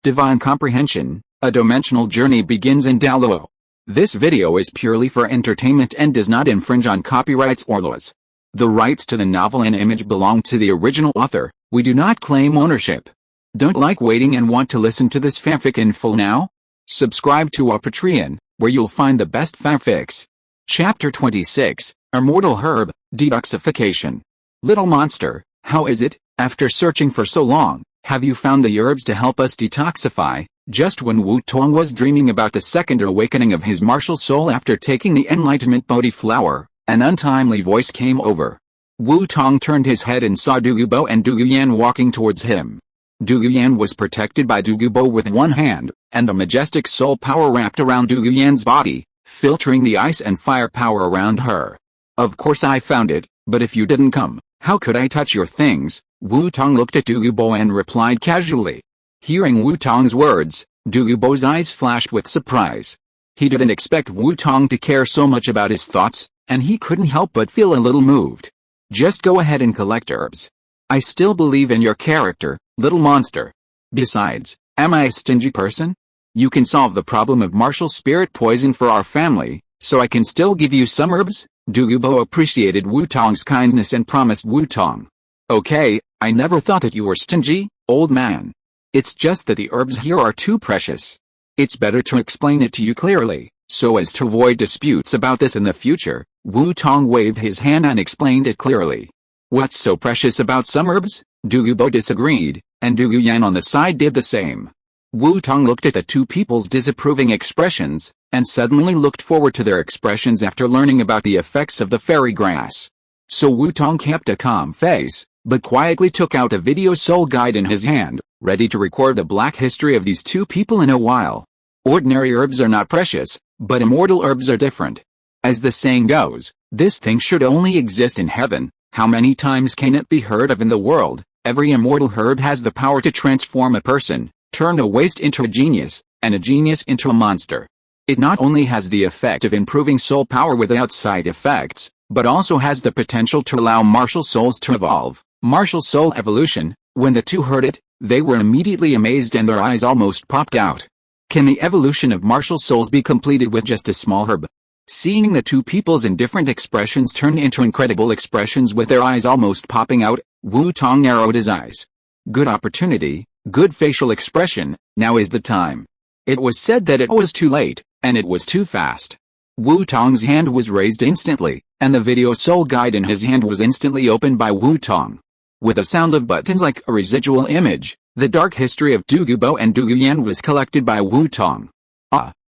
Divine Comprehension, a dimensional journey begins in Douluo. This video is purely for entertainment and does not infringe on copyrights or laws. The rights to the novel and image belong to the original author. We do not claim ownership. Don't like waiting and want to listen to this fanfic in full now? Subscribe to our Patreon, where you'll find the best fanfics. Chapter 26, Immortal Herb, Detoxification. Little monster, how is it, after searching for so long, have you found the herbs to help us detoxify? Just when Wu Tong was dreaming about the second awakening of his martial soul after taking the enlightenment Bodhi flower, an untimely voice came over. Wu Tong turned his head and saw Douluo and Douluo walking towards him. Douluo was protected by Douluo with one hand, and the majestic soul power wrapped around Douluo's body, filtering the ice and fire power around her. Of course I found it, but if you didn't come, how could I touch your things? Wu Tong looked at Douluo and replied casually. Hearing Wu Tong's words, Douluo's eyes flashed with surprise. He didn't expect Wu Tong to care so much about his thoughts, and he couldn't help but feel a little moved. Just go ahead and collect herbs. I still believe in your character, little monster. Besides, am I a stingy person? You can solve the problem of martial spirit poison for our family, so I can still give you some herbs? Douluo appreciated Wu Tong's kindness and promised Wu Tong. Okay, I never thought that you were stingy, old man. It's just that the herbs here are too precious. It's better to explain it to you clearly, so as to avoid disputes about this in the future. Wu Tong waved his hand and explained it clearly. What's so precious about some herbs? Douluo disagreed, and Douluo on the side did the same. Wu Tong looked at the two people's disapproving expressions, and suddenly looked forward to their expressions after learning about the effects of the fairy grass. So Wu Tong kept a calm face, but quietly took out a video soul guide in his hand, ready to record the black history of these two people in a while. Ordinary herbs are not precious, but immortal herbs are different. As the saying goes, this thing should only exist in heaven. How many times can it be heard of in the world? Every immortal herb has the power to transform a person, turn a waste into a genius, and a genius into a monster. It not only has the effect of improving soul power without side effects, but also has the potential to allow martial souls to evolve. Martial soul evolution. When the two heard it, they were immediately amazed and their eyes almost popped out. Can the evolution of martial souls be completed with just a small herb? Seeing the two people's indifferent expressions turn into incredible expressions with their eyes almost popping out, Wu Tong narrowed his eyes. Good opportunity, good facial expression, now is the time. It was said that it was too late, and it was too fast. Wu Tong's hand was raised instantly, and the video soul guide in his hand was instantly opened by Wu Tong. With a sound of buttons like a residual image, the dark history of Douluo and Douluo was collected by Wu Tong.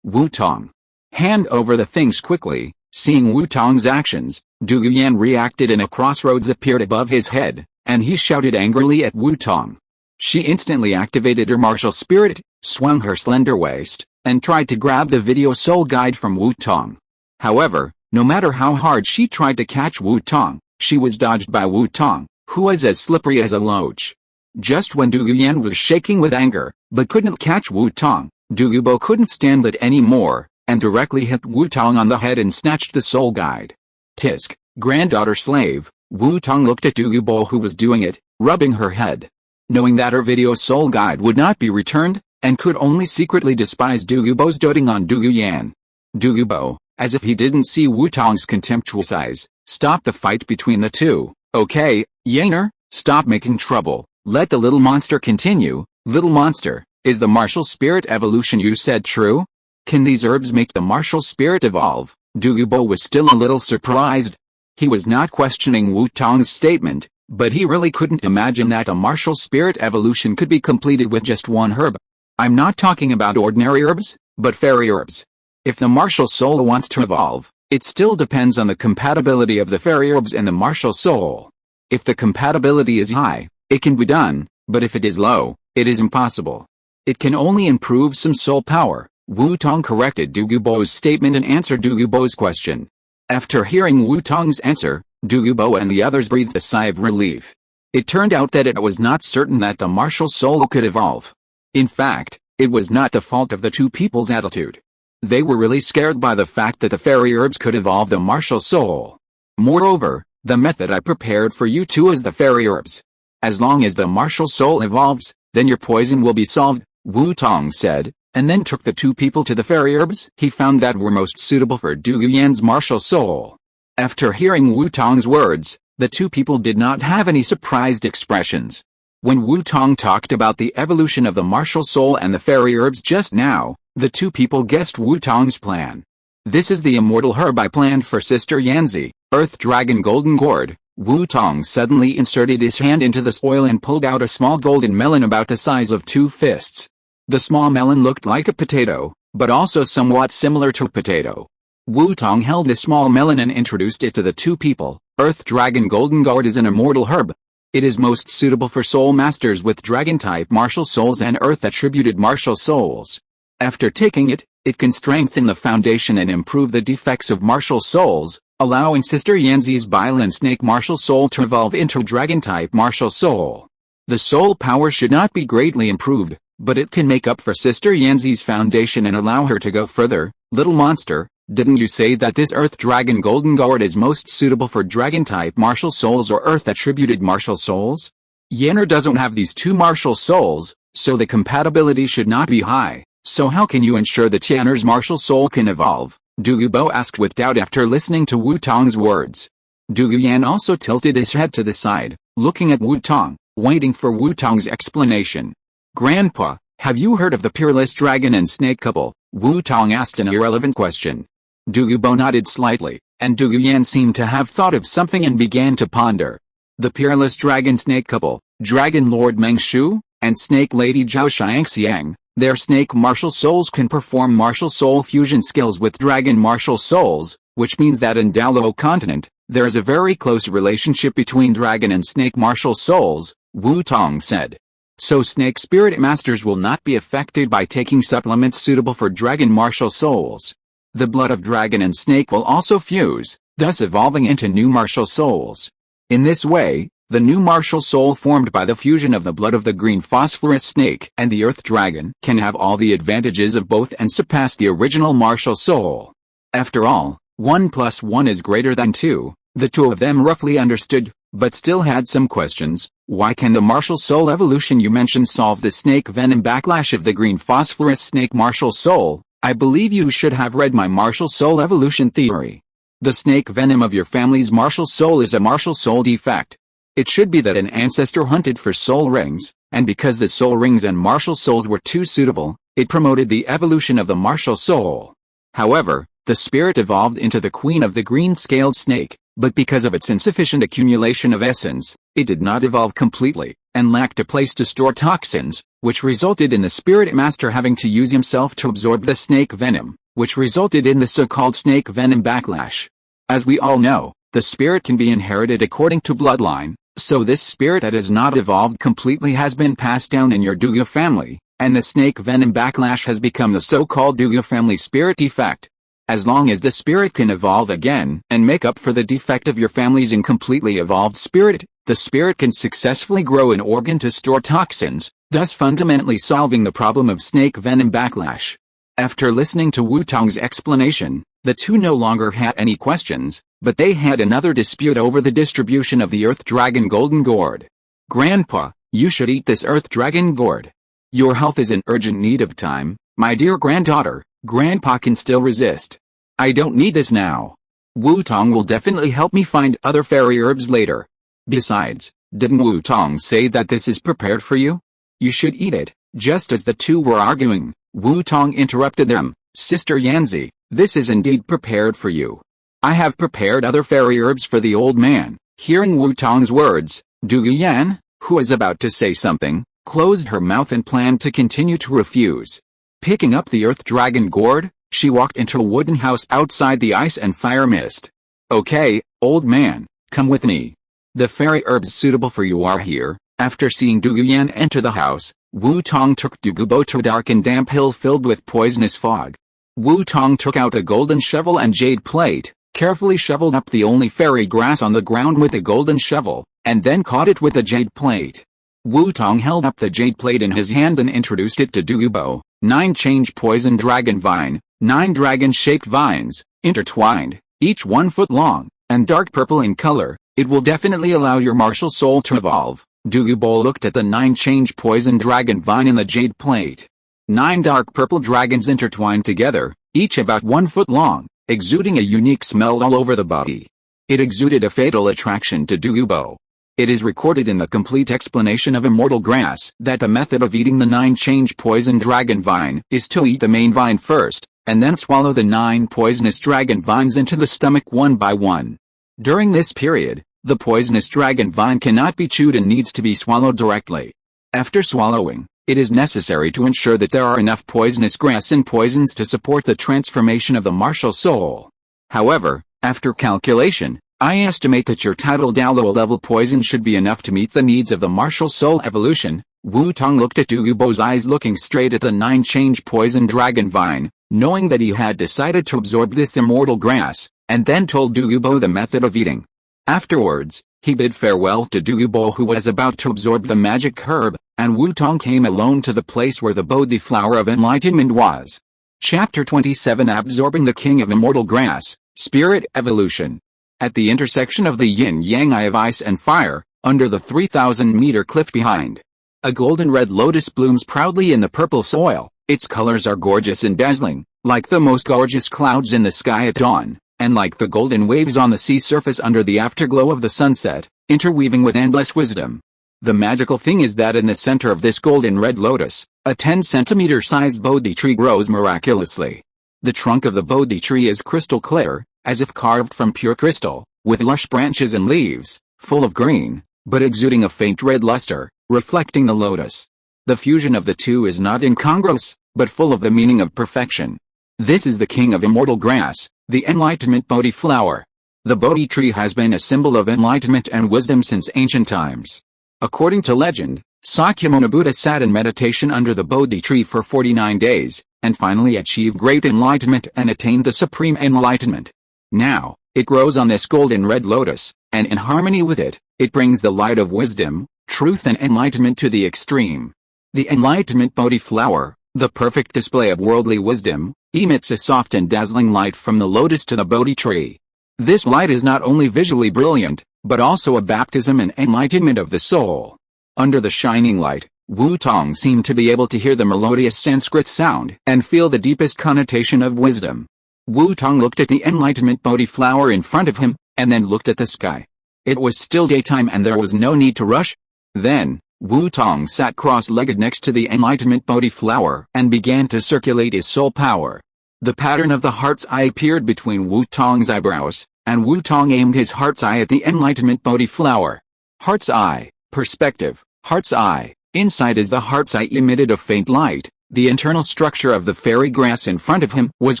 Wu Tong. Hand over the things quickly. Seeing Wu Tong's actions, Douluo reacted and a crossroads appeared above his head, and he shouted angrily at Wu Tong. She instantly activated her martial spirit, swung her slender waist, and tried to grab the video soul guide from Wu Tong. However, no matter how hard she tried to catch Wu Tong, she was dodged by Wu Tong, who was as slippery as a loach. Just when Douluo was shaking with anger, but couldn't catch Wu Tong, Douluo couldn't stand it anymore, and directly hit Wu Tong on the head and snatched the soul guide. Tisk, granddaughter slave. Wu Tong looked at Douluo who was doing it, rubbing her head. Knowing that her video soul guide would not be returned, and could only secretly despise Douluo's doting on Douluo. Douluo, as if he didn't see Wu Tong's contemptuous eyes, stopped the fight between the two. Okay, Yaner, stop making trouble, let the little monster continue. Little monster, is the martial spirit evolution you said true? Can these herbs make the martial spirit evolve? Douluo was still a little surprised. He was not questioning Wu Tong's statement, but he really couldn't imagine that a martial spirit evolution could be completed with just one herb. I'm not talking about ordinary herbs, but fairy herbs. If the martial soul wants to evolve, it still depends on the compatibility of the fairy herbs and the martial soul. If the compatibility is high, it can be done, but if it is low, it is impossible. It can only improve some soul power. Wu Tong corrected Douluo's statement and answered Douluo's question. After hearing Wu Tong's answer, Douluo and the others breathed a sigh of relief. It turned out that it was not certain that the martial soul could evolve. In fact, it was not the fault of the two people's attitude. They were really scared by the fact that the fairy herbs could evolve the martial soul. Moreover, the method I prepared for you two is the fairy herbs. As long as the martial soul evolves, then your poison will be solved. Wu Tong said, and then took the two people to the fairy herbs he found that were most suitable for Du Yuan's martial soul. After hearing Wu Tong's words, the two people did not have any surprised expressions. When Wu Tong talked about the evolution of the martial soul and the fairy herbs just now, the two people guessed Wu Tong's plan. This is the immortal herb I planned for Sister Yanzi, Earth Dragon Golden Gourd. Wu Tong suddenly inserted his hand into the soil and pulled out a small golden melon about the size of two fists. The small melon looked like a potato, but also somewhat similar to a potato. Wu Tong held the small melon and introduced it to the two people. Earth Dragon Golden Gourd is an immortal herb. It is most suitable for soul masters with dragon-type martial souls and earth-attributed martial souls. After taking it, it can strengthen the foundation and improve the defects of martial souls, allowing Sister Yanzi's Bile Snake martial soul to evolve into dragon-type martial soul. The soul power should not be greatly improved, but it can make up for Sister Yanzi's foundation and allow her to go further. Little monster, didn't you say that this Earth Dragon Golden Gourd is most suitable for dragon-type martial souls or earth-attributed martial souls? Yanner doesn't have these two martial souls, so the compatibility should not be high. So how can you ensure that Yanner's martial soul can evolve? Du Yubo asked with doubt after listening to Wu Tong's words. Du Yuan also tilted his head to the side, looking at Wu Tong, waiting for Wu Tong's explanation. Grandpa, have you heard of the peerless dragon and snake couple? Wu Tong asked an irrelevant question. Du Yubo nodded slightly, and Du Yuan seemed to have thought of something and began to ponder. The peerless dragon-snake couple, Dragon Lord Meng Shu, and Snake Lady Zhao Xiangxiang, their snake martial souls can perform martial soul fusion skills with dragon martial souls, which means that in Douluo Continent, there is a very close relationship between dragon and snake martial souls, Wu Tong said. So snake spirit masters will not be affected by taking supplements suitable for dragon martial souls. The blood of dragon and snake will also fuse, thus evolving into new martial souls. In this way, the new martial soul formed by the fusion of the blood of the green phosphorus snake and the earth dragon can have all the advantages of both and surpass the original martial soul. After all, 1 + 1 is greater than 2, the two of them roughly understood, but still had some questions. Why can the martial soul evolution you mentioned solve the snake venom backlash of the green phosphorus snake martial soul? I believe you should have read my martial soul evolution theory. The snake venom of your family's martial soul is a martial soul defect. It should be that an ancestor hunted for soul rings, and because the soul rings and martial souls were too suitable, it promoted the evolution of the martial soul. However, the spirit evolved into the queen of the green-scaled snake, but because of its insufficient accumulation of essence, it did not evolve completely, and lacked a place to store toxins, which resulted in the spirit master having to use himself to absorb the snake venom, which resulted in the so-called snake venom backlash. As we all know, the spirit can be inherited according to bloodline, so this spirit that has not evolved completely has been passed down in your Douluo family, and the snake venom backlash has become the so-called Douluo family spirit defect. As long as the spirit can evolve again and make up for the defect of your family's incompletely evolved spirit, the spirit can successfully grow an organ to store toxins, thus fundamentally solving the problem of snake venom backlash. After listening to Wu Tong's explanation, the two no longer had any questions, but they had another dispute over the distribution of the Earth Dragon Golden Gourd. Grandpa, you should eat this Earth Dragon Gourd. Your health is in urgent need of time, my dear granddaughter. Grandpa can still resist. I don't need this now. Wu Tong will definitely help me find other fairy herbs later. Besides, didn't Wu Tong say that this is prepared for you? You should eat it. Just as the two were arguing, Wu Tong interrupted them. Sister Yanzi, this is indeed prepared for you. I have prepared other fairy herbs for the old man. Hearing Wu Tong's words, Du Yuan, who was about to say something, closed her mouth and planned to continue to refuse. Picking up the Earth Dragon Gourd, she walked into a wooden house outside the ice and fire mist. Okay, old man, come with me. The fairy herbs suitable for you are here. After seeing Du Yuan enter the house, Wu Tong took Du Gubo to a dark and damp hill filled with poisonous fog. Wu Tong took out a golden shovel and jade plate, carefully shoveled up the only fairy grass on the ground with a golden shovel, and then caught it with a jade plate. Wu Tong held up the jade plate in his hand and introduced it to Du Gubo. 9 change poison dragon vine, 9 dragon-shaped vines, intertwined, each 1 foot long, and dark purple in color. It will definitely allow your martial soul to evolve. Du Gubo looked at the 9 change poison dragon vine in the jade plate. 9 dark purple dragons intertwined together, each about 1 foot long, exuding a unique smell all over the body. It exuded a fatal attraction to Douluo. It is recorded in the complete explanation of Immortal Grass that the method of eating the 9 change poison dragon vine is to eat the main vine first, and then swallow the 9 poisonous dragon vines into the stomach one by one. During this period, the poisonous dragon vine cannot be chewed and needs to be swallowed directly. After swallowing, it is necessary to ensure that there are enough poisonous grass and poisons to support the transformation of the martial soul. However, after calculation, I estimate that your total Douluo level poison should be enough to meet the needs of the martial soul evolution. Wu Tong looked at Douluo's eyes, looking straight at the 9 change poison dragon vine, knowing that he had decided to absorb this immortal grass, and then told Douluo the method of eating. Afterwards, he bid farewell to Douluo, who was about to absorb the magic herb, and Wu Tong came alone to the place where the Bodhi flower of enlightenment was. Chapter 27, Absorbing the King of Immortal Grass, Spirit Evolution. At the intersection of the yin-yang eye of ice and fire, under the 3,000-meter cliff behind, a golden red lotus blooms proudly in the purple soil. Its colors are gorgeous and dazzling, like the most gorgeous clouds in the sky at dawn, and like the golden waves on the sea surface under the afterglow of the sunset, interweaving with endless wisdom. The magical thing is that in the center of this golden red lotus, a 10-centimeter-sized Bodhi tree grows miraculously. The trunk of the Bodhi tree is crystal clear, as if carved from pure crystal, with lush branches and leaves, full of green, but exuding a faint red luster, reflecting the lotus. The fusion of the two is not incongruous, but full of the meaning of perfection. This is the king of immortal grass, the enlightenment Bodhi flower. The Bodhi tree has been a symbol of enlightenment and wisdom since ancient times. According to legend, Sakyamuni Buddha sat in meditation under the Bodhi tree for 49 days, and finally achieved great enlightenment and attained the supreme enlightenment. Now, it grows on this golden red lotus, and in harmony with it, it brings the light of wisdom, truth and enlightenment to the extreme. The enlightenment Bodhi flower, the perfect display of worldly wisdom, emits a soft and dazzling light from the lotus to the Bodhi tree. This light is not only visually brilliant, but also a baptism and enlightenment of the soul. Under the shining light, Wu Tong seemed to be able to hear the melodious Sanskrit sound and feel the deepest connotation of wisdom. Wu Tong looked at the enlightenment Bodhi flower in front of him, and then looked at the sky. It was still daytime and there was no need to rush. Then, Wu Tong sat cross-legged next to the enlightenment Bodhi flower and began to circulate his soul power. The pattern of the heart's eye appeared between Wu Tong's eyebrows, and Wu Tong aimed his heart's eye at the enlightenment Bodhi flower. Heart's eye, perspective, heart's eye. Inside as the heart's eye emitted a faint light, the internal structure of the fairy grass in front of him was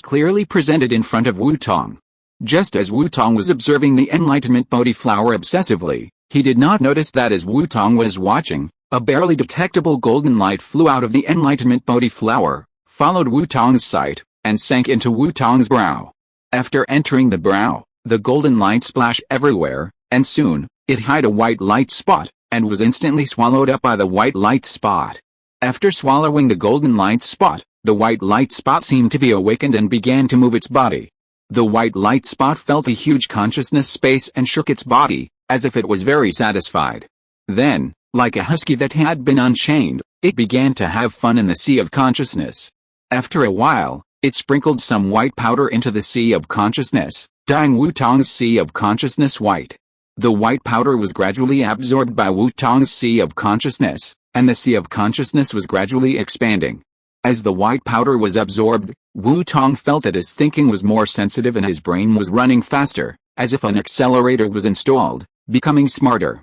clearly presented in front of Wu Tong. Just as Wu Tong was observing the enlightenment Bodhi flower obsessively, he did not notice that as Wu Tong was watching, a barely detectable golden light flew out of the enlightenment Bodhi flower, followed Wu Tong's sight, and sank into Wu Tong's brow. After entering the brow, the golden light splashed everywhere, and soon, it hid a white light spot, and was instantly swallowed up by the white light spot. After swallowing the golden light spot, the white light spot seemed to be awakened and began to move its body. The white light spot felt a huge consciousness space and shook its body, as if it was very satisfied. Then, like a husky that had been unchained, it began to have fun in the sea of consciousness. After a while, it sprinkled some white powder into the sea of consciousness, dyeing Wu Tong's sea of consciousness white. The white powder was gradually absorbed by Wu Tong's sea of consciousness, and the sea of consciousness was gradually expanding. As the white powder was absorbed, Wu Tong felt that his thinking was more sensitive and his brain was running faster, as if an accelerator was installed, becoming smarter.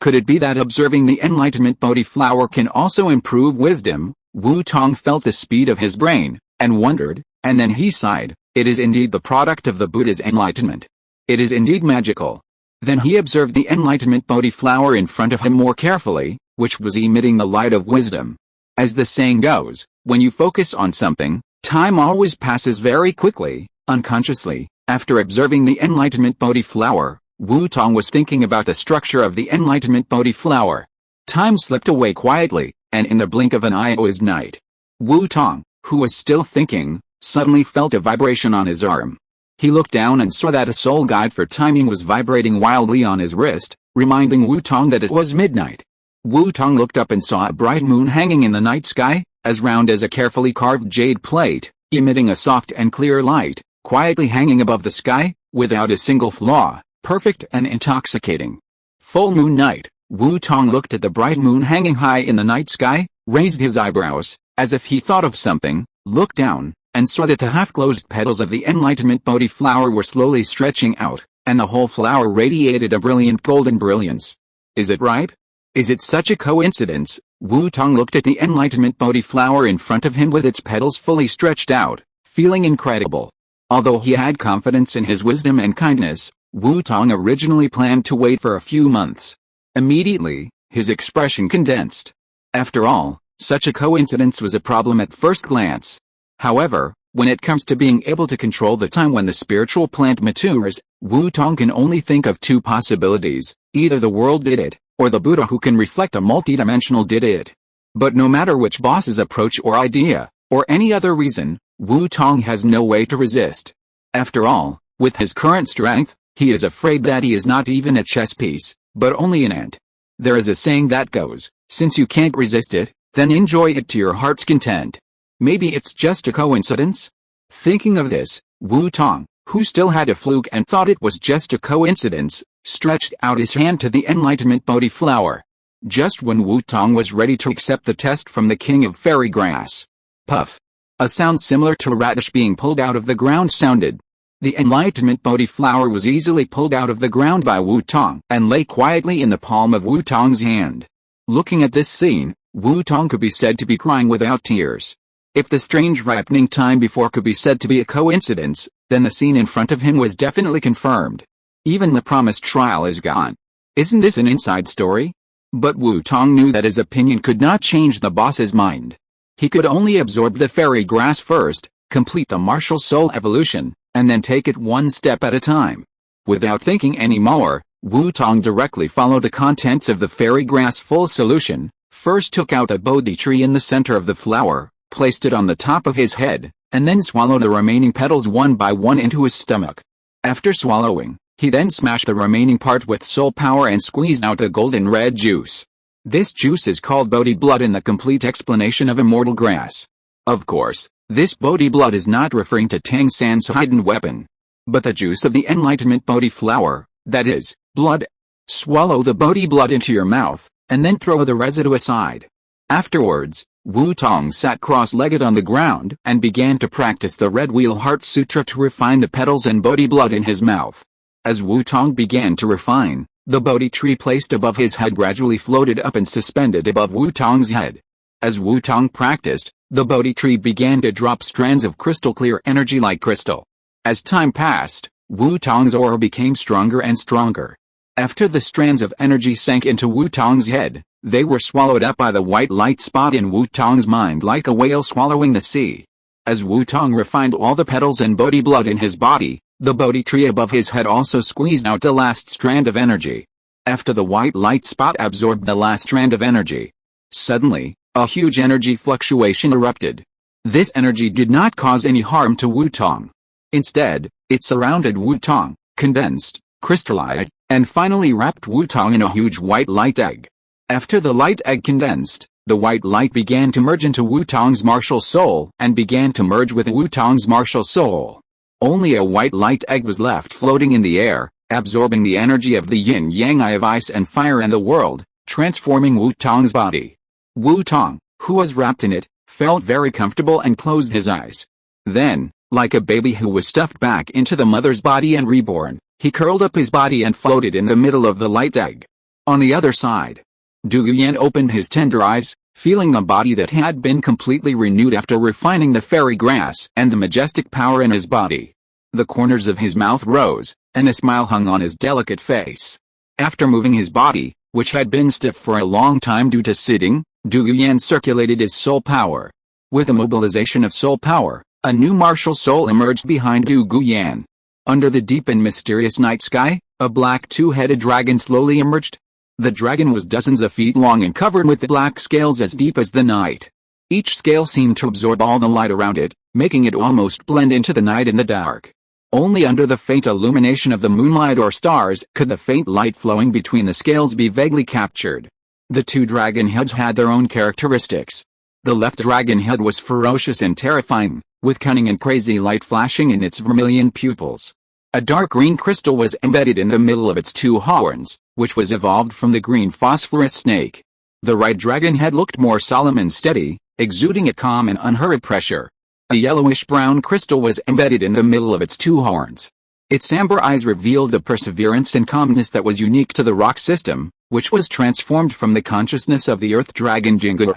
Could it be that observing the enlightenment Bodhi flower can also improve wisdom? Wu Tong felt the speed of his brain, and wondered, and then he sighed, it is indeed the product of the Buddha's enlightenment. It is indeed magical. Then he observed the enlightenment Bodhi flower in front of him more carefully, which was emitting the light of wisdom. As the saying goes, when you focus on something, time always passes very quickly. Unconsciously, after observing the enlightenment Bodhi flower, Wu Tong was thinking about the structure of the enlightenment Bodhi flower. Time slipped away quietly, and in the blink of an eye it was night. Wu Tong, who was still thinking, suddenly felt a vibration on his arm. He looked down and saw that a soul guide for timing was vibrating wildly on his wrist, reminding Wu Tong that it was midnight. Wu Tong looked up and saw a bright moon hanging in the night sky, as round as a carefully carved jade plate, emitting a soft and clear light, quietly hanging above the sky, without a single flaw, perfect and intoxicating. Full moon night, Wu Tong looked at the bright moon hanging high in the night sky, raised his eyebrows, as if he thought of something, looked down, and saw that the half-closed petals of the enlightenment Bodhi flower were slowly stretching out, and the whole flower radiated a brilliant golden brilliance. Is it ripe? Is it such a coincidence? Wu Tong looked at the enlightenment Bodhi flower in front of him with its petals fully stretched out, feeling incredible. Although he had confidence in his wisdom and kindness, Wu Tong originally planned to wait for a few months. Immediately, his expression condensed. After all, such a coincidence was a problem at first glance. However, when it comes to being able to control the time when the spiritual plant matures, Wu Tong can only think of two possibilities: either the world did it, or the Buddha who can reflect a multidimensional did it. But no matter which boss's approach or idea, or any other reason, Wu Tong has no way to resist. After all, with his current strength, he is afraid that he is not even a chess piece, but only an ant. There is a saying that goes, since you can't resist it, then enjoy it to your heart's content. Maybe it's just a coincidence? Thinking of this, Wu Tong, who still had a fluke and thought it was just a coincidence, stretched out his hand to the enlightenment Bodhi flower. Just when Wu Tong was ready to accept the test from the king of fairy grass. Puff. A sound similar to a radish being pulled out of the ground sounded. The enlightenment Bodhi flower was easily pulled out of the ground by Wu Tong and lay quietly in the palm of Wu Tong's hand. Looking at this scene, Wu Tong could be said to be crying without tears. If the strange ripening time before could be said to be a coincidence, then the scene in front of him was definitely confirmed. Even the promised trial is gone. Isn't this an inside story? But Wu Tong knew that his opinion could not change the boss's mind. He could only absorb the fairy grass first, complete the martial soul evolution, and then take it one step at a time. Without thinking any more, Wu Tong directly followed the contents of the fairy grass full solution, first took out a Bodhi tree in the center of the flower, placed it on the top of his head, and then swallowed the remaining petals one by one into his stomach. After swallowing, he then smashed the remaining part with soul power and squeezed out the golden red juice. This juice is called Bodhi blood in the complete explanation of immortal grass. Of course, this Bodhi blood is not referring to Tang San's hidden weapon, but the juice of the enlightenment Bodhi flower, that is, blood. Swallow the Bodhi blood into your mouth, and then throw the residue aside. Afterwards, Wu Tong sat cross-legged on the ground and began to practice the Red Wheel Heart Sutra to refine the petals and Bodhi blood in his mouth. As Wu Tong began to refine, the Bodhi tree placed above his head gradually floated up and suspended above Wu Tong's head. As Wu Tong practiced, the Bodhi tree began to drop strands of crystal-clear energy like crystal. As time passed, Wu Tong's aura became stronger and stronger. After the strands of energy sank into Wu Tong's head, they were swallowed up by the white light spot in Wu Tong's mind like a whale swallowing the sea. As Wu Tong refined all the petals and Bodhi blood in his body, the Bodhi tree above his head also squeezed out the last strand of energy. After the white light spot absorbed the last strand of energy, suddenly, a huge energy fluctuation erupted. This energy did not cause any harm to Wu Tong. Instead, it surrounded Wu Tong, condensed, crystallized, and finally wrapped Wu Tong in a huge white light egg. After the light egg condensed, the white light began to merge into Wu Tong's martial soul and began to merge with Wu Tong's martial soul. Only a white light egg was left floating in the air, absorbing the energy of the yin-yang eye of ice and fire and the world, transforming Wu Tong's body. Wu Tong, who was wrapped in it, felt very comfortable and closed his eyes. Then, like a baby who was stuffed back into the mother's body and reborn, he curled up his body and floated in the middle of the light egg. On the other side, Du Yan opened his tender eyes, feeling the body that had been completely renewed after refining the fairy grass and the majestic power in his body. The corners of his mouth rose, and a smile hung on his delicate face. After moving his body, which had been stiff for a long time due to sitting, Du Yan circulated his soul power. With the mobilization of soul power, a new martial soul emerged behind Du Yan. Under the deep and mysterious night sky, a black two-headed dragon slowly emerged. The dragon was dozens of feet long and covered with black scales as deep as the night. Each scale seemed to absorb all the light around it, making it almost blend into the night in the dark. Only under the faint illumination of the moonlight or stars could the faint light flowing between the scales be vaguely captured. The two dragon heads had their own characteristics. The left dragon head was ferocious and terrifying, with cunning and crazy light flashing in its vermilion pupils. A dark green crystal was embedded in the middle of its two horns, which was evolved from the green phosphorus snake. The right dragon head looked more solemn and steady, exuding a calm and unhurried pressure. A yellowish-brown crystal was embedded in the middle of its two horns. Its amber eyes revealed the perseverance and calmness that was unique to the rock system, which was transformed from the consciousness of the earth dragon Jingu.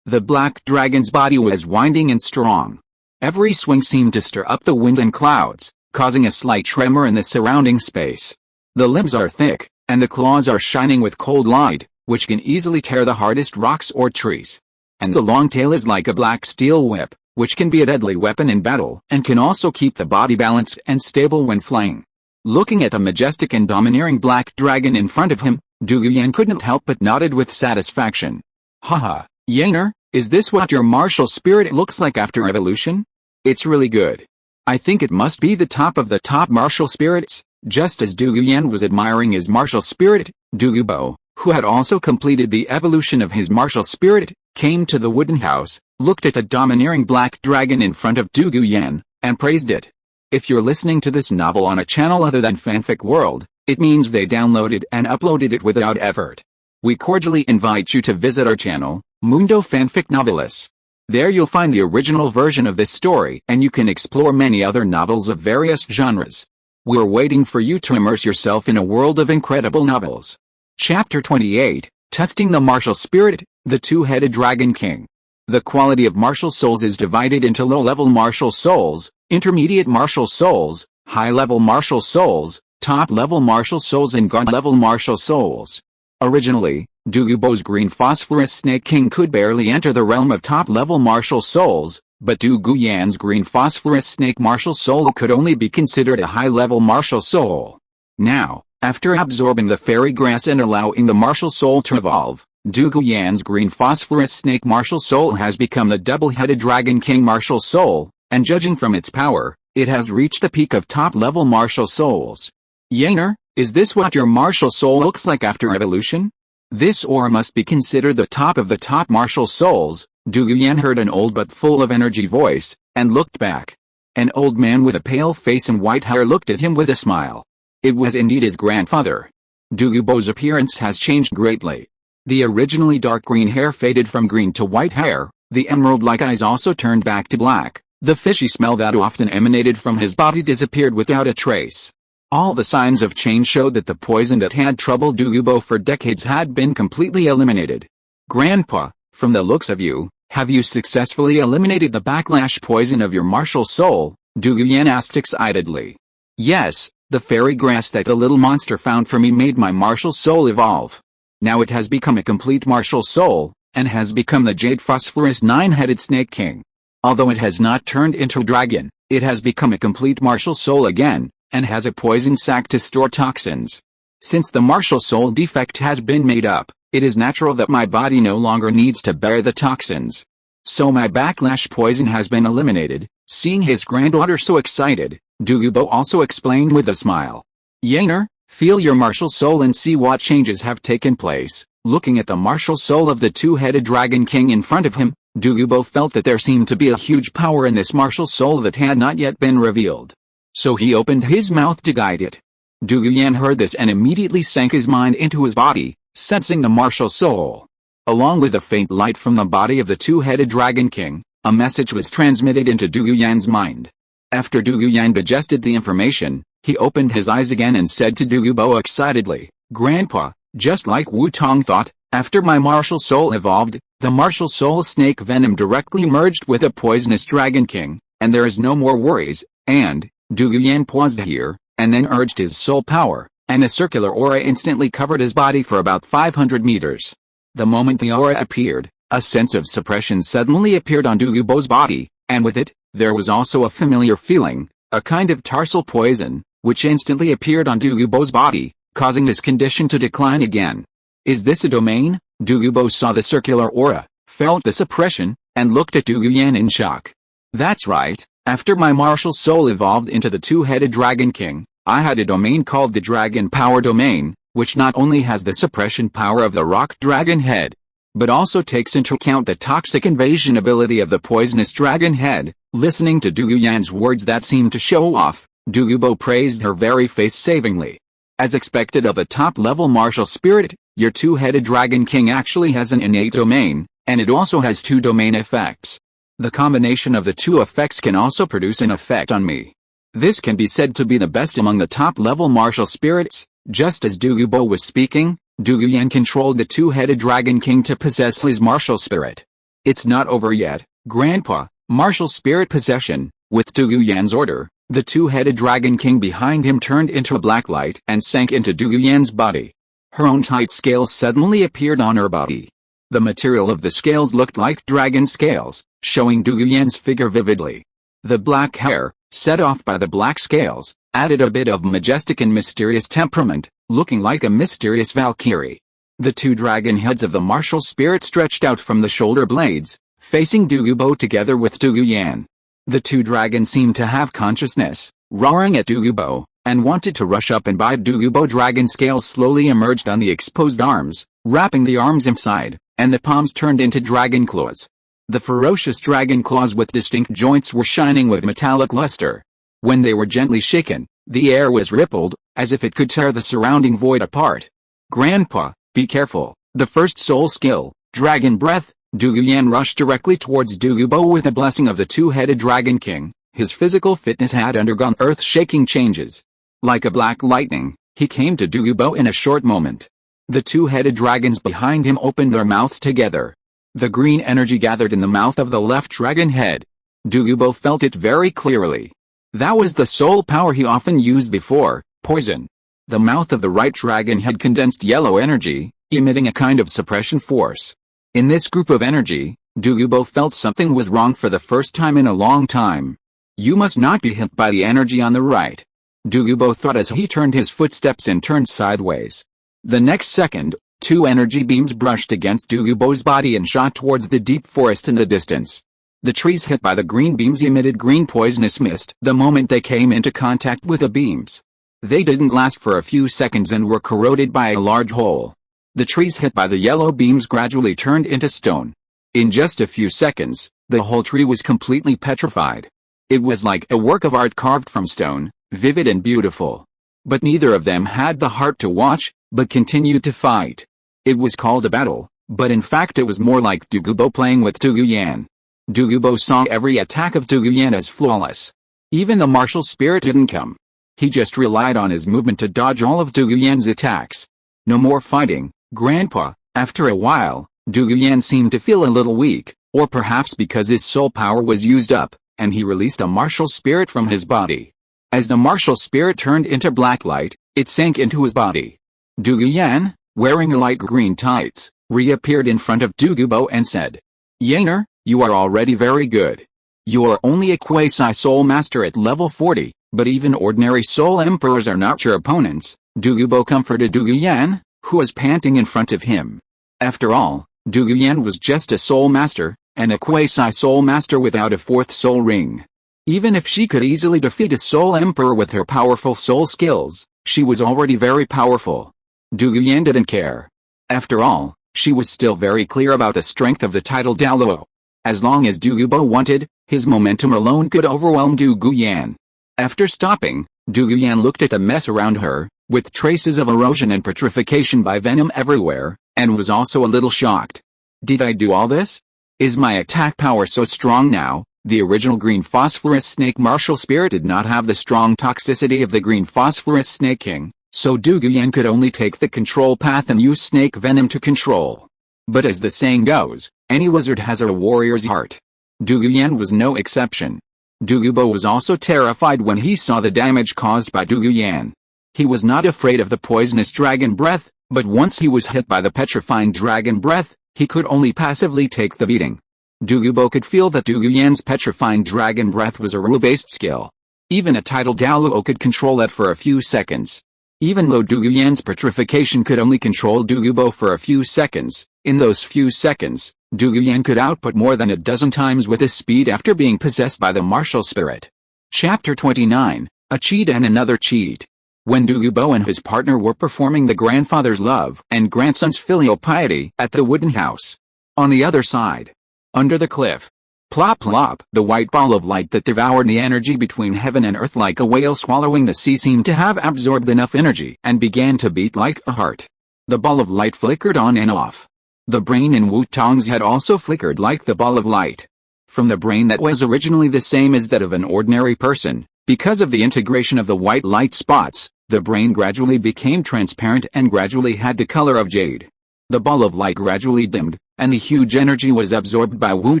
The black dragon's body was winding and strong. Every swing seemed to stir up the wind and clouds, causing a slight tremor in the surrounding space. The limbs are thick, and the claws are shining with cold light, which can easily tear the hardest rocks or trees. And the long tail is like a black steel whip, which can be a deadly weapon in battle and can also keep the body balanced and stable when flying. Looking at the majestic and domineering black dragon in front of him, Douluo couldn't help but nodded with satisfaction. Haha, Yaner, is this what your martial spirit looks like after evolution? It's really good. I think it must be the top of the top martial spirits. Just as Douluo was admiring his martial spirit, Douluo, who had also completed the evolution of his martial spirit, came to the wooden house, looked at the domineering black dragon in front of Douluo, and praised it. If you're listening to this novel on a channel other than Fanfic World, it means they downloaded and uploaded it without effort. We cordially invite you to visit our channel, Mundo Fanfic Novelis. There you'll find the original version of this story and you can explore many other novels of various genres. We're waiting for you to immerse yourself in a world of incredible novels. Chapter 28, Testing the Martial Spirit, the Two-Headed Dragon King. The quality of martial souls is divided into low-level martial souls, intermediate martial souls, high-level martial souls, top-level martial souls and guard-level martial souls. Originally, Douluo's green phosphorus snake king could barely enter the realm of top-level martial souls, but Douluo's green phosphorus snake martial soul could only be considered a high-level martial soul. Now, after absorbing the fairy grass and allowing the martial soul to evolve, Douluo's green phosphorus snake martial soul has become the double-headed dragon king martial soul, and judging from its power, it has reached the peak of top-level martial souls. Yaner, is this what your martial soul looks like after evolution? This aura must be considered the top of the top martial souls. Douluo heard an old but full of energy voice, and looked back. An old man with a pale face and white hair looked at him with a smile. It was indeed his grandfather. Douluo's appearance has changed greatly. The originally dark green hair faded from green to white hair, the emerald-like eyes also turned back to black, the fishy smell that often emanated from his body disappeared without a trace. All the signs of change showed that the poison that had troubled Douluo for decades had been completely eliminated. Grandpa, from the looks of you, have you successfully eliminated the backlash poison of your martial soul? Douluo asked excitedly. Yes, the fairy grass that the little monster found for me made my martial soul evolve. Now it has become a complete martial soul, and has become the jade phosphorus nine-headed snake king. Although it has not turned into a dragon, it has become a complete martial soul again, and has a poison sac to store toxins. Since the martial soul defect has been made up, it is natural that my body no longer needs to bear the toxins. So my backlash poison has been eliminated. Seeing his granddaughter so excited, Douluo also explained with a smile. Yaner, feel your martial soul and see what changes have taken place. Looking at the martial soul of the two-headed dragon king in front of him, Douluo felt that there seemed to be a huge power in this martial soul that had not yet been revealed. So he opened his mouth to guide it. Douluo heard this and immediately sank his mind into his body, sensing the martial soul. Along with a faint light from the body of the two-headed dragon king, a message was transmitted into Douluo's mind. After Douluo digested the information, he opened his eyes again and said to Douluo excitedly, Grandpa, just like Wu Tong thought, after my martial soul evolved, the martial soul snake venom directly merged with a poisonous dragon king, and there is no more worries, and, Douluo paused here, and then urged his soul power, and a circular aura instantly covered his body for about 500 meters. The moment the aura appeared, a sense of suppression suddenly appeared on Douluo's body, and with it, there was also a familiar feeling, a kind of tarsal poison, which instantly appeared on Douluo's body, causing his condition to decline again. Is this a domain? Douluo saw the circular aura, felt the suppression, and looked at Douluo in shock. That's right, after my martial soul evolved into the two-headed dragon king, I had a domain called the Dragon Power Domain, which not only has the suppression power of the rock dragon head, but also takes into account the toxic invasion ability of the poisonous dragon head. Listening to Du Yan's words that seemed to show off, Douluo praised her very face savingly. As expected of a top-level martial spirit, your two-headed Dragon King actually has an innate domain, and it also has two domain effects. The combination of the two effects can also produce an effect on me. This can be said to be the best among the top-level martial spirits. Just as Douluo was speaking, Du Yan controlled the two-headed Dragon King to possess his martial spirit. It's not over yet, Grandpa. Martial spirit possession. With Du Yan's order, the two-headed Dragon King behind him turned into a black light and sank into Du Yan's body. Her own tight scales suddenly appeared on her body. The material of the scales looked like dragon scales, showing Du Yan's figure vividly. The black hair, set off by the black scales, added a bit of majestic and mysterious temperament, looking like a mysterious Valkyrie. The two dragon heads of the martial spirit stretched out from the shoulder blades, facing Douluo together with Du Yan. The two dragons seemed to have consciousness, roaring at Douluo, and wanted to rush up and bite Douluo. Dragon scales slowly emerged on the exposed arms, wrapping the arms inside, and the palms turned into dragon claws. The ferocious dragon claws with distinct joints were shining with metallic luster. When they were gently shaken, the air was rippled, as if it could tear the surrounding void apart. Grandpa, be careful. The first soul skill, Dragon Breath. Du Yan rushed directly towards Douluo with a blessing of the two-headed Dragon King. His physical fitness had undergone earth-shaking changes. Like a black lightning, he came to Douluo in a short moment. The two-headed dragons behind him opened their mouths together. The green energy gathered in the mouth of the left dragon head. Douluo felt it very clearly. That was the soul power he often used before, poison. The mouth of the right dragon head condensed yellow energy, emitting a kind of suppression force. In this group of energy, Douluo felt something was wrong for the first time in a long time. You must not be hit by the energy on the right. Douluo thought as he turned his footsteps and turned sideways. The next second, two energy beams brushed against Douluo's body and shot towards the deep forest in the distance. The trees hit by the green beams emitted green poisonous mist the moment they came into contact with the beams. They didn't last for a few seconds and were corroded by a large hole. The trees hit by the yellow beams gradually turned into stone. In just a few seconds, the whole tree was completely petrified. It was like a work of art carved from stone, vivid and beautiful. But neither of them had the heart to watch, but continued to fight. It was called a battle, but in fact it was more like Douluo playing with Du Yan. Douluo saw every attack of Du Yan as flawless. Even the martial spirit didn't come. He just relied on his movement to dodge all of Du Yan's attacks. No more fighting, Grandpa. After a while, Du Yan seemed to feel a little weak, or perhaps because his soul power was used up, and he released a martial spirit from his body. As the martial spirit turned into black light, it sank into his body. Du Yan, wearing light green tights, reappeared in front of Douluo and said, "Yaner, you are already very good. You are only a quasi-soul master at level 40, but even ordinary soul emperors are not your opponents." Douluo comforted Du Yan, who was panting in front of him. After all, Du Yan was just a soul master, and a quasi-soul master without a fourth soul ring. Even if she could easily defeat a soul emperor with her powerful soul skills, she was already very powerful. Du Yan didn't care. After all, she was still very clear about the strength of the title Douluo. As long as Douluo wanted, his momentum alone could overwhelm Du Yan. After stopping, Du Yan looked at the mess around her, with traces of erosion and petrification by venom everywhere, and was also a little shocked. Did I do all this? Is my attack power so strong now? The original green phosphorus snake martial spirit did not have the strong toxicity of the green phosphorus snake king, so Du Yan could only take the control path and use snake venom to control. But as the saying goes, any wizard has a warrior's heart. Du Yan was no exception. Douluo was also terrified when he saw the damage caused by Du Yan. He was not afraid of the poisonous dragon breath, but once he was hit by the petrifying dragon breath, he could only passively take the beating. Douluo could feel that Du Yan's petrifying dragon breath was a rule-based skill. Even a title Douluo could control it for a few seconds. Even though Du Yan's petrification could only control Douluo for a few seconds, in those few seconds, Du Yan could output more than a dozen times with his speed after being possessed by the martial spirit. Chapter 29, A Cheat and Another Cheat. When Douluo and his partner were performing the grandfather's love and grandson's filial piety at the wooden house. On the other side, under the cliff, plop plop, the white ball of light that devoured the energy between heaven and earth like a whale swallowing the sea seemed to have absorbed enough energy and began to beat like a heart. The ball of light flickered on and off. The brain in Wu Tong's head also flickered like the ball of light. From the brain that was originally the same as that of an ordinary person, because of the integration of the white light spots, the brain gradually became transparent and gradually had the color of jade. The ball of light gradually dimmed, and the huge energy was absorbed by Wu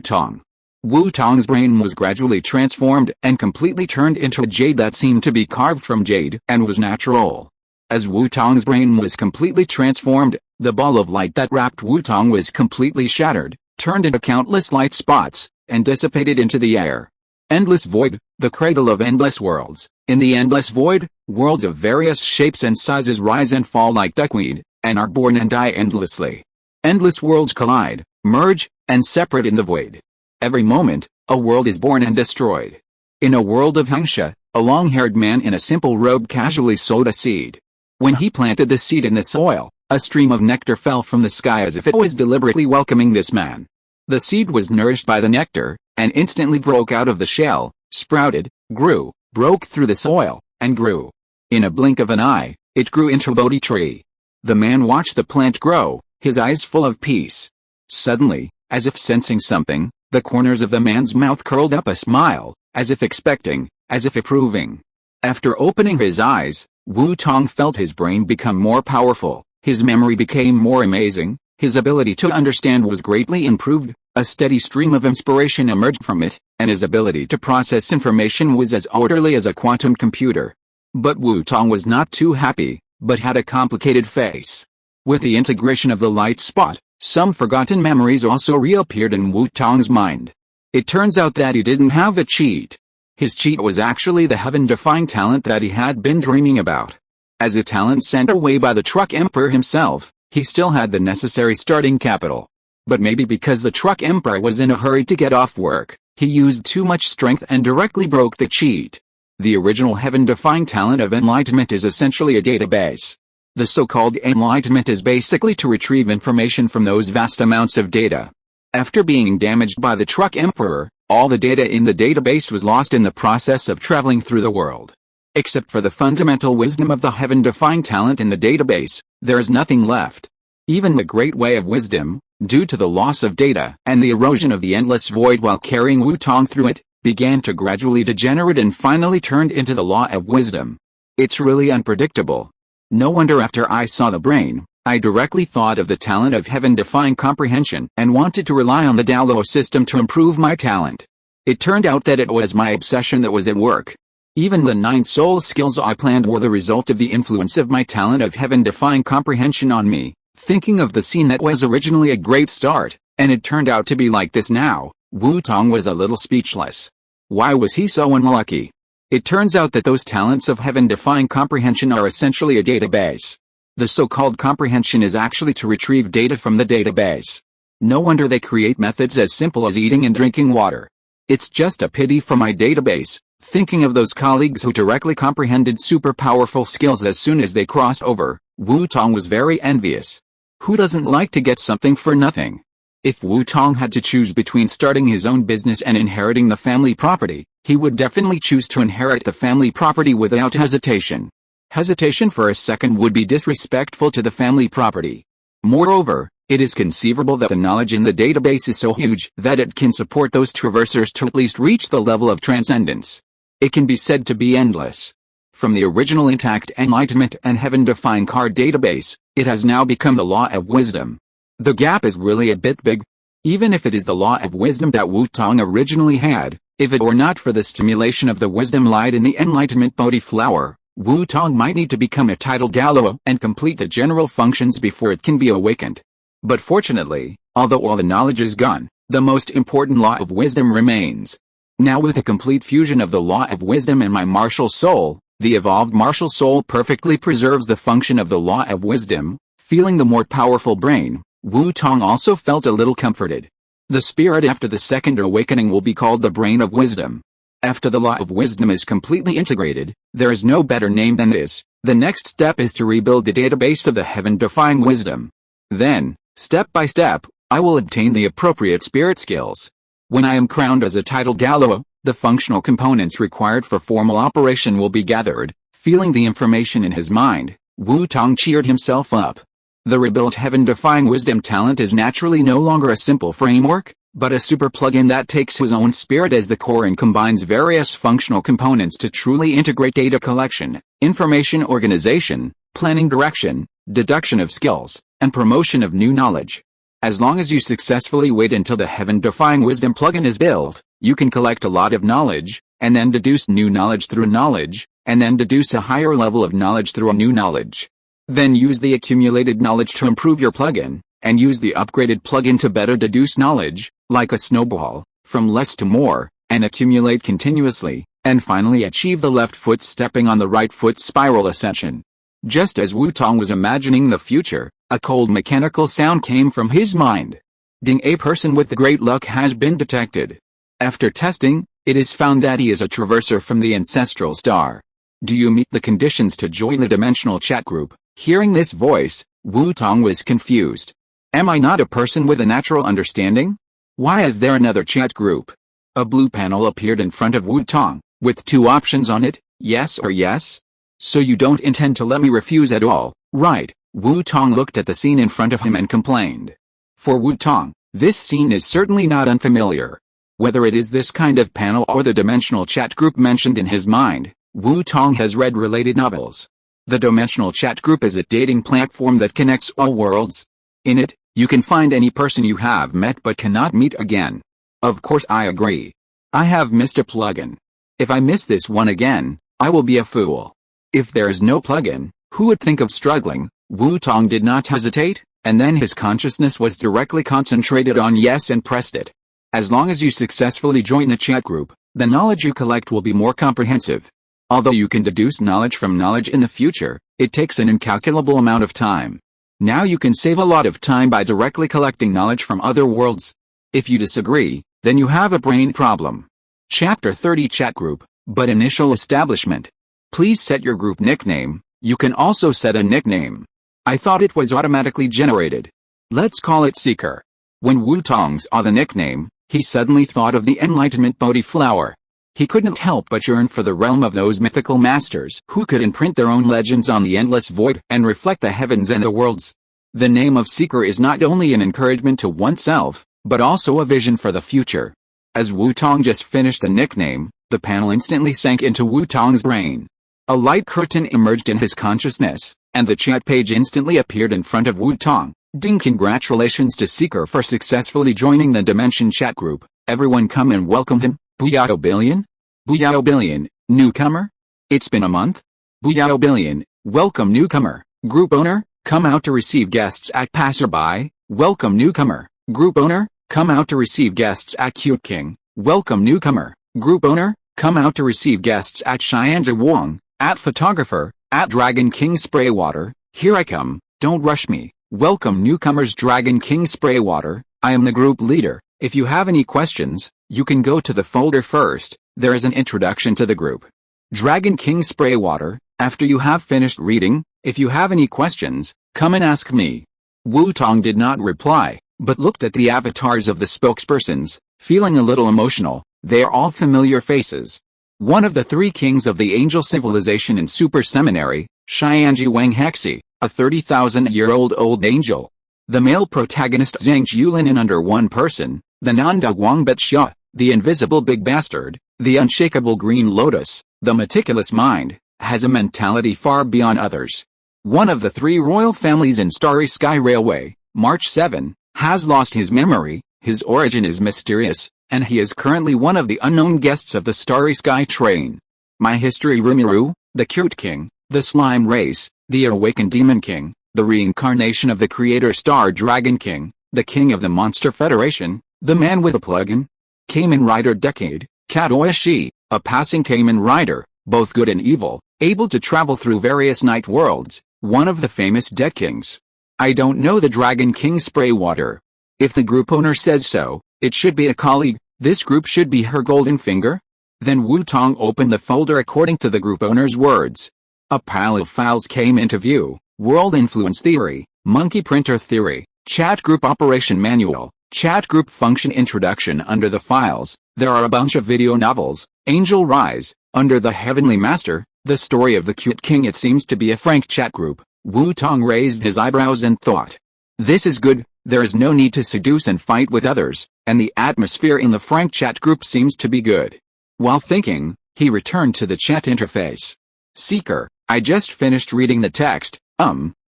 Tong. Wu Tong's brain was gradually transformed and completely turned into a jade that seemed to be carved from jade and was natural. As Wu Tong's brain was completely transformed, the ball of light that wrapped Wu Tong was completely shattered, turned into countless light spots, and dissipated into the air. Endless void, the cradle of endless worlds. In the endless void, worlds of various shapes and sizes rise and fall like duckweed, and are born and die endlessly. Endless worlds collide, merge, and separate in the void. Every moment, a world is born and destroyed. In a world of Hengsha, a long-haired man in a simple robe casually sowed a seed. When he planted the seed in the soil, a stream of nectar fell from the sky as if it was deliberately welcoming this man. The seed was nourished by the nectar, and instantly broke out of the shell, sprouted, grew, broke through the soil, and grew. In a blink of an eye, it grew into a Bodhi tree. The man watched the plant grow, his eyes full of peace. Suddenly, as if sensing something, the corners of the man's mouth curled up a smile, as if expecting, as if approving. After opening his eyes, Wu Tong felt his brain become more powerful, his memory became more amazing, his ability to understand was greatly improved, a steady stream of inspiration emerged from it, and his ability to process information was as orderly as a quantum computer. But Wu Tong was not too happy, but had a complicated face. With the integration of the light spot, some forgotten memories also reappeared in Wu Tong's mind. It turns out that he didn't have a cheat. His cheat was actually the heaven-defying talent that he had been dreaming about. As a talent sent away by the truck emperor himself, he still had the necessary starting capital. But maybe because the truck emperor was in a hurry to get off work, he used too much strength and directly broke the cheat. The original heaven-defying talent of enlightenment is essentially a database. The so-called enlightenment is basically to retrieve information from those vast amounts of data. After being damaged by the truck emperor, all the data in the database was lost in the process of traveling through the world. Except for the fundamental wisdom of the heaven-defying talent in the database, there is nothing left. Even the great way of wisdom, due to the loss of data and the erosion of the endless void while carrying Wu Tong through it, began to gradually degenerate and finally turned into the law of wisdom. It's really unpredictable. No wonder after I saw the brain, I directly thought of the talent of heaven-defying comprehension and wanted to rely on the Douluo system to improve my talent. It turned out that it was my obsession that was at work. Even the 9 soul skills I planned were the result of the influence of my talent of heaven-defying comprehension on me. Thinking of the scene that was originally a great start, and it turned out to be like this now, Wu Tong was a little speechless. Why was he so unlucky? It turns out that those talents of heaven-defying comprehension are essentially a database. The so-called comprehension is actually to retrieve data from the database. No wonder they create methods as simple as eating and drinking water. It's just a pity for my database, thinking of those colleagues who directly comprehended super powerful skills as soon as they crossed over. Wu Tong was very envious. Who doesn't like to get something for nothing? If Wu Tong had to choose between starting his own business and inheriting the family property, he would definitely choose to inherit the family property without hesitation. Hesitation for a second would be disrespectful to the family property. Moreover, it is conceivable that the knowledge in the database is so huge that it can support those traversers to at least reach the level of transcendence. It can be said to be endless. From the original intact enlightenment and heaven-defying card database, it has now become the law of wisdom. The gap is really a bit big. Even if it is the law of wisdom that Wu Tong originally had, if it were not for the stimulation of the wisdom light in the enlightenment Bodhi flower, Wu Tong might need to become a titled Douluo and complete the general functions before it can be awakened. But fortunately, although all the knowledge is gone, the most important law of wisdom remains. Now with a complete fusion of the law of wisdom and my martial soul, the evolved martial soul perfectly preserves the function of the law of wisdom. Feeling the more powerful brain, Wu Tong also felt a little comforted. The spirit after the second awakening will be called the brain of wisdom. After the law of wisdom is completely integrated, there is no better name than this. The next step is to rebuild the database of the heaven-defying wisdom. Then, step by step, I will obtain the appropriate spirit skills. When I am crowned as a titled Douluo, the functional components required for formal operation will be gathered. Feeling the information in his mind, Wu Tong cheered himself up. The rebuilt heaven-defying wisdom talent is naturally no longer a simple framework, but a super plugin that takes his own spirit as the core and combines various functional components to truly integrate data collection, information organization, planning direction, deduction of skills, and promotion of new knowledge. As long as you successfully wait until the heaven-defying wisdom plugin is built, you can collect a lot of knowledge, and then deduce new knowledge through knowledge, and then deduce a higher level of knowledge through a new knowledge. Then use the accumulated knowledge to improve your plugin, and use the upgraded plugin to better deduce knowledge, like a snowball, from less to more, and accumulate continuously, and finally achieve the left foot stepping on the right foot spiral ascension. Just as Wu Tong was imagining the future, a cold mechanical sound came from his mind. Ding, a person with great luck has been detected. After testing, it is found that he is a traverser from the ancestral star. Do you meet the conditions to join the dimensional chat group? Hearing this voice, Wu Tong was confused. Am I not a person with a natural understanding? Why is there another chat group? A blue panel appeared in front of Wu Tong, with two options on it, yes or yes? So you don't intend to let me refuse at all, right? Wu Tong looked at the scene in front of him and complained. For Wu Tong, this scene is certainly not unfamiliar. Whether it is this kind of panel or the dimensional chat group mentioned in his mind, Wu Tong has read related novels. The dimensional chat group is a dating platform that connects all worlds. In it, you can find any person you have met but cannot meet again. Of course I agree. I have missed a plugin. If I miss this one again, I will be a fool. If there is no plugin, who would think of struggling? Wu Tong did not hesitate, and then his consciousness was directly concentrated on yes and pressed it. As long as you successfully join the chat group, the knowledge you collect will be more comprehensive. Although you can deduce knowledge from knowledge in the future, it takes an incalculable amount of time. Now you can save a lot of time by directly collecting knowledge from other worlds. If you disagree, then you have a brain problem. Chapter 30 Chat Group, but Initial Establishment. Please set your group nickname. You can also set a nickname. I thought it was automatically generated. Let's call it Seeker. When Wu Tong saw the nickname, he suddenly thought of the Enlightenment Bodhi flower. He couldn't help but yearn for the realm of those mythical masters who could imprint their own legends on the endless void and reflect the heavens and the worlds. The name of Seeker is not only an encouragement to oneself, but also a vision for the future. As Wu Tong just finished the nickname, the panel instantly sank into Wu Tong's brain. A light curtain emerged in his consciousness, and the chat page instantly appeared in front of Wu Tong. Ding! Congratulations to Seeker for successfully joining the Dimension chat group. Everyone come and welcome him. Booyah Billion? Booyah Billion, newcomer? It's been a month? Booyah Billion, welcome newcomer. Group owner, come out to receive guests at Passerby. Welcome newcomer. Group owner, come out to receive guests at Cute King. Welcome newcomer. Group owner, come out to receive guests at Xianja Wong. At Photographer, at Dragon King Spraywater. Here I come, don't rush me. Welcome newcomers. Dragon King Spraywater, I am the group leader. If you have any questions, you can go to the folder first. There is an introduction to the group. Dragon King Spraywater, after you have finished reading, if you have any questions, come and ask me. Wu Tong did not reply, but looked at the avatars of the spokespersons, feeling a little emotional. They are all familiar faces. One of the three kings of the angel civilization in Super Seminary, Xianji Wang Hexi, a 30,000-year-old old angel. The male protagonist Zhang Julin in under one person, the Nanda Guangbet Xia, the invisible big bastard, the unshakable green lotus, the meticulous mind, has a mentality far beyond others. One of the three royal families in Starry Sky Railway, March 7, has lost his memory, his origin is mysterious, and he is currently one of the unknown guests of the Starry Sky train. My history: Rumiru, the Cute King, the Slime Race, the Awakened Demon King, the reincarnation of the Creator Star Dragon King, the King of the Monster Federation, the Man with a Plugin, Kamen Rider Decade, Kadoishi, a passing Kamen Rider, both good and evil, able to travel through various night worlds, one of the famous Deck Kings. I don't know the Dragon King Spraywater. If the group owner says so, it should be a colleague. This group should be her golden finger? Then Wu Tong opened the folder according to the group owner's words. A pile of files came into view: World Influence Theory, Monkey Printer Theory, Chat Group Operation Manual, Chat Group Function Introduction. Under the files, there are a bunch of video novels: Angel Rise, Under the Heavenly Master, The Story of the Cute King. It seems to be a frank chat group. Wu Tong raised his eyebrows and thought, "This is good. There is no need to seduce and fight with others, and the atmosphere in the frank chat group seems to be good." While thinking, he returned to the chat interface. Seeker, I just finished reading the text.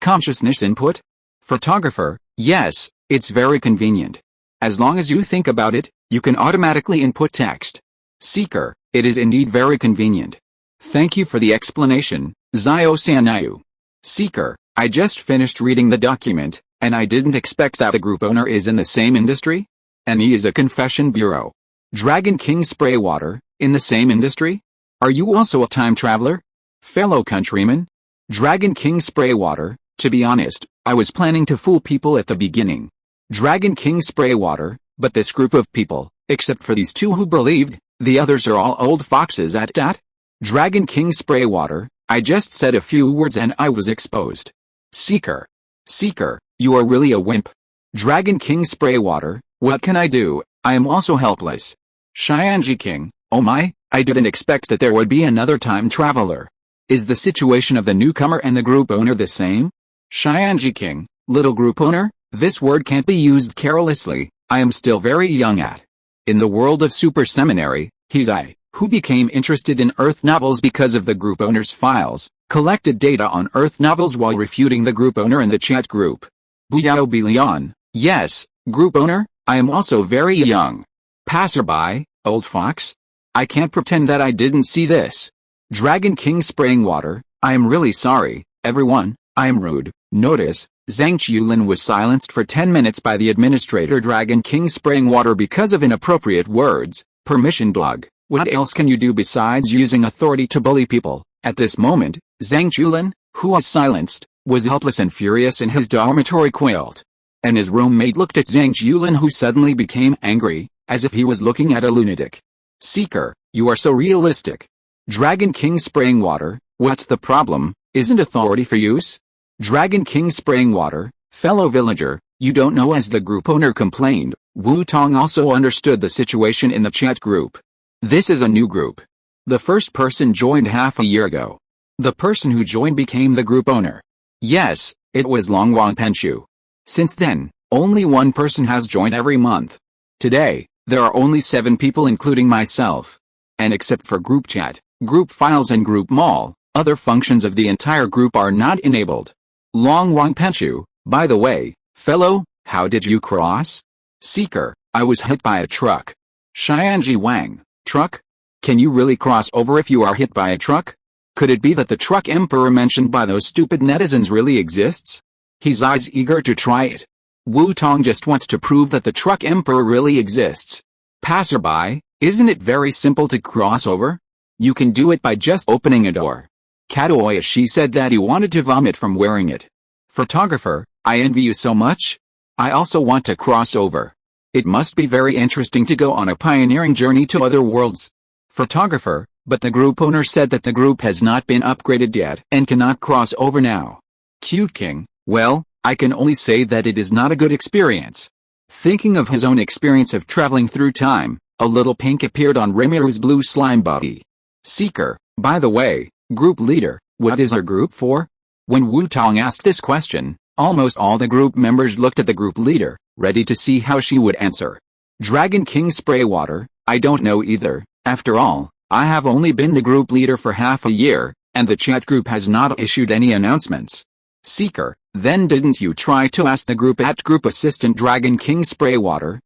Consciousness input? Photographer, yes, it's very convenient. As long as you think about it, you can automatically input text. Seeker, it is indeed very convenient. Thank you for the explanation, Zio Sanayu. Seeker, I just finished reading the document, and I didn't expect that the group owner is in the same industry? And he is a confession bureau. Dragon King Spraywater, in the same industry? Are you also a time traveler? Fellow countrymen? Dragon King Spraywater, to be honest, I was planning to fool people at the beginning. Dragon King Spraywater, but this group of people, except for these two who believed, the others are all old foxes at that. Dragon King Spraywater, I just said a few words and I was exposed. Seeker. Seeker, you are really a wimp. Dragon King Spraywater, what can I do? I am also helpless. Xianji King, oh my, I didn't expect that there would be another time traveler. Is the situation of the newcomer and the group owner the same? Xianji King, little group owner, this word can't be used carelessly. I am still very young at. In the world of Super Seminary, he's I, who became interested in Earth novels because of the group owner's files, collected data on Earth novels while refuting the group owner in the chat group. Buyao Bilion, yes, group owner, I am also very young. Passerby, old fox? I can't pretend that I didn't see this. Dragon King Spraying Water, I am really sorry, everyone, I am rude. Notice, Zhang Chulin was silenced for 10 minutes by the administrator Dragon King Spraying Water because of inappropriate words. Permission blog. What else can you do besides using authority to bully people? At this moment, Zhang Chulin, who was silenced, was helpless and furious in his dormitory quilt. And his roommate looked at Zhang Chulin, who suddenly became angry, as if he was looking at a lunatic. Seeker, you are so realistic. Dragon King Spraying Water, what's the problem? Isn't authority for use? Dragon King Spraying Water, fellow villager, you don't know, as the group owner complained. Wu Tong also understood the situation in the chat group. This is a new group. The first person joined half a year ago. The person who joined became the group owner. Yes, it was Long Wang Penshu. Since then, only one person has joined every month. Today, there are only 7 people including myself. And except for group chat, group files and group mall, other functions of the entire group are not enabled. Long Wang Penshu, by the way, fellow, how did you cross? Seeker, I was hit by a truck. Xianji Wang, truck? Can you really cross over if you are hit by a truck? Could it be that the truck emperor mentioned by those stupid netizens really exists? He's eager to try it. Wu Tong just wants to prove that the truck emperor really exists. Passerby, isn't it very simple to cross over? You can do it by just opening a door. Katoyashi said that he wanted to vomit from wearing it. Photographer, I envy you so much. I also want to cross over. It must be very interesting to go on a pioneering journey to other worlds. Photographer, but the group owner said that the group has not been upgraded yet and cannot cross over now. Cute King, well, I can only say that it is not a good experience. Thinking of his own experience of traveling through time, a little pink appeared on Rimeiru's blue slime body. Seeker, by the way, group leader, what is our group for? When Wu Tong asked this question, almost all the group members looked at the group leader, ready to see how she would answer. Dragon King Spraywater, I don't know either. After all, I have only been the group leader for half a year, and the chat group has not issued any announcements. Seeker, then didn't you try to ask the group at group assistant Dragon King Spraywater?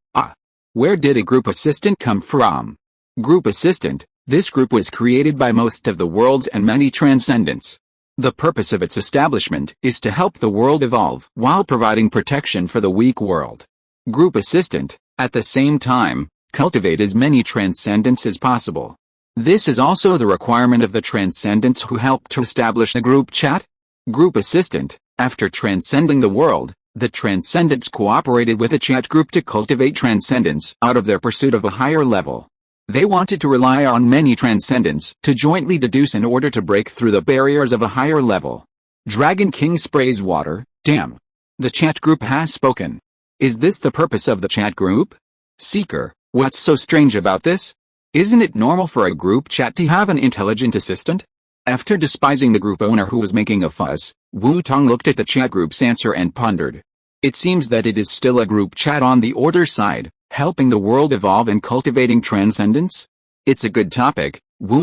Where did a group assistant come from? Group assistant, this group was created by most of the worlds and many transcendents. The purpose of its establishment is to help the world evolve while providing protection for the weak world. Group assistant, at the same time, cultivate as many transcendents as possible. This is also the requirement of the transcendents who helped to establish the group chat. Group assistant, after transcending the world, the transcendents cooperated with the chat group to cultivate transcendence out of their pursuit of a higher level. They wanted to rely on many transcendents to jointly deduce in order to break through the barriers of a higher level. Dragon King sprays water. Damn. The chat group has spoken. Is this the purpose of the chat group? Seeker, what's so strange about this? Isn't it normal for a group chat to have an intelligent assistant? After despising the group owner who was making a fuss, Tong looked at the chat group's answer and pondered. It seems that it is still a group chat on the order side, helping the world evolve and cultivating transcendence? It's a good topic,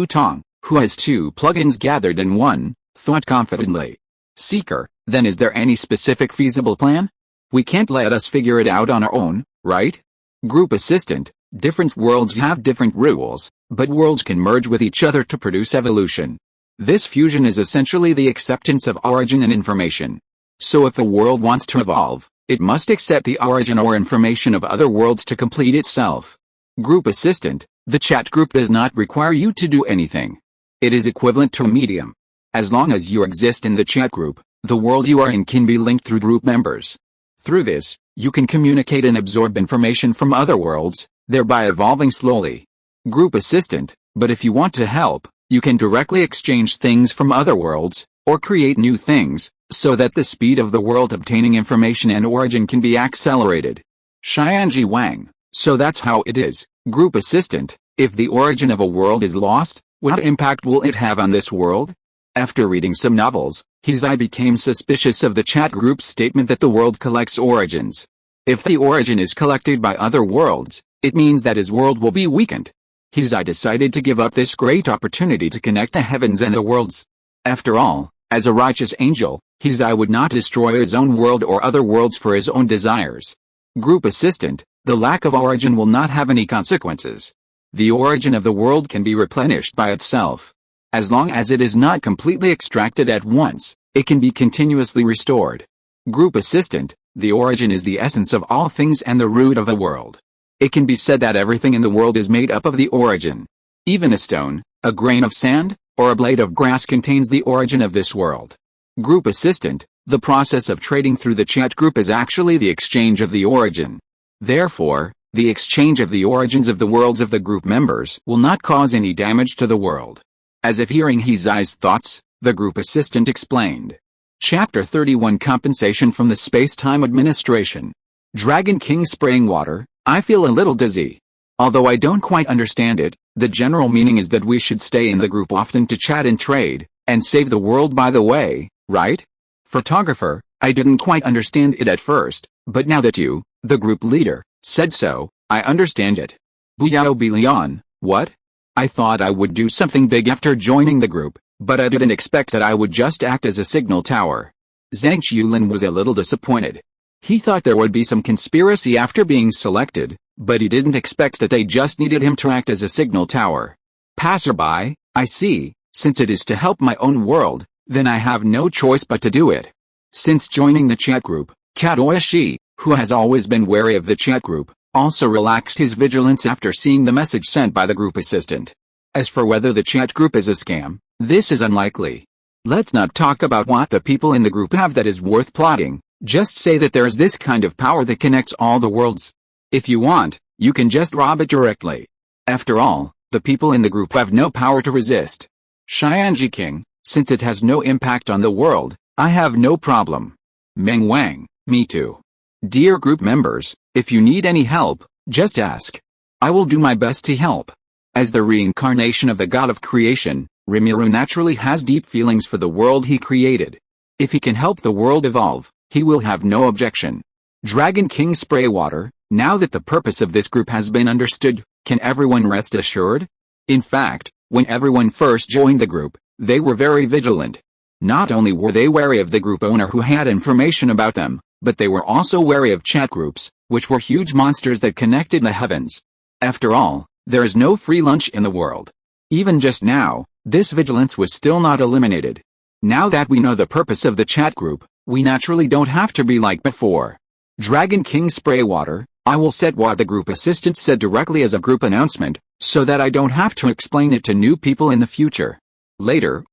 Tong, who has 2 plugins gathered in one, thought confidently. Seeker, then is there any specific feasible plan? We can't let us figure it out on our own, right? Group Assistant, different worlds have different rules, but worlds can merge with each other to produce evolution. This fusion is essentially the acceptance of origin and information. So if a world wants to evolve, it must accept the origin or information of other worlds to complete itself. Group Assistant, the chat group does not require you to do anything. It is equivalent to a medium. As long as you exist in the chat group, the world you are in can be linked through group members. Through this, you can communicate and absorb information from other worlds, thereby evolving slowly. Group Assistant, but if you want to help, you can directly exchange things from other worlds, or create new things, so that the speed of the world obtaining information and origin can be accelerated. Xianji Wang, so that's how it is, Group Assistant, if the origin of a world is lost, what impact will it have on this world? After reading some novels, Hizai became suspicious of the chat group's statement that the world collects origins. If the origin is collected by other worlds, it means that his world will be weakened. Hizai decided to give up this great opportunity to connect the heavens and the worlds. After all, as a righteous angel, Hizai would not destroy his own world or other worlds for his own desires. Group Assistant, the lack of origin will not have any consequences. The origin of the world can be replenished by itself. As long as it is not completely extracted at once, it can be continuously restored. Group Assistant, the origin is the essence of all things and the root of a world. It can be said that everything in the world is made up of the origin. Even a stone, a grain of sand, or a blade of grass contains the origin of this world. Group Assistant, the process of trading through the chat group is actually the exchange of the origin. Therefore, the exchange of the origins of the worlds of the group members will not cause any damage to the world. As if hearing Hizai's thoughts, the Group Assistant explained. Chapter 31 Compensation from the Space-Time Administration. Dragon King spraying water. I feel a little dizzy. Although I don't quite understand it, the general meaning is that we should stay in the group often to chat and trade, and save the world by the way, right? Photographer, I didn't quite understand it at first, but now that you, the group leader, said so, I understand it. Buyao Bilion, what? I thought I would do something big after joining the group, but I didn't expect that I would just act as a signal tower. Zhang Xiulin was a little disappointed. He thought there would be some conspiracy after being selected, but he didn't expect that they just needed him to act as a signal tower. Passerby, I see, since it is to help my own world, then I have no choice but to do it. Since joining the chat group, Kadoyashi, who has always been wary of the chat group, also relaxed his vigilance after seeing the message sent by the group assistant. As for whether the chat group is a scam, this is unlikely. Let's not talk about what the people in the group have that is worth plotting. Just say that there is this kind of power that connects all the worlds. If you want, you can just rob it directly. After all, the people in the group have no power to resist. Xianji King, since it has no impact on the world, I have no problem. Meng Wang, me too. Dear group members, if you need any help, just ask. I will do my best to help. As the reincarnation of the god of creation, Rimuru naturally has deep feelings for the world he created. If he can help the world evolve, he will have no objection. Dragon King spray water, now that the purpose of this group has been understood, can everyone rest assured? In fact, when everyone first joined the group, they were very vigilant. Not only were they wary of the group owner who had information about them, but they were also wary of chat groups, which were huge monsters that connected the heavens. After all, there is no free lunch in the world. Even just now, this vigilance was still not eliminated. Now that we know the purpose of the chat group, we naturally don't have to be like before. Dragon King spray water, I will set what the group assistant said directly as a group announcement, so that I don't have to explain it to new people in the future. Later,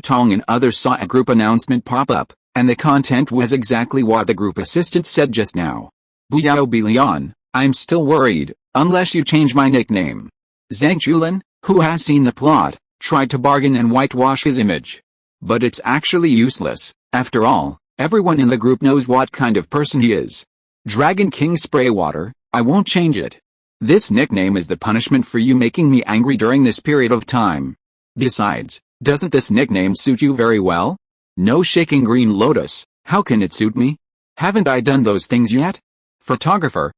Tong and others saw a group announcement pop up, and the content was exactly what the group assistant said just now. Buyao Bilion, I'm still worried, unless you change my nickname. Zhang Chulin, who has seen the plot, tried to bargain and whitewash his image. But it's actually useless. After all, everyone in the group knows what kind of person he is. Dragon King Spraywater, I won't change it. This nickname is the punishment for you making me angry during this period of time. Besides, doesn't this nickname suit you very well? No shaking green lotus, how can it suit me? Haven't I done those things yet? Photographer,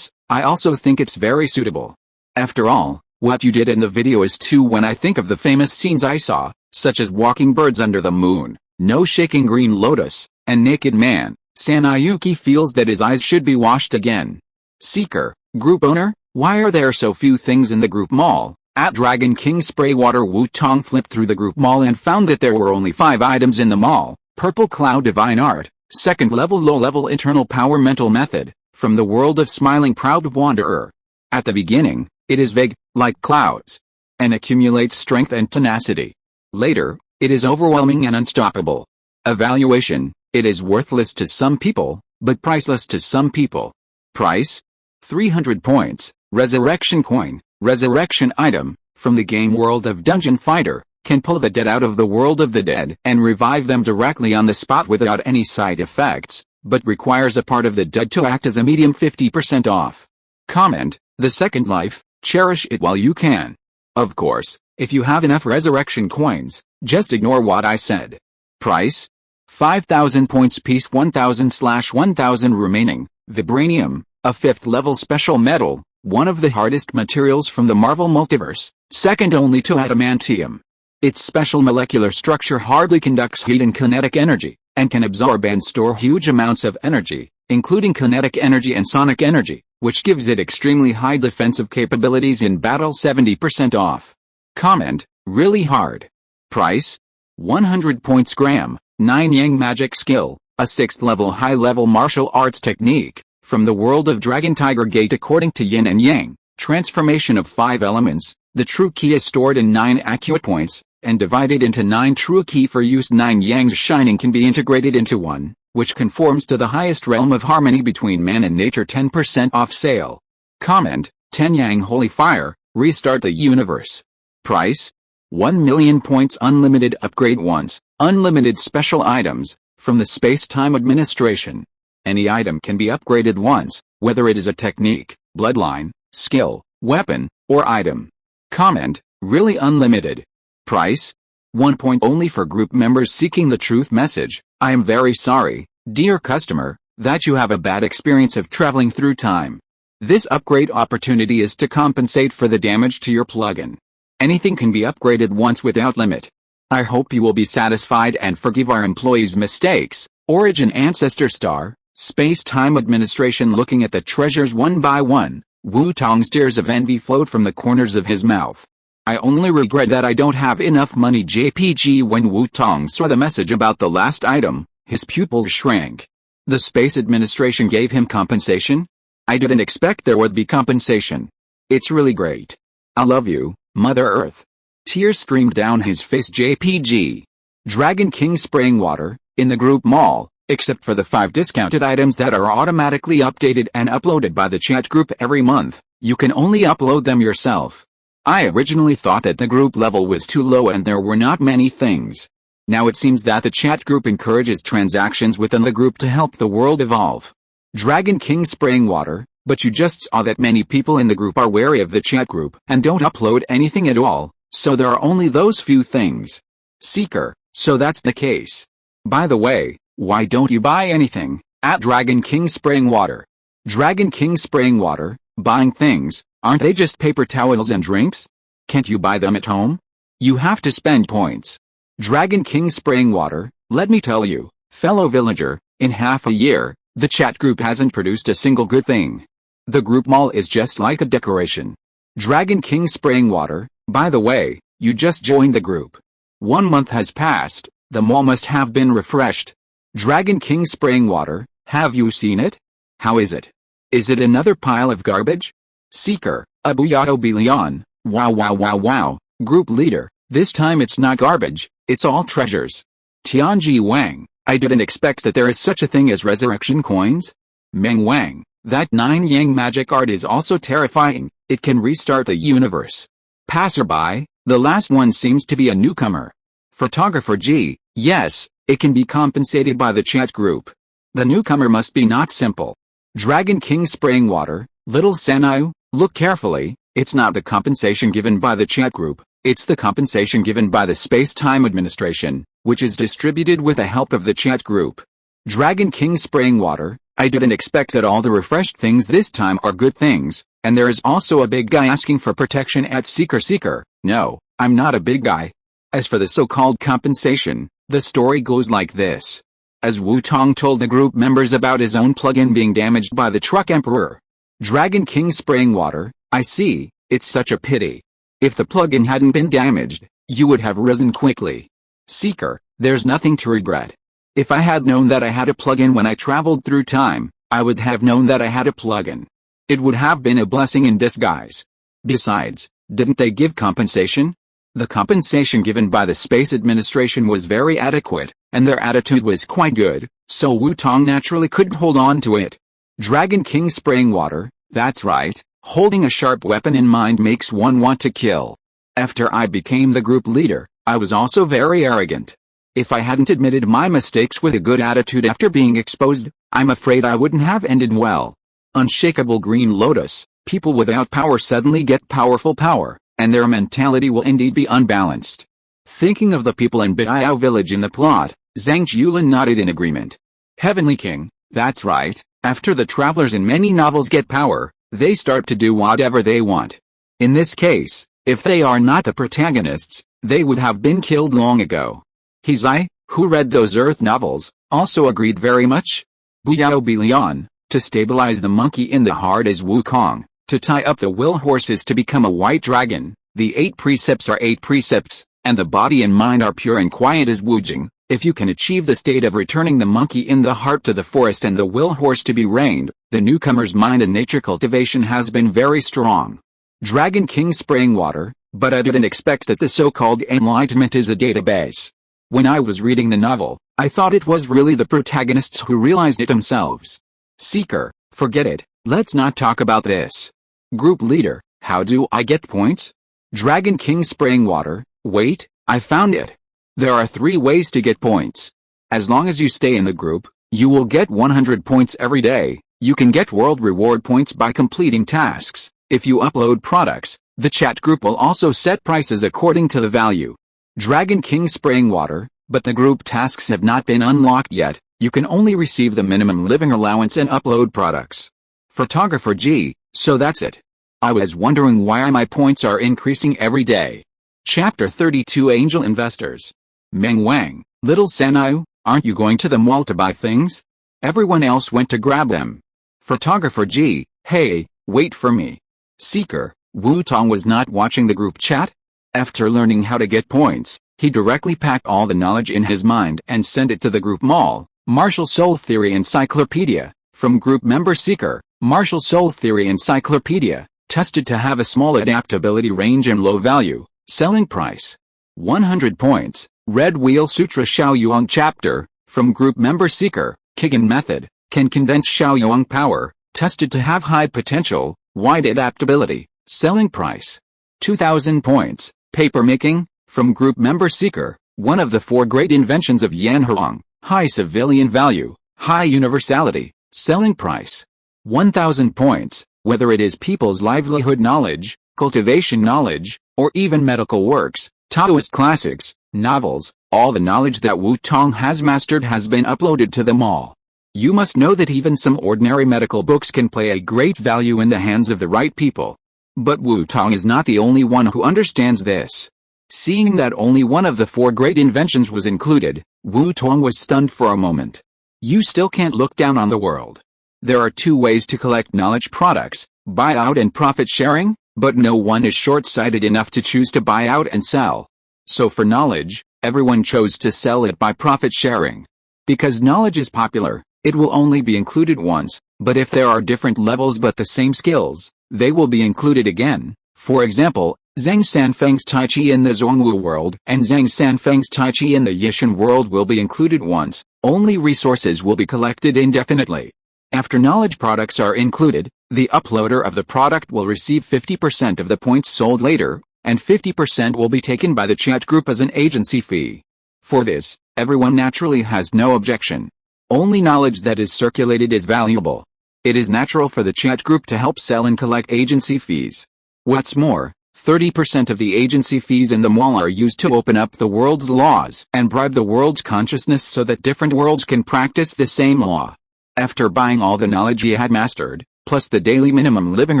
I also think it's very suitable. After all, what you did in the video is too when I think of the famous scenes I saw, such as walking birds under the moon, no shaking green lotus, and naked man, Sanayuki feels that his eyes should be washed again. Seeker, group owner, why are there so few things in the group mall? At Dragon King Spraywater Wu Tong flipped through the group mall and found that there were only 5 items in the mall. Purple Cloud Divine Art, second level low level internal power mental method, from the world of Smiling Proud Wanderer. At the beginning, it is vague, like clouds, and accumulates strength and tenacity. Later, it is overwhelming and unstoppable. Evaluation, it is worthless to some people, but priceless to some people. Price? 300 points, Resurrection Coin, Resurrection Item, from the game world of Dungeon Fighter, can pull the dead out of the world of the dead and revive them directly on the spot without any side effects, but requires a part of the dead to act as a medium 50% off. Comment, the second life, cherish it while you can. Of course, if you have enough resurrection coins, just ignore what I said. Price? 5,000 points piece 1,000/1,000 remaining, Vibranium, a 5th level special metal, one of the hardest materials from the Marvel multiverse, second only to adamantium. Its special molecular structure hardly conducts heat and kinetic energy, and can absorb and store huge amounts of energy, including kinetic energy and sonic energy, which gives it extremely high defensive capabilities in battle 70% off. Comment, really hard. Price? 100 points gram, 9 Yang magic skill, a 6th level high level martial arts technique, from the world of Dragon Tiger Gate according to Yin and Yang, transformation of 5 elements, the true key is stored in 9 accurate points, and divided into 9 true key for use. 9 Yang's shining can be integrated into 1, which conforms to the highest realm of harmony between man and nature. 10% off sale. Comment, 10 Yang Holy Fire, restart the universe. Price? 1 million points unlimited upgrade once, unlimited special items, from the Space-Time Administration. Any item can be upgraded once, whether it is a technique, bloodline, skill, weapon, or item. Comment, really unlimited. Price? 1 point only for group members seeking the truth message. I am very sorry, dear customer, that you have a bad experience of traveling through time. This upgrade opportunity is to compensate for the damage to your plugin. Anything can be upgraded once without limit. I hope you will be satisfied and forgive our employees' mistakes. Origin Ancestor Star, Space-Time Administration. Looking at the treasures one by one, Wu Tong's tears of envy flowed from the corners of his mouth. I only regret that I don't have enough money. JPG. When Wu Tong saw the message about the last item, his pupils shrank. The Space Administration gave him compensation? I didn't expect there would be compensation. It's really great. I love you, Mother Earth. Tears streamed down his face. JPG. Dragon King spraying water, in the group mall, except for the 5 discounted items that are automatically updated and uploaded by the chat group every month, you can only upload them yourself. I originally thought that the group level was too low and there were not many things. Now it seems that the chat group encourages transactions within the group to help the world evolve. Dragon King spraying water, but you just saw that many people in the group are wary of the chat group and don't upload anything at all, so there are only those few things. Seeker, so that's the case. By the way, why don't you buy anything? At Dragon King spraying water. Dragon King spraying water, buying things, aren't they just paper towels and drinks? Can't you buy them at home? You have to spend points. Dragon King spraying water, let me tell you, fellow villager, in half a year, the chat group hasn't produced a single good thing. The group mall is just like a decoration. Dragon King spraying water, by the way, you just joined the group. 1 month has passed, the mall must have been refreshed. Dragon King spraying water, have you seen it? How is it? Is it another pile of garbage? Seeker, Abuyato Bilion, wow, group leader, this time it's not garbage, it's all treasures. Tianji Wang, I didn't expect that there is such a thing as resurrection coins. Meng Wang, that 9 Yang magic art is also terrifying, it can restart the universe. Passerby, the last one seems to be a newcomer. Photographer G, yes, it can be compensated by the chat group. The newcomer must be not simple. Dragon King spraying water, little Sanayu, look carefully, it's not the compensation given by the chat group, it's the compensation given by the space-time administration, which is distributed with the help of the chat group. Dragon King spraying water, I didn't expect that all the refreshed things this time are good things, and there is also a big guy asking for protection at Seeker. No, I'm not a big guy. As for the so-called compensation, the story goes like this. As Wu Tong told the group members about his own plug-in being damaged by the truck emperor. Dragon King spraying water, I see, it's such a pity. If the plug-in hadn't been damaged, you would have risen quickly. Seeker, there's nothing to regret. If I had known that I had a plug-in when I traveled through time, I would have known that I had a plug-in. It would have been a blessing in disguise. Besides, didn't they give compensation? The compensation given by the Space Administration was very adequate, and their attitude was quite good, so Wu Tong naturally couldn't hold on to it. Dragon King spraying water, that's right, holding a sharp weapon in mind makes one want to kill. After I became the group leader, I was also very arrogant. If I hadn't admitted my mistakes with a good attitude after being exposed, I'm afraid I wouldn't have ended well. Unshakable green lotus, people without power suddenly get powerful power, and their mentality will indeed be unbalanced. Thinking of the people in Panyan Village in the plot, Zhang Jiulin nodded in agreement. Heavenly King, that's right, after the travelers in many novels get power, they start to do whatever they want. In this case, if they are not the protagonists, they would have been killed long ago. Hizai, who read those Earth novels, also agreed very much. Buyao Bilion, to stabilize the monkey in the heart is Wukong, to tie up the will horses to become a white dragon, the 8 precepts are 8 precepts, and the body and mind are pure and quiet as Wujing. If you can achieve the state of returning the monkey in the heart to the forest and the will horse to be reined, the newcomer's mind and nature cultivation has been very strong. Dragon King spraying water, but I didn't expect that the so-called enlightenment is a database. When I was reading the novel, I thought it was really the protagonists who realized it themselves. Seeker, forget it, let's not talk about this. Group leader, how do I get points? Dragon King spraying water, wait, I found it. There are 3 ways to get points. As long as you stay in the group, you will get 100 points every day. You can get world reward points by completing tasks. If you upload products, the chat group will also set prices according to the value. Dragon King spraying water, but the group tasks have not been unlocked yet. You can only receive the minimum living allowance and upload products. Photographer G, so that's it. I was wondering why my points are increasing every day. Chapter 32 Angel Investors. Meng Wang, little Sanayu, aren't you going to the mall to buy things? Everyone else went to grab them. Photographer G, hey, wait for me. Seeker, Wu Tong was not watching the group chat? After learning how to get points, he directly packed all the knowledge in his mind and sent it to the group mall. Martial Soul Theory Encyclopedia, from group member Seeker, Martial Soul Theory Encyclopedia, tested to have a small adaptability range and low value, selling price 100 points. Red Wheel Sutra Shaoyuan Chapter, from group member Seeker, Kigen Method, can condense Shaoyuan power, tested to have high potential, wide adaptability, selling price 2,000 points. Paper making, from group member Seeker, one of the 4 great inventions of Yanhuang, high civilian value, high universality, selling price 1,000 points. Whether it is people's livelihood knowledge, cultivation knowledge, or even medical works, Taoist classics, novels, all the knowledge that Wu Tong has mastered has been uploaded to them all. You must know that even some ordinary medical books can play a great value in the hands of the right people. But Wu Tong is not the only one who understands this. Seeing that only one of the 4 great inventions was included, Wu Tong was stunned for a moment. You still can't look down on the world. There are 2 ways to collect knowledge products, buyout and profit sharing, but no one is short-sighted enough to choose to buy out and sell. So for knowledge, everyone chose to sell it by profit sharing. Because knowledge is popular, it will only be included once, but if there are different levels but the same skills, they will be included again. For example, Zhang Sanfeng's Tai Chi in the Zhuangwu world and Zhang Sanfeng's Tai Chi in the Yishan world will be included once, only resources will be collected indefinitely. After knowledge products are included, the uploader of the product will receive 50% of the points sold later, and 50% will be taken by the chat group as an agency fee. For this, everyone naturally has no objection. Only knowledge that is circulated is valuable. It is natural for the chat group to help sell and collect agency fees. What's more, 30% of the agency fees in the mall are used to open up the world's laws and bribe the world's consciousness so that different worlds can practice the same law. After buying all the knowledge he had mastered, plus the daily minimum living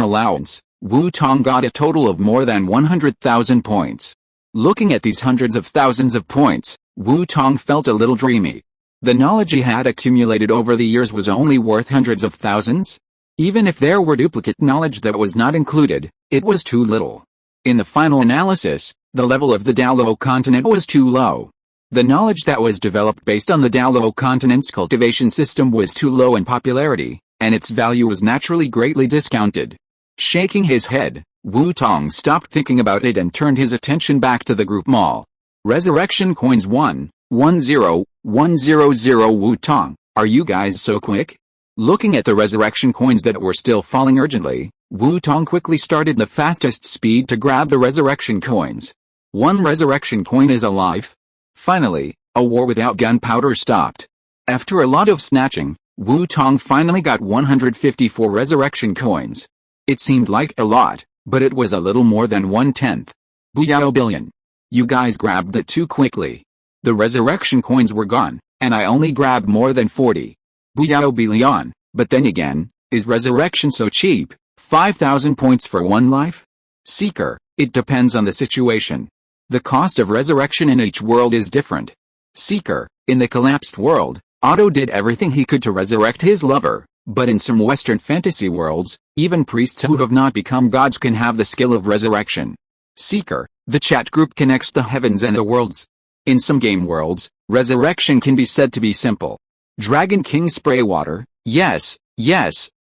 allowance, Wu Tong got a total of more than 100,000 points. Looking at these hundreds of thousands of points, Wu Tong felt a little dreamy. The knowledge he had accumulated over the years was only worth hundreds of thousands. Even if there were duplicate knowledge that was not included, it was too little. In the final analysis, the level of the Douluo Continent was too low. The knowledge that was developed based on the Douluo Continent's cultivation system was too low in popularity, and its value was naturally greatly discounted. Shaking his head, Wu Tong stopped thinking about it and turned his attention back to the group mall. Resurrection coins 1,10100 Wu Tong, are you guys so quick? Looking at the resurrection coins that were still falling urgently, Wu Tong quickly started the fastest speed to grab the resurrection coins. One resurrection coin is a life. Finally, a war without gunpowder stopped. After a lot of snatching, Wu Tong finally got 154 resurrection coins. It seemed like a lot, but it was a little more than 1/10. Booyah billion. You guys grabbed it too quickly. The resurrection coins were gone, and I only grabbed more than 40. Booyah billion. But then again, is resurrection so cheap? 5,000 points for one life? Seeker, it depends on the situation. The cost of resurrection in each world is different. Seeker, in the collapsed world, Otto did everything he could to resurrect his lover, but in some Western fantasy worlds, even priests who have not become gods can have the skill of resurrection. Seeker, the chat group connects the heavens and the worlds. In some game worlds, resurrection can be said to be simple. Dragon King spray water, yes,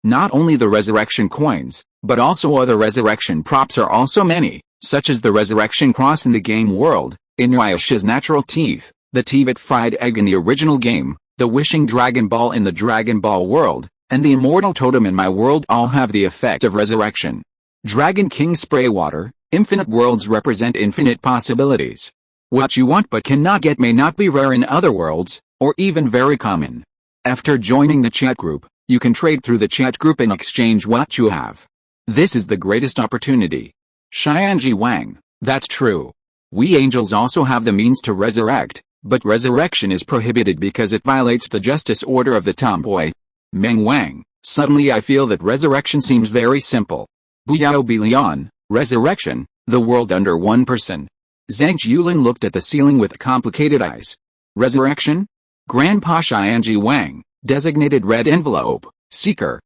not only the resurrection coins, but also other resurrection props are also many, such as the resurrection cross in the game world, Inuyasha's natural teeth, the Tevat fried egg in the original game, the wishing Dragon Ball in the Dragon Ball world, and the immortal totem in my world all have the effect of resurrection. Dragon King spray water, infinite worlds represent infinite possibilities. What you want but cannot get may not be rare in other worlds, or even very common. After joining the chat group, you can trade through the chat group and exchange what you have. This is the greatest opportunity. Xianji Wang, that's true. We angels also have the means to resurrect, but resurrection is prohibited because it violates the justice order of the tomboy. Meng Wang, suddenly I feel that resurrection seems very simple. Buyao Bilion, resurrection, the world under one person. Zhang Yulin looked at the ceiling with complicated eyes. Resurrection? Grandpa Xianji Wang, designated red envelope, seeker,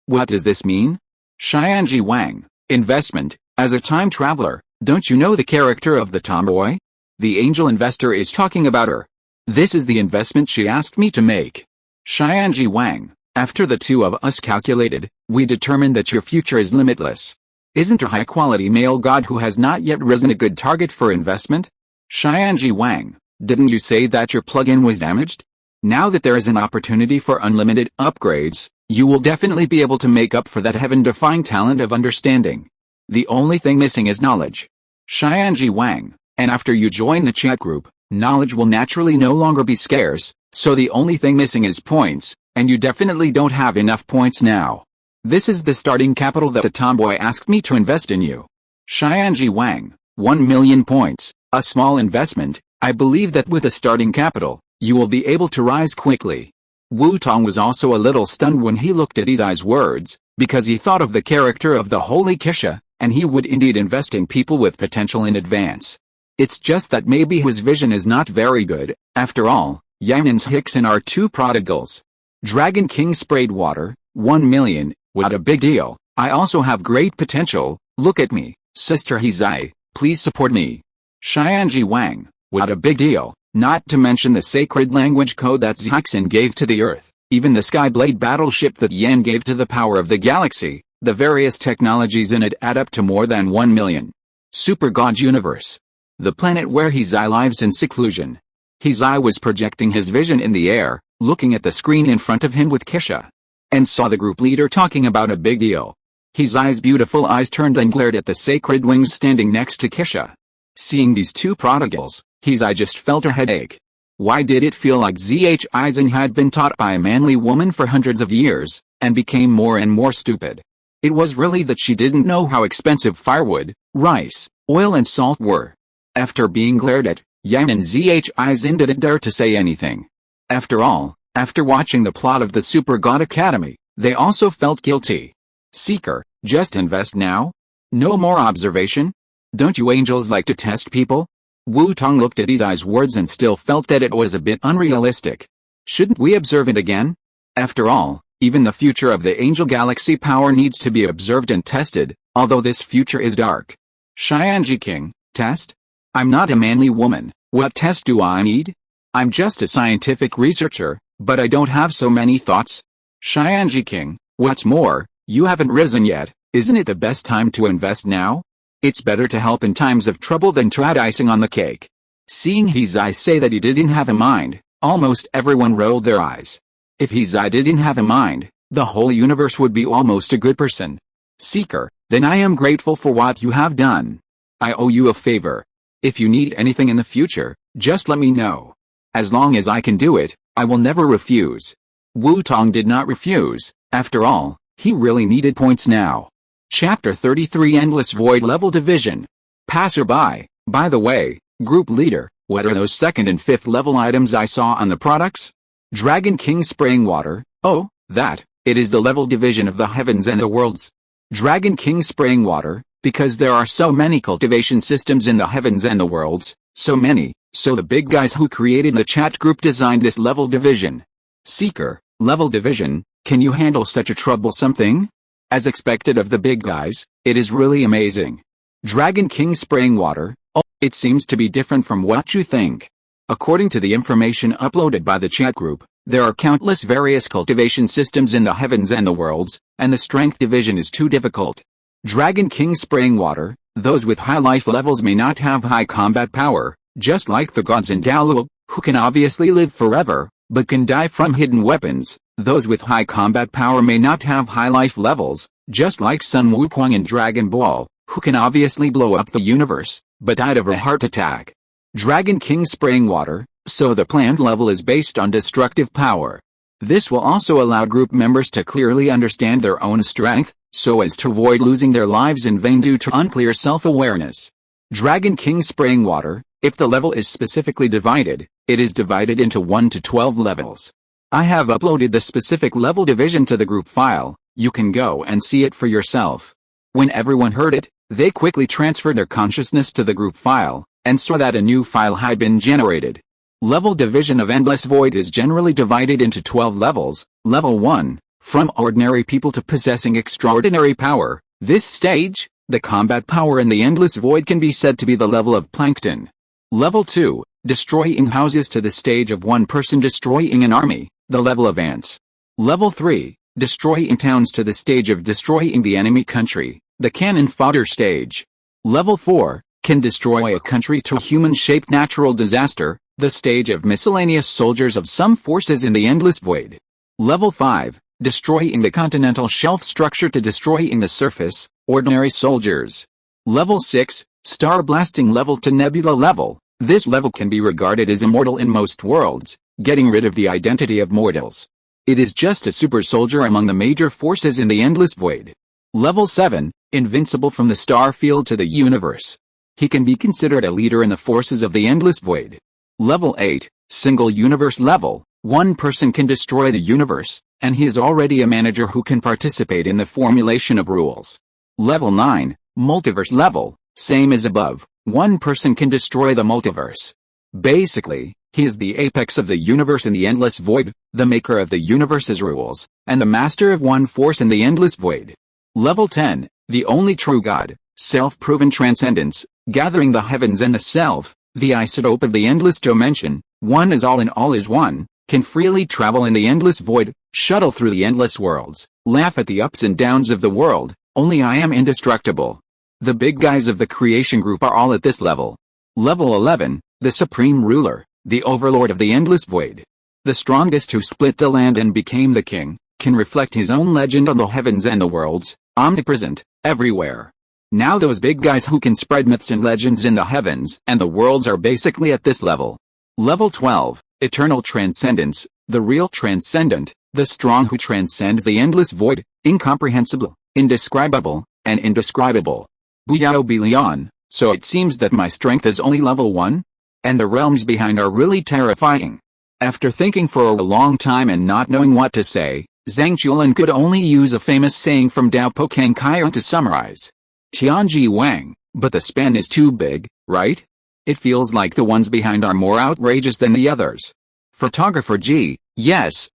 what does this mean? Xianji Wang, investment, as a time traveler, don't you know the character of the tomboy? The angel investor is talking about her. This is the investment she asked me to make. Xianji Wang, after the two of us calculated, we determined that your future is limitless. Isn't a high-quality male god who has not yet risen a good target for investment? Xianji Wang, didn't you say that your plugin was damaged? Now that there is an opportunity for unlimited upgrades, you will definitely be able to make up for that heaven-defying talent of understanding. The only thing missing is knowledge. Xianji Wang, and after you join the chat group, knowledge will naturally no longer be scarce, so the only thing missing is points, and you definitely don't have enough points now. This is the starting capital that the tomboy asked me to invest in you. Xianji Wang, 1 million points, a small investment. I believe that with a starting capital, you will be able to rise quickly. Wu Tong was also a little stunned when he looked at Izai's words, because he thought of the character of the Holy Kisha, and he would indeed invest in people with potential in advance. It's just that maybe his vision is not very good. After all, Yang and Hickson are two prodigals. Dragon King sprayed water, 1 million, what a big deal. I also have great potential, look at me, Sister Izai, please support me. Xianji Wang, what a big deal, not to mention the sacred language code that Hickson gave to the Earth, even the Skyblade battleship that Yan gave to the power of the galaxy, the various technologies in it add up to more than 1 million. Super God Universe. The planet where Izai lives in seclusion. Izai was projecting his vision in the air, looking at the screen in front of him with Kisha. And saw the group leader talking about a big deal. His beautiful eyes turned and glared at the sacred wings standing next to Kisha. Seeing these two prodigals, his eye just felt a headache. Why did it feel like Zhin had been taught by a manly woman for hundreds of years, and became more and more stupid? It was really that she didn't know how expensive firewood, rice, oil and salt were. After being glared at, Yang and Zhin didn't dare to say anything. After all, after watching the plot of the Super God Academy, they also felt guilty. Seeker, just invest now? No more observation? Don't you angels like to test people? Wu Tong looked at his words and still felt that it was a bit unrealistic. Shouldn't we observe it again? After all, even the future of the angel galaxy power needs to be observed and tested, although this future is dark. Xianji King, test? I'm not a manly woman, what test do I need? I'm just a scientific researcher, but I don't have so many thoughts. Xianji King, what's more, you haven't risen yet, isn't it the best time to invest now? It's better to help in times of trouble than to add icing on the cake. Seeing his eyes say that he didn't have a mind, almost everyone rolled their eyes. If his eye didn't have a mind, the whole universe would be almost a good person. Seeker, then I am grateful for what you have done. I owe you a favor. If you need anything in the future, just let me know. As long as I can do it, I will never refuse. Wu Tong did not refuse. After all, he really needed points now. Chapter 33 Endless Void Level Division. Passerby, by the way, Group Leader, what are those 2nd and 5th level items I saw on the products? Dragon King Spraying Water, oh, that, it is the level division of the heavens and the worlds. Dragon King Spraying Water, because there are so many cultivation systems in the heavens and the worlds, so many, so the big guys who created the chat group designed this level division. Seeker, level division, can you handle such a troublesome thing? As expected of the big guys, it is really amazing. Dragon King Spraying Water, oh, it seems to be different from what you think. According to the information uploaded by the chat group, there are countless various cultivation systems in the heavens and the worlds, and the strength division is too difficult. Dragon King Spraying Water, those with high life levels may not have high combat power, just like the gods in Douluo, who can obviously live forever, but can die from hidden weapons. Those with high combat power may not have high life levels, just like Sun Wukong in Dragon Ball, who can obviously blow up the universe, but died of a heart attack. Dragon King Spraying Water, so the planned level is based on destructive power. This will also allow group members to clearly understand their own strength, so as to avoid losing their lives in vain due to unclear self-awareness. Dragon King Spraying Water, if the level is specifically divided, it is divided into 1 to 12 levels. I have uploaded the specific level division to the group file, you can go and see it for yourself. When everyone heard it, they quickly transferred their consciousness to the group file, and saw that a new file had been generated. Level division of Endless Void is generally divided into 12 levels. Level 1, from ordinary people to possessing extraordinary power. This stage, the combat power in the Endless Void can be said to be the level of Plankton. Level 2, destroying houses to the stage of one person destroying an army, the level of ants. Level 3, destroying towns to the stage of destroying the enemy country, the cannon fodder stage. Level 4, can destroy a country to human-shaped natural disaster, the stage of miscellaneous soldiers of some forces in the Endless Void. Level 5, destroying the continental shelf structure to destroying the surface, ordinary soldiers. Level 6, star blasting level to nebula level. This level can be regarded as immortal in most worlds, getting rid of the identity of mortals. It is just a super soldier among the major forces in the Endless Void. Level 7, invincible from the star field to the universe. He can be considered a leader in the forces of the Endless Void. Level 8, single universe level. One person can destroy the universe, and he is already a manager who can participate in the formulation of rules. Level 9, multiverse level. Same as above, one person can destroy the multiverse. Basically, he is the apex of the universe in the Endless Void, the maker of the universe's rules, and the master of one force in the Endless Void. Level 10, the only true God, self-proven transcendence, gathering the heavens and the self, the isotope of the endless dimension, one is all and all is one, can freely travel in the Endless Void, shuttle through the endless worlds, laugh at the ups and downs of the world, only I am indestructible. The big guys of the creation group are all at this level. Level 11, the supreme ruler, the overlord of the Endless Void. The strongest who split the land and became the king, can reflect his own legend on the heavens and the worlds, omnipresent, everywhere. Now those big guys who can spread myths and legends in the heavens and the worlds are basically at this level. Level 12, Eternal Transcendence, the real transcendent, the strong who transcends the endless void, incomprehensible, indescribable, and indescribable. Buyao Bilion, so it seems that my strength is only level 1? And the realms behind are really terrifying. After thinking for a long time and not knowing what to say, Zhang Chuan could only use a famous saying from Dao Po Kang Kaiyan to summarize. Tianji Wang, but the span is too big, right? It feels like the ones behind are more outrageous than the others. Photographer G, yes,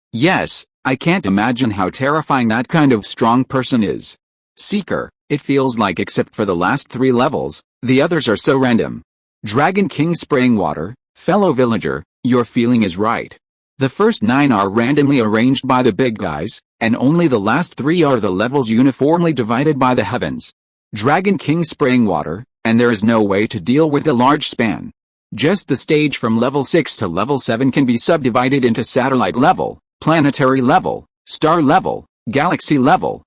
I can't imagine how terrifying that kind of strong person is. Seeker, it feels like except for the last 3 levels, the others are so random. Dragon King Spraying Water, fellow villager, your feeling is right. The first 9 are randomly arranged by the big guys, and only the last 3 are the levels uniformly divided by the heavens. Dragon King Spraying Water, and there is no way to deal with the large span. Just the stage from level 6 to level 7 can be subdivided into satellite level, planetary level, star level, galaxy level,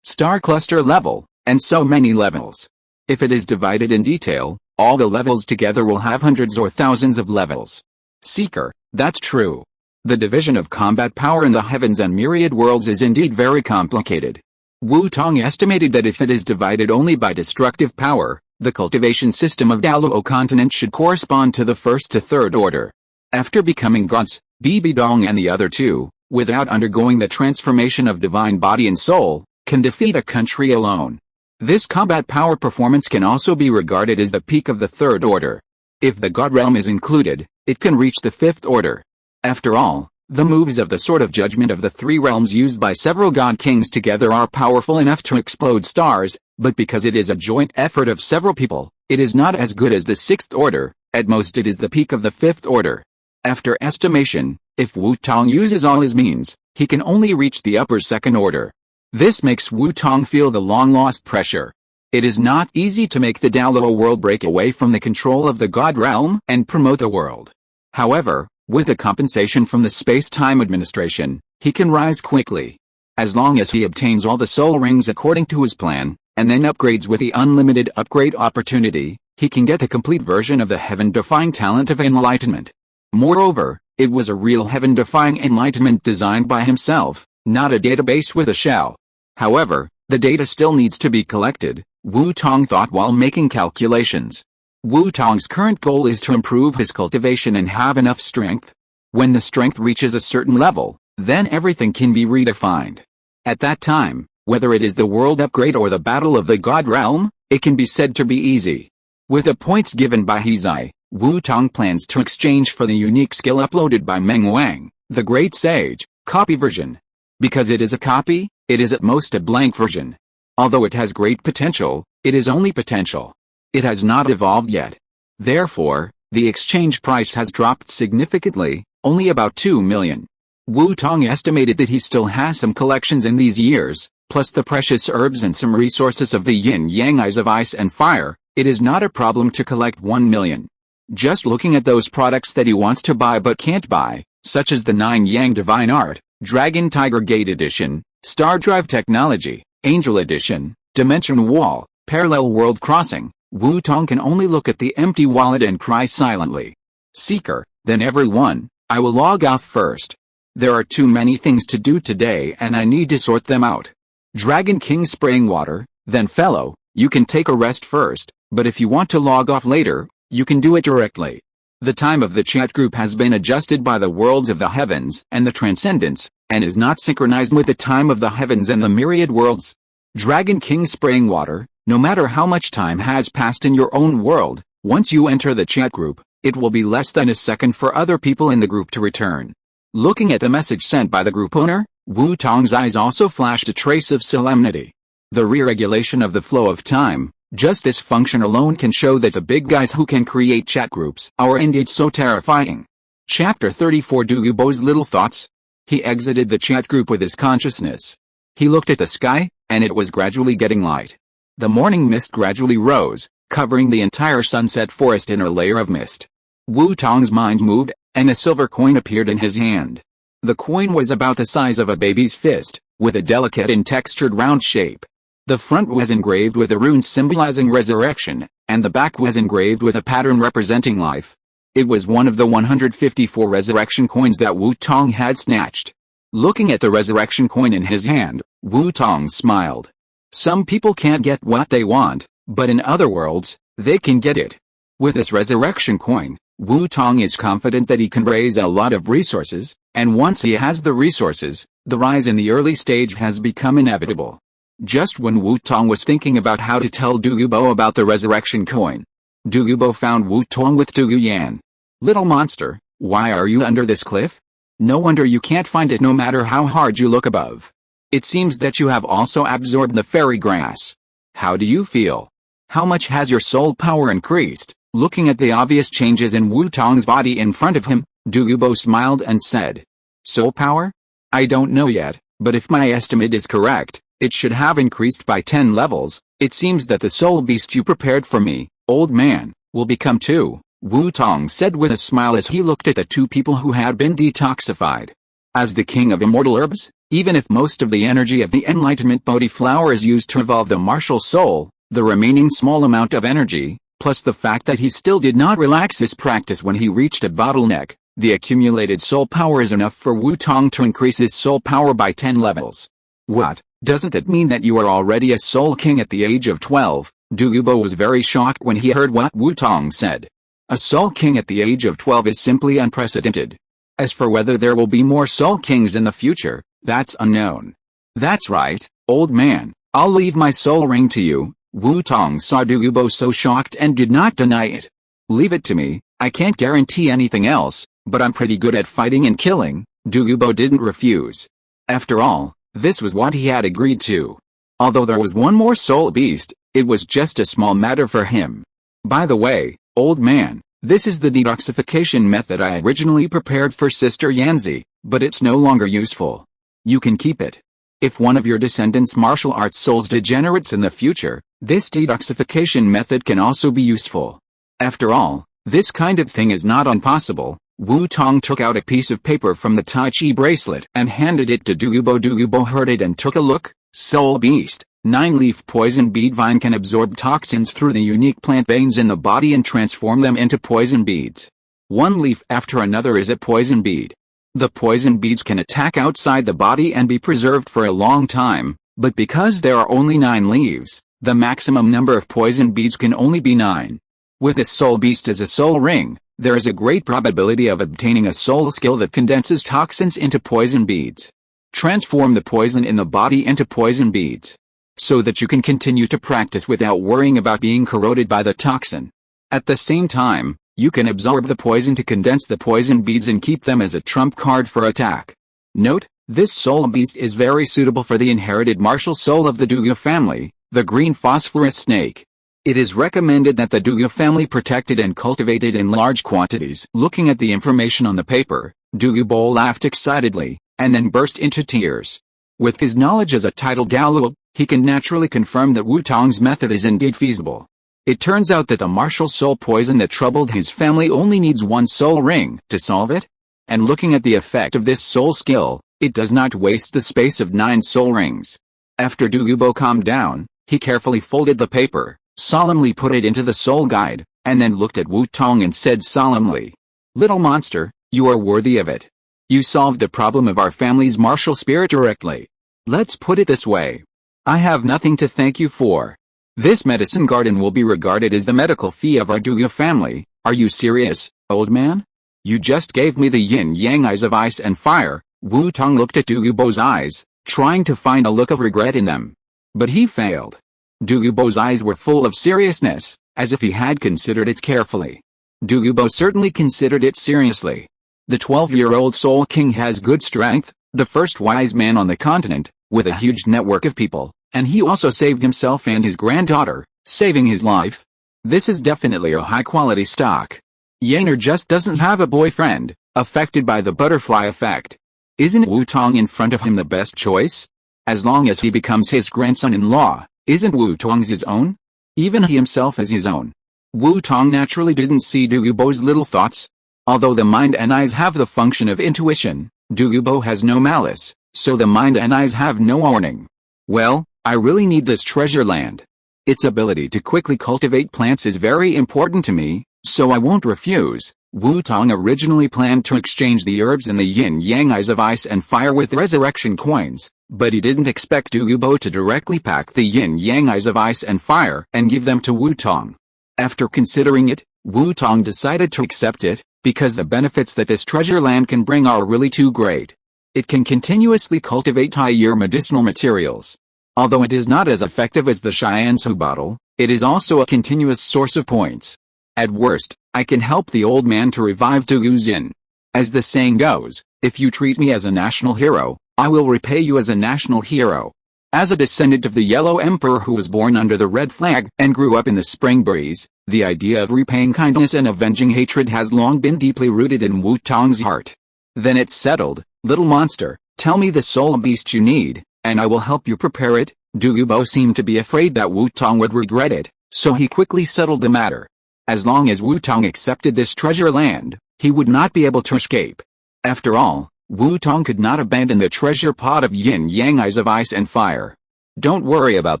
star cluster level, and so many levels. If it is divided in detail, all the levels together will have hundreds or thousands of levels. Seeker, that's true. The division of combat power in the heavens and myriad worlds is indeed very complicated. Wu Tong estimated that if it is divided only by destructive power, the cultivation system of Douluo Continent should correspond to the first to third order. After becoming gods, Bibi Dong and the other 2, without undergoing the transformation of divine body and soul, can defeat a country alone. This combat power performance can also be regarded as the peak of the third order. If the god realm is included, it can reach the fifth order. After all, the moves of the Sword of Judgment of the 3 realms used by several god kings together are powerful enough to explode stars, but because it is a joint effort of several people, it is not as good as the 6th order, at most it is the peak of the 5th order. After estimation, if Wu Tong uses all his means, he can only reach the upper 2nd order. This makes Wu Tong feel the long-lost pressure. It is not easy to make the Douluo world break away from the control of the god realm and promote the world. However, with a compensation from the space-time administration, he can rise quickly. As long as he obtains all the soul rings according to his plan, and then upgrades with the unlimited upgrade opportunity, he can get the complete version of the heaven-defying talent of enlightenment. Moreover, it was a real heaven-defying enlightenment designed by himself, not a database with a shell. However, the data still needs to be collected, Wu Tong thought while making calculations. Wu Tong's current goal is to improve his cultivation and have enough strength. When the strength reaches a certain level, then everything can be redefined. At that time, whether it is the world upgrade or the battle of the god realm, it can be said to be easy. With the points given by Hizai, Wu Tong plans to exchange for the unique skill uploaded by Meng Wang, the great sage, copy version. Because it is a copy, it is at most a blank version. Although it has great potential, it is only potential. It has not evolved yet. Therefore, the exchange price has dropped significantly, only about 2 million. Wu Tong estimated that he still has some collections in these years, plus the precious herbs and some resources of the yin-yang eyes of ice and fire. It is not a problem to collect 1 million. Just looking at those products that he wants to buy but can't buy, such as the 9 Yang Divine Art, Dragon Tiger Gate Edition, Star Drive Technology, Angel Edition, Dimension Wall, Parallel World Crossing, Wu Tong can only look at the empty wallet and cry silently. Seeker, then everyone, I will log off first. There are too many things to do today and I need to sort them out. Dragon King Spraying Water, then fellow, you can take a rest first, but if you want to log off later, you can do it directly. The time of the chat group has been adjusted by the worlds of the heavens and the transcendence, and is not synchronized with the time of the heavens and the myriad worlds. Dragon King Spraying Water, no matter how much time has passed in your own world, once you enter the chat group, it will be less than a second for other people in the group to return. Looking at the message sent by the group owner, Wu Tong's eyes also flashed a trace of solemnity. The re-regulation of the flow of time, just this function alone can show that the big guys who can create chat groups are indeed so terrifying. Chapter 34 Douluo's Little Thoughts. He exited the chat group with his consciousness. He looked at the sky, and it was gradually getting light. The morning mist gradually rose, covering the entire sunset forest in a layer of mist. Wu Tong's mind moved, and a silver coin appeared in his hand. The coin was about the size of a baby's fist, with a delicate and textured round shape. The front was engraved with a rune symbolizing resurrection, and the back was engraved with a pattern representing life. It was one of the 154 resurrection coins that Wu Tong had snatched. Looking at the resurrection coin in his hand, Wu Tong smiled. Some people can't get what they want, but in other worlds, they can get it. With this resurrection coin, Wu Tong is confident that he can raise a lot of resources, and once he has the resources, the rise in the early stage has become inevitable. Just when Wu Tong was thinking about how to tell Douluo about the resurrection coin, Douluo found Wu Tong with Yan. Little monster, why are you under this cliff? No wonder you can't find it no matter how hard you look above. It seems that you have also absorbed the fairy grass. How do you feel? How much has your soul power increased? Looking at the obvious changes in Wu Tong's body in front of him, Douluo smiled and said, "Soul power? I don't know yet, but if my estimate is correct, it should have increased by 10 levels. It seems that the soul beast you prepared for me, old man, will become 2. Wu Tong said with a smile as he looked at the 2 people who had been detoxified. As the king of immortal herbs, even if most of the energy of the enlightenment Bodhi flower is used to evolve the martial soul, the remaining small amount of energy, plus the fact that he still did not relax his practice when he reached a bottleneck, the accumulated soul power is enough for Wu Tong to increase his soul power by 10 levels. What, doesn't that mean that you are already a soul king at the age of 12? Douluo was very shocked when he heard what Wu Tong said. A soul king at the age of 12 is simply unprecedented. As for whether there will be more soul kings in the future, that's unknown. That's right, old man, I'll leave my soul ring to you. Wu Tong saw Douluo so shocked and did not deny it. Leave it to me, I can't guarantee anything else, but I'm pretty good at fighting and killing. Douluo didn't refuse. After all, this was what he had agreed to. Although there was one more soul beast, it was just a small matter for him. By the way, old man, this is the detoxification method I originally prepared for Sister Yanzi, but it's no longer useful. You can keep it. If one of your descendants' martial arts souls degenerates in the future, this detoxification method can also be useful. After all, this kind of thing is not impossible. Wu Tong took out a piece of paper from the Tai Chi bracelet and handed it to Douluo. Douluo heard it and took a look. Soul beast, 9-leaf poison bead vine can absorb toxins through the unique plant veins in the body and transform them into poison beads. One leaf after another is a poison bead. The poison beads can attack outside the body and be preserved for a long time, but because there are only 9 leaves, the maximum number of poison beads can only be 9. With a soul beast as a soul ring, there is a great probability of obtaining a soul skill that condenses toxins into poison beads. Transform the poison in the body into poison beads, so that you can continue to practice without worrying about being corroded by the toxin. At the same time, you can absorb the poison to condense the poison beads and keep them as a trump card for attack. Note, this soul beast is very suitable for the inherited martial soul of the Douluo family, the green phosphorus snake. It is recommended that the Douluo family protect it and cultivate it in large quantities. Looking at the information on the paper, Douluo laughed excitedly, and then burst into tears. With his knowledge as a titled Douluo, he can naturally confirm that Wu Tong's method is indeed feasible. It turns out that the martial soul poison that troubled his family only needs 1 soul ring to solve it. And looking at the effect of this soul skill, it does not waste the space of 9 soul rings. After Douluo calmed down, he carefully folded the paper, solemnly put it into the soul guide, and then looked at Wu Tong and said solemnly, "Little monster, you are worthy of it. You solved the problem of our family's martial spirit directly. Let's put it this way. I have nothing to thank you for. This medicine garden will be regarded as the medical fee of our Douluo family. Are you serious, old man? You just gave me the yin-yang eyes of ice and fire." Wu Tong looked at Douluo's eyes, trying to find a look of regret in them. But he failed. Douluo's eyes were full of seriousness, as if he had considered it carefully. Douluo certainly considered it seriously. The 12-year-old Soul King has good strength, the first wise man on the continent, with a huge network of people, and he also saved himself and his granddaughter, saving his life. This is definitely a high-quality stock. Yaner just doesn't have a boyfriend, affected by the butterfly effect. Isn't Wu Tong in front of him the best choice? As long as he becomes his grandson-in-law, isn't Wu Tong's his own? Even he himself is his own. Wu Tong naturally didn't see Douluo's little thoughts. Although the mind and eyes have the function of intuition, Douluo has no malice, so the mind and eyes have no warning. Well, I really need this treasure land. Its ability to quickly cultivate plants is very important to me, so I won't refuse. Wu Tong originally planned to exchange the herbs and the yin-yang eyes of ice and fire with resurrection coins, but he didn't expect Douluo to directly pack the yin-yang eyes of ice and fire and give them to Wu Tong. After considering it, Wu Tong decided to accept it, because the benefits that this treasure land can bring are really too great. It can continuously cultivate higher medicinal materials. Although it is not as effective as the Shiansu bottle, it is also a continuous source of points. At worst, I can help the old man to revive Douluo Jin. As the saying goes, if you treat me as a national hero, I will repay you as a national hero. As a descendant of the Yellow Emperor who was born under the red flag and grew up in the spring breeze, the idea of repaying kindness and avenging hatred has long been deeply rooted in Wu Tong's heart. Then it's settled, little monster, tell me the soul beast you need, and I will help you prepare it. Douluo seemed to be afraid that Wu Tong would regret it, so he quickly settled the matter. As long as Wu Tong accepted this treasure land, he would not be able to escape. After all, Wu Tong could not abandon the treasure pot of yin-yang eyes of ice and fire. Don't worry about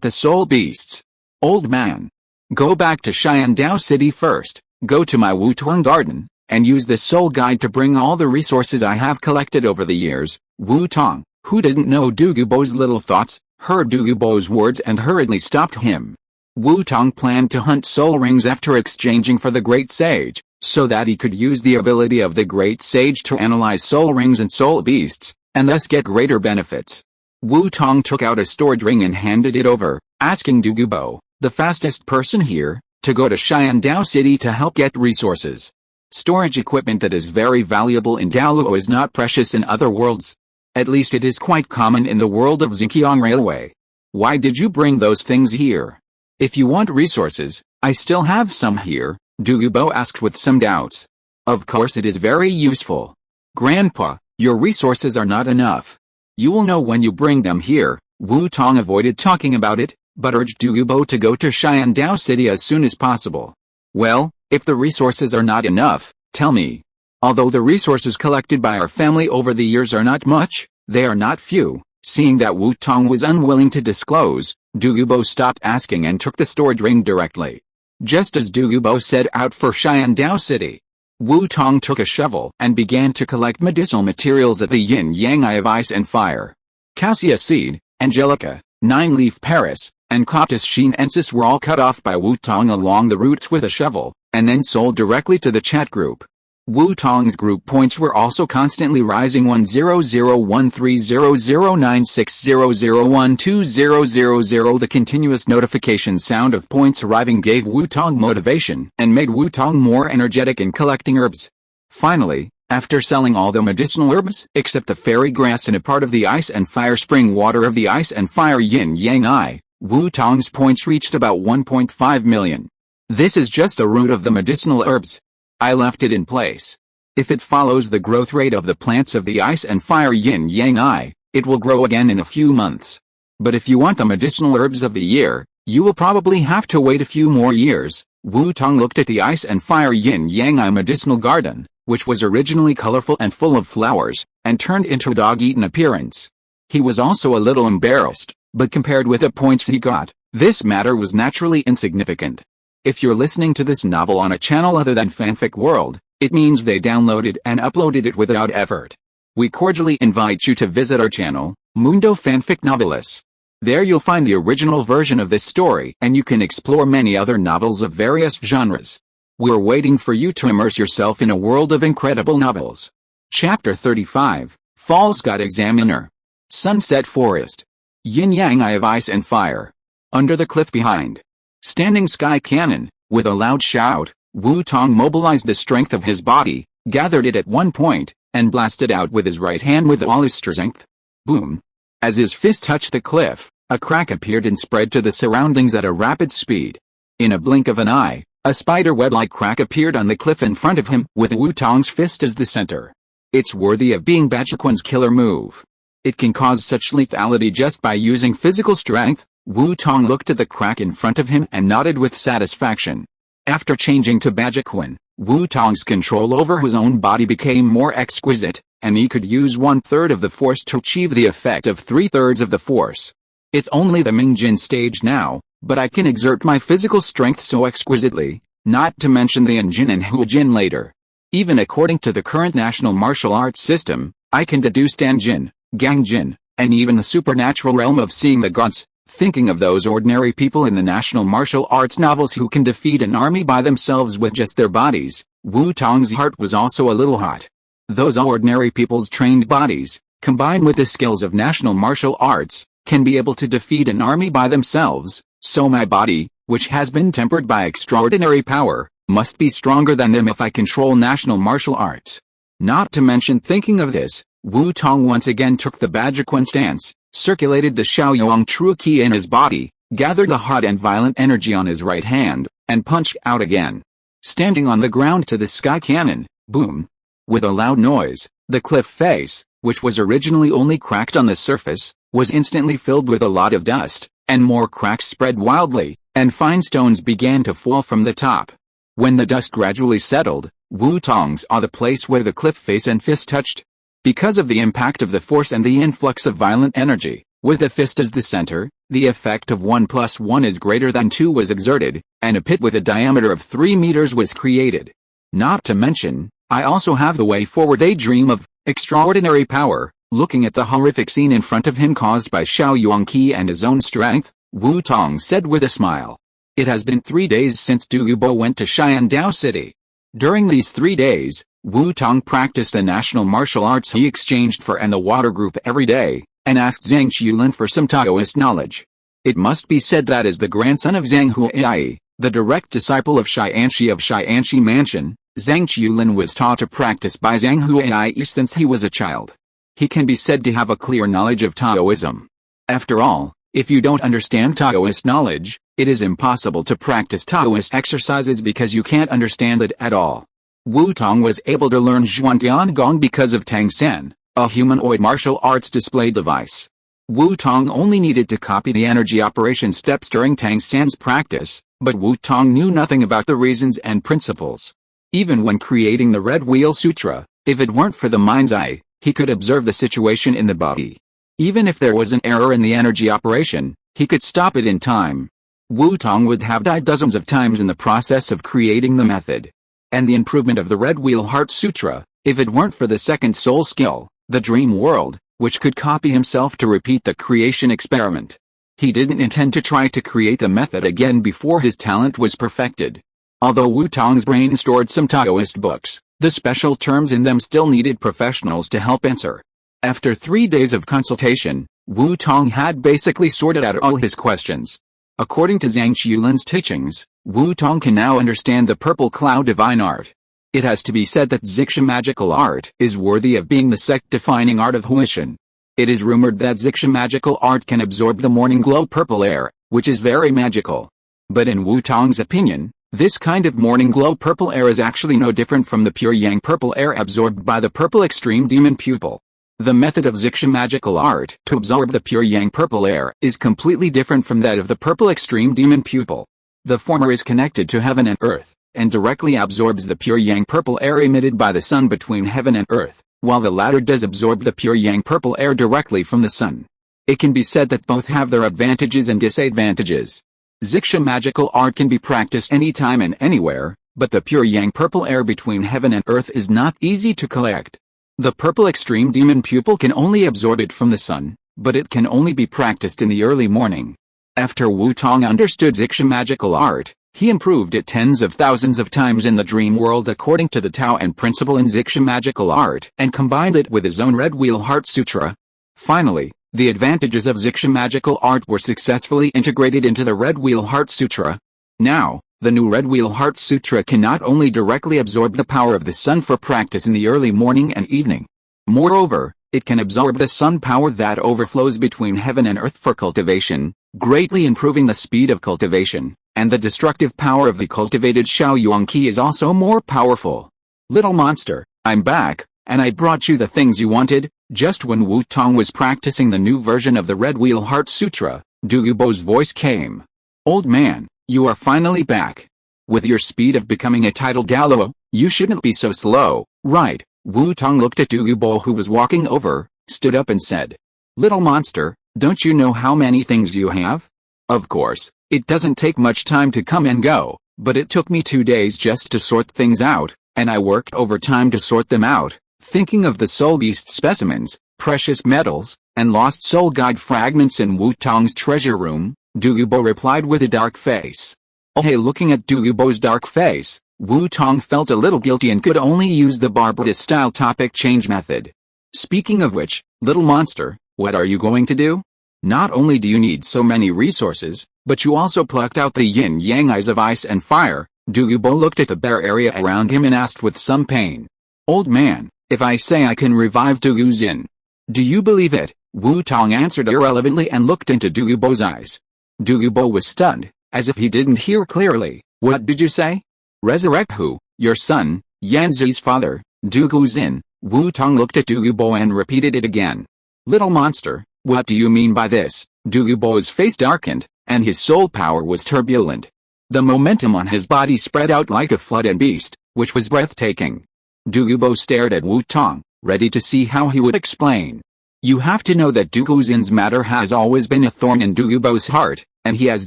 the soul beasts. Old man. Go back to Xiandao City first, go to my Wu Tong garden, and use the soul guide to bring all the resources I have collected over the years. Wu Tong, who didn't know Douluo's little thoughts, heard Douluo's words and hurriedly stopped him. Wu Tong planned to hunt soul rings after exchanging for the Great Sage, so that he could use the ability of the Great Sage to analyze soul rings and soul beasts, and thus get greater benefits. Wu Tong took out a storage ring and handed it over, asking Douluo, the fastest person here, to go to Xiandao City to help get resources. Storage equipment that is very valuable in Douluo is not precious in other worlds. At least it is quite common in the world of Xinjiang Railway. Why did you bring those things here? If you want resources, I still have some here, Douluo asked with some doubts. Of course it is very useful. Grandpa, your resources are not enough. You will know when you bring them here. Wu Tong avoided talking about it, but urged Douluo to go to Xiandao City as soon as possible. Well, if the resources are not enough, tell me. Although the resources collected by our family over the years are not much, they are not few. Seeing that Wu Tong was unwilling to disclose, Douluo stopped asking and took the storage ring directly. Just as Douluo set out for Xiandao City, Wu Tong took a shovel and began to collect medicinal materials at the yin-yang eye of ice and fire. Cassia seed, angelica, nine-leaf Paris, and coptis chinensis were all cut off by Wu Tong along the roots with a shovel, and then sold directly to the chat group. Wu Tong's group points were also constantly rising 100130096001200. The continuous notification sound of points arriving gave Wu Tong motivation and made Wu Tong more energetic in collecting herbs. Finally, after selling all the medicinal herbs except the fairy grass and a part of the ice and fire spring water of the ice and fire yin-yang eye, Wu Tong's points reached about 1.5 million. This is just a root of the medicinal herbs. I left it in place. If it follows the growth rate of the plants of the ice and fire yin-yang eye, it will grow again in a few months. But if you want the medicinal herbs of the year, you will probably have to wait a few more years. Wu Tong looked at the ice and fire yin-yang eye medicinal garden, which was originally colorful and full of flowers, and turned into a dog-eaten appearance. He was also a little embarrassed, but compared with the points he got, this matter was naturally insignificant. If you're listening to this novel on a channel other than Fanfic World, it means they downloaded and uploaded it without effort. We cordially invite you to visit our channel, Mundo Fanfic Novelis. There you'll find the original version of this story and you can explore many other novels of various genres. We're waiting for you to immerse yourself in a world of incredible novels. Chapter 35, False God Examiner. Sunset Forest. Yin-yang eye of ice and fire. Under the cliff behind. Standing sky cannon, with a loud shout, Wu Tong mobilized the strength of his body, gathered it at one point, and blasted out with his right hand with all his strength. Boom. As his fist touched the cliff, a crack appeared and spread to the surroundings at a rapid speed. In a blink of an eye, a spider web-like crack appeared on the cliff in front of him, with Wu Tong's fist as the center. It's worthy of being Bajiquan's killer move. It can cause such lethality just by using physical strength. Wu Tong looked at the crack in front of him and nodded with satisfaction. After changing to Bajiquan, Wu Tong's control over his own body became more exquisite. and he could use 1/3 of the force to achieve the effect of 3/3 of the force. It's only the Mingjin stage now, but I can exert my physical strength so exquisitely, not to mention the Enjin and Huijin later. Even according to the current national martial arts system, I can deduce Danjin, Gangjin, and even the supernatural realm of seeing the gods. Thinking of those ordinary people in the national martial arts novels who can defeat an army by themselves with just their bodies, Wu Tong's heart was also a little hot. Those ordinary people's trained bodies, combined with the skills of national martial arts, can be able to defeat an army by themselves, so my body, which has been tempered by extraordinary power, must be stronger than them if I control national martial arts. Not to mention, thinking of this, Wu Tong once again took the Bajiquan stance, circulated the Shaoyong true qi in his body, gathered the hot and violent energy on his right hand, and punched out again. Standing on the ground to the sky cannon, boom! With a loud noise, the cliff face, which was originally only cracked on the surface, was instantly filled with a lot of dust, and more cracks spread wildly, and fine stones began to fall from the top. When the dust gradually settled, Wu Tong saw the place where the cliff face and fist touched. Because of the impact of the force and the influx of violent energy, with the fist as the center, the effect of 1 + 1 is greater than 2 was exerted, and a pit with a diameter of 3 meters was created. Not to mention, I also have the way forward a dream of extraordinary power. Looking at the horrific scene in front of him caused by Shaoyong Qi and his own strength, Wu Tong said with a smile. It has been 3 days since Douluo went to Xiandao City. During these 3 days, Wu Tong practiced the national martial arts he exchanged for and the water group every day, and asked Zhang Qiulin for some Taoist knowledge. It must be said that as the grandson of Zhang Huai, the direct disciple of Xianxi Mansion, Zhang Qiulin was taught to practice by Zhang Huai since he was a child. He can be said to have a clear knowledge of Taoism. After all, if you don't understand Taoist knowledge, it is impossible to practice Taoist exercises because you can't understand it at all. Wu Tong was able to learn Zhuantian Gong because of Tang San, a humanoid martial arts display device. Wu Tong only needed to copy the energy operation steps during Tang San's practice, but Wu Tong knew nothing about the reasons and principles. Even when creating the Red Wheel Sutra, if it weren't for the mind's eye, he could observe the situation in the body. Even if there was an error in the energy operation, he could stop it in time. Wu Tong would have died dozens of times in the process of creating the method. And the improvement of the Red Wheel Heart Sutra, if it weren't for the second soul skill, the dream world, which could copy himself to repeat the creation experiment. He didn't intend to try to create the method again before his talent was perfected. Although Wu Tong's brain stored some Taoist books, the special terms in them still needed professionals to help answer. After 3 days of consultation, Wu Tong had basically sorted out all his questions. According to Zhang Qiulin's teachings, Wu Tong can now understand the purple cloud divine art. It has to be said that Xixia magical art is worthy of being the sect-defining art of Huishan. It is rumored that Xixia magical art can absorb the morning glow purple air, which is very magical. But in Wu Tong's opinion, this kind of morning glow purple air is actually no different from the pure yang purple air absorbed by the purple extreme demon pupil. The method of Xixia magical art to absorb the pure yang purple air is completely different from that of the purple extreme demon pupil. The former is connected to heaven and earth, and directly absorbs the pure yang purple air emitted by the sun between heaven and earth, while the latter does absorb the pure yang purple air directly from the sun. It can be said that both have their advantages and disadvantages. Xixia magical art can be practiced anytime and anywhere, but the pure yang purple air between heaven and earth is not easy to collect. The purple extreme demon pupil can only absorb it from the sun, but it can only be practiced in the early morning. After Wu Tong understood Xixia magical art, he improved it tens of thousands of times in the dream world according to the Tao and principle in Xixia magical art and combined it with his own Red Wheel Heart Sutra. Finally, the advantages of Xixia magical art were successfully integrated into the Red Wheel Heart Sutra. Now, the new Red Wheel Heart Sutra can not only directly absorb the power of the sun for practice in the early morning and evening. Moreover, it can absorb the sun power that overflows between heaven and earth for cultivation, greatly improving the speed of cultivation, and the destructive power of the cultivated Shaoyong Qi is also more powerful. Little monster, I'm back, and I brought you the things you wanted. Just when Wu Tong was practicing the new version of the Red Wheel Heart Sutra, Douluo's voice came. Old man, you are finally back. With your speed of becoming a titled Douluo, you shouldn't be so slow, right? Wu Tong looked at Douluo, who was walking over, stood up and said, "Little monster, don't you know how many things you have? Of course, it doesn't take much time to come and go, but it took me 2 days just to sort things out, and I worked overtime to sort them out, thinking of the soul beast specimens, precious metals, and lost soul guide fragments in Wu Tong's treasure room," Douluo replied with a dark face. Oh hey, looking at Douluo's dark face, Wu Tong felt a little guilty and could only use the Barbara-style topic change method. "Speaking of which, little monster, what are you going to do? Not only do you need so many resources, but you also plucked out the yin-yang eyes of ice and fire." Douluo looked at the bare area around him and asked with some pain, "Old man, if I say I can revive Douluo, do you believe it?" Wu Tong answered irrelevantly and looked into Douluo's eyes. Douluo was stunned, as if he didn't hear clearly. "What did you say? Resurrect who? Your son, Yanzi's father, Douluo?" Wu Tong looked at Douluo and repeated it again. "Little monster, what do you mean by this?" Douluo's face darkened, and his soul power was turbulent. The momentum on his body spread out like a flood and beast, which was breathtaking. Douluo stared at Wu Tong, ready to see how he would explain. "You have to know that Douluo's matter has always been a thorn in Douluo's heart, and he has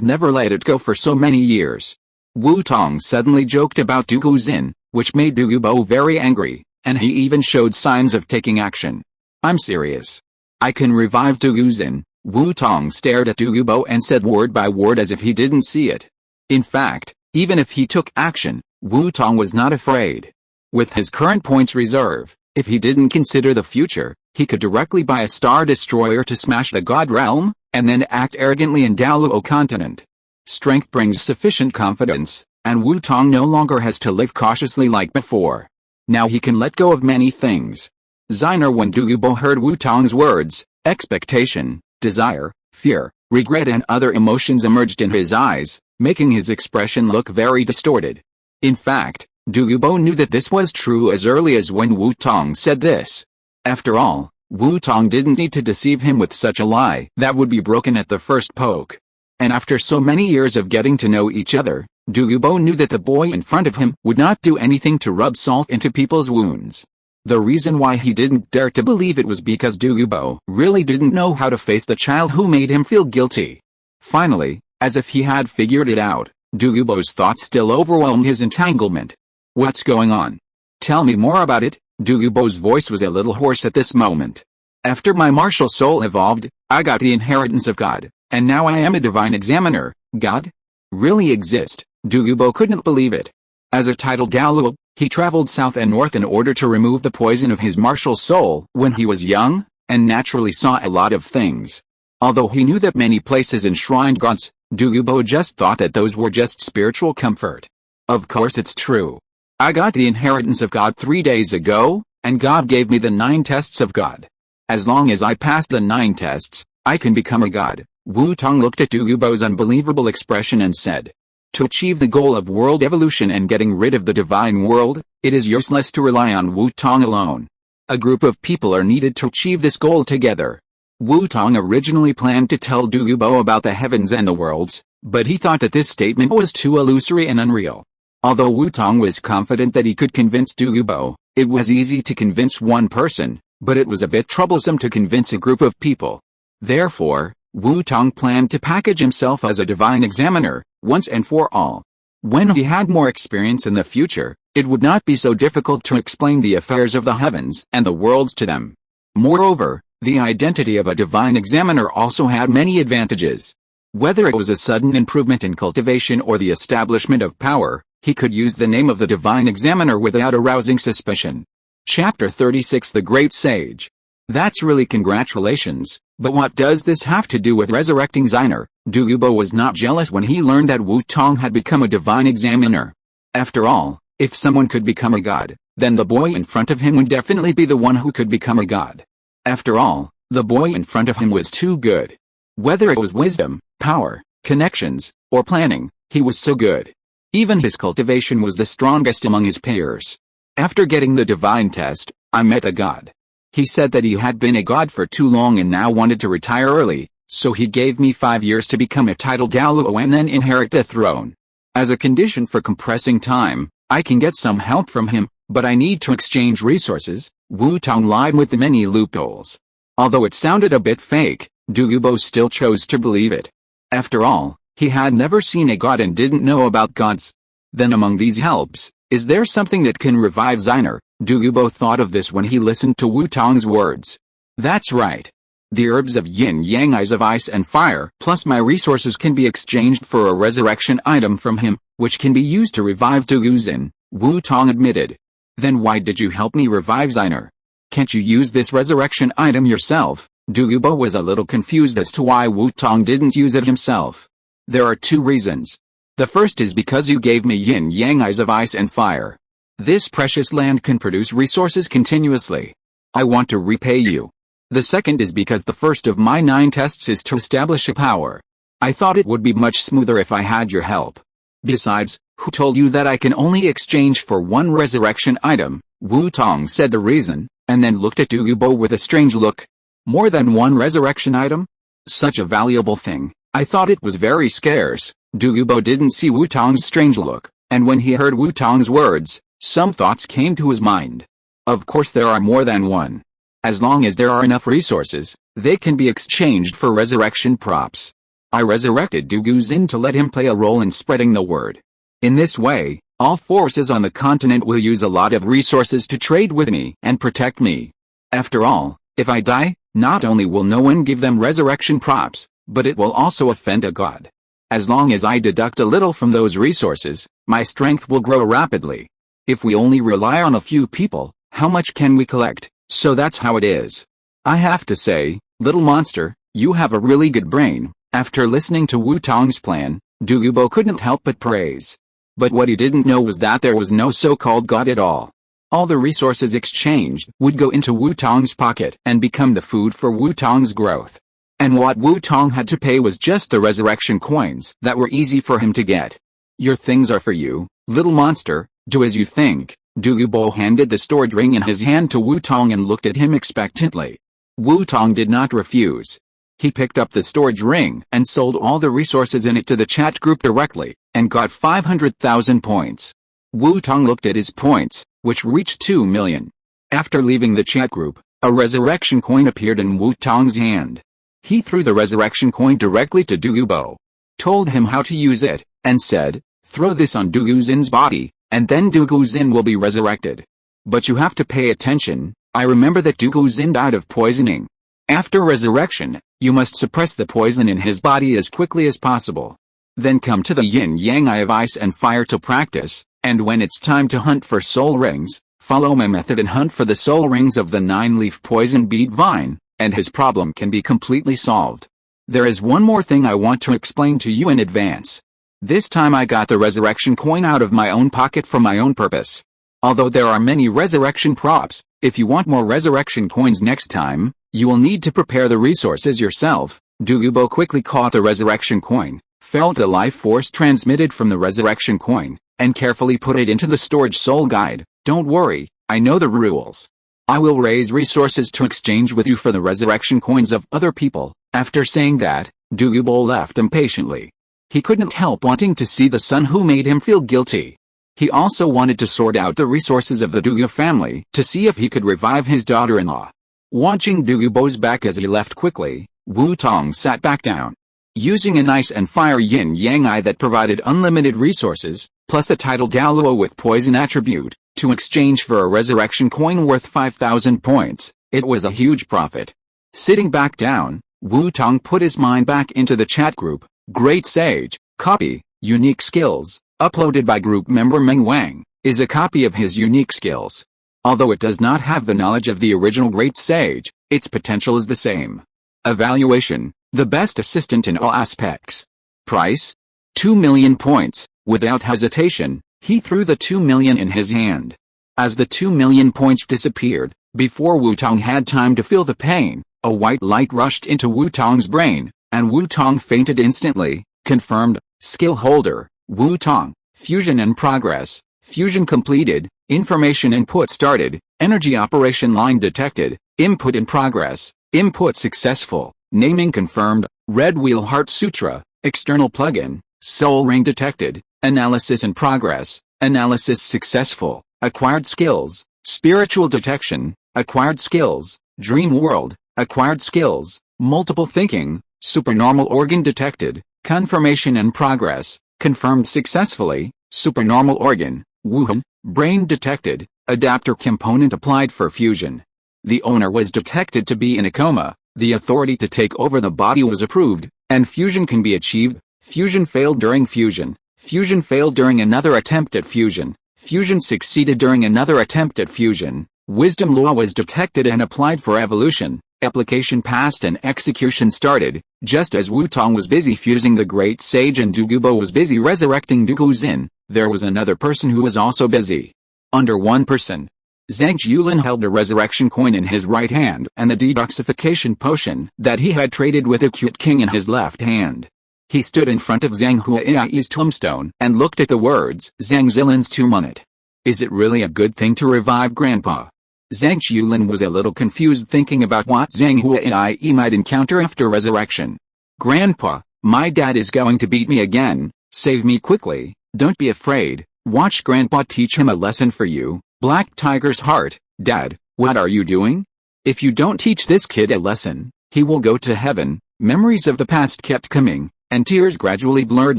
never let it go for so many years." Wu Tong suddenly joked about Douluo, which made Douluo very angry, and he even showed signs of taking action. "I'm serious. I can revive Douluo." Wu Tong stared at Douluo and said word by word as if he didn't see it. In fact, even if he took action, Wu Tong was not afraid. With his current points reserve, if he didn't consider the future, he could directly buy a star destroyer to smash the God realm, and then act arrogantly in Douluo Continent. Strength brings sufficient confidence, and Wu Tong no longer has to live cautiously like before. Now he can let go of many things. When Douluo heard Wu Tong's words, expectation, desire, fear, regret and other emotions emerged in his eyes, making his expression look very distorted. In fact, Douluo knew that this was true as early as when Wu Tong said this. After all, Wu Tong didn't need to deceive him with such a lie that would be broken at the first poke. And after so many years of getting to know each other, Douluo knew that the boy in front of him would not do anything to rub salt into people's wounds. The reason why he didn't dare to believe it was because Douluo really didn't know how to face the child who made him feel guilty. Finally, as if he had figured it out, Douluo's thoughts still overwhelmed his entanglement. "What's going on? Tell me more about it." Douluo's voice was a little hoarse at this moment. "After my martial soul evolved, I got the inheritance of God, and now I am a divine examiner." God? Really exist? Douluo couldn't believe it. As a titled Douluo, he traveled south and north in order to remove the poison of his martial soul when he was young, and naturally saw a lot of things. Although he knew that many places enshrined gods, Douluo just thought that those were just spiritual comfort. Of course it's true. I got the inheritance of God 3 days ago, and God gave me the 9 tests of God. As long as I pass the 9 tests, I can become a god. Wu Tong looked at Douluo's unbelievable expression and said, "To achieve the goal of world evolution and getting rid of the divine world, it is useless to rely on Wu Tong alone. A group of people are needed to achieve this goal together." Wu Tong originally planned to tell Douluo about the heavens and the worlds, but he thought that this statement was too illusory and unreal. Although Wu Tong was confident that he could convince Douluo, it was easy to convince one person, but it was a bit troublesome to convince a group of people. Therefore, Wu Tong planned to package himself as a divine examiner, once and for all. When he had more experience in the future, it would not be so difficult to explain the affairs of the heavens and the worlds to them. Moreover, the identity of a divine examiner also had many advantages. Whether it was a sudden improvement in cultivation or the establishment of power, he could use the name of the divine examiner without arousing suspicion. Chapter 36 The Great Sage. That's really congratulations, but what does this have to do with resurrecting Ziner? Douluo was not jealous when he learned that Wu Tong had become a divine examiner. After all, if someone could become a god, then the boy in front of him would definitely be the one who could become a god. After all, the boy in front of him was too good. Whether it was wisdom, power, connections, or planning, he was so good. Even his cultivation was the strongest among his peers. After getting the divine test, I met a god. He said that he had been a god for too long and now wanted to retire early, so he gave me 5 years to become a titled Douluo and then inherit the throne. As a condition for compressing time, I can get some help from him. But I need to exchange resources. Wu Tong lied with many loopholes. Although it sounded a bit fake, Douluo still chose to believe it. After all, he had never seen a god and didn't know about gods. Then among these helps, is there something that can revive Xiner? Douluo thought of this when he listened to Wu Tong's words. That's right. The herbs of yin-yang, eyes of ice and fire, plus my resources can be exchanged for a resurrection item from him, which can be used to revive Douguzin, Wu Tong admitted. Then why did you help me revive Xiner? Can't you use this resurrection item yourself? Douluo was a little confused as to why Wu Tong didn't use it himself. There are two reasons. The first is because you gave me yin-yang, eyes of ice and fire. This precious land can produce resources continuously. I want to repay you. The second is because the first of my 9 tests is to establish a power. I thought it would be much smoother if I had your help. Besides, who told you that I can only exchange for 1 resurrection item? Wu Tong said the reason, and then looked at Douluo with a strange look. More than 1 resurrection item? Such a valuable thing. I thought it was very scarce. Douluo didn't see Wu Tong's strange look, and when he heard Wu Tong's words, some thoughts came to his mind. Of course there are more than 1. As long as there are enough resources, they can be exchanged for resurrection props. I resurrected Douguzin to let him play a role in spreading the word. In this way, all forces on the continent will use a lot of resources to trade with me and protect me. After all, if I die, not only will no one give them resurrection props, but it will also offend a god. As long as I deduct a little from those resources, my strength will grow rapidly. If we only rely on a few people, how much can we collect? So that's how it is. I have to say, little monster, you have a really good brain. After listening to Wu Tong's plan, Douluo couldn't help but praise. But what he didn't know was that there was no so-called god at all. All the resources exchanged would go into Wu Tong's pocket and become the food for Wu Tong's growth. And what Wu Tong had to pay was just the resurrection coins that were easy for him to get. Your things are for you, little monster, do as you think. Douluo handed the storage ring in his hand to Wu Tong and looked at him expectantly. Wu Tong did not refuse. He picked up the storage ring and sold all the resources in it to the chat group directly, and got 500,000 points. Wu Tong looked at his points, which reached 2 million. After leaving the chat group, a resurrection coin appeared in Wu Tong's hand. He threw the resurrection coin directly to Douluo, told him how to use it, and said, throw this on Douguzin's body, and then Douguzin will be resurrected. But you have to pay attention. I remember that Douguzin died of poisoning. After resurrection, you must suppress the poison in his body as quickly as possible. Then come to the yin-yang, eye of ice and fire to practice, and when it's time to hunt for soul rings, follow my method and hunt for the soul rings of the 9-leaf poison bead vine, and his problem can be completely solved. There is one more thing I want to explain to you in advance. This time I got the resurrection coin out of my own pocket for my own purpose. Although there are many resurrection props, if you want more resurrection coins next time, you will need to prepare the resources yourself. Douluo quickly caught the resurrection coin, felt the life force transmitted from the resurrection coin, and carefully put it into the storage soul guide. Don't worry, I know the rules. I will raise resources to exchange with you for the resurrection coins of other people. After saying that, Douluo left impatiently. He couldn't help wanting to see the son who made him feel guilty. He also wanted to sort out the resources of the Douluo family to see if he could revive his daughter-in-law. Watching Douluo's back as he left quickly, Wu Tong sat back down. Using an ice and fire yin-yang eye that provided unlimited resources, plus the title Douluo with poison attribute, to exchange for a resurrection coin worth 5,000 points, it was a huge profit. Sitting back down, Wu Tong put his mind back into the chat group. Great Sage, copy, unique skills, uploaded by group member Meng Wang, is a copy of his unique skills. Although it does not have the knowledge of the original Great Sage, its potential is the same. Evaluation, the best assistant in all aspects. Price? 2 million points. Without hesitation, he threw the 2 million in his hand. As the 2 million points disappeared, before Wu Tong had time to feel the pain, a white light rushed into Wu Tong's brain, and Wu Tong fainted instantly. Confirmed. Skill holder, Wu Tong. Fusion in progress. Fusion completed. Information input started. Energy operation line detected. Input in progress. Input successful. Naming confirmed. Red Wheel Heart Sutra. External plugin. Soul ring detected. Analysis in progress. Analysis successful. acquired skills, spiritual detection, acquired skills, dream world, acquired skills, multiple thinking, supernormal organ detected, confirmation and progress, confirmed successfully, supernormal organ, Wuhan, brain detected, adapter component applied for fusion. The owner was detected to be in a coma, the authority to take over the body was approved, and fusion can be achieved. Fusion failed during fusion. Fusion failed during another attempt at fusion. Fusion succeeded during another attempt at fusion. Wisdom law was detected and applied for evolution. Application passed and execution started. Just as Wu Tong was busy fusing the great sage and Du Gubo was busy resurrecting Du Guzin, there was another person who was also busy. Under one person. Zhang Yulin held a resurrection coin in his right hand and the detoxification potion that he had traded with Acute King in his left hand. He stood in front of Zhang Huai's tombstone and looked at the words Zhang Zilin's tomb on it. Is it really a good thing to revive Grandpa? Zhang Yulin was a little confused thinking about what Zhang Huai might encounter after resurrection. Grandpa, my dad is going to beat me again, save me quickly, don't be afraid, watch Grandpa teach him a lesson for you. Black Tiger's heart, Dad, what are you doing? If you don't teach this kid a lesson, he will go to heaven. Memories of the past kept coming, and tears gradually blurred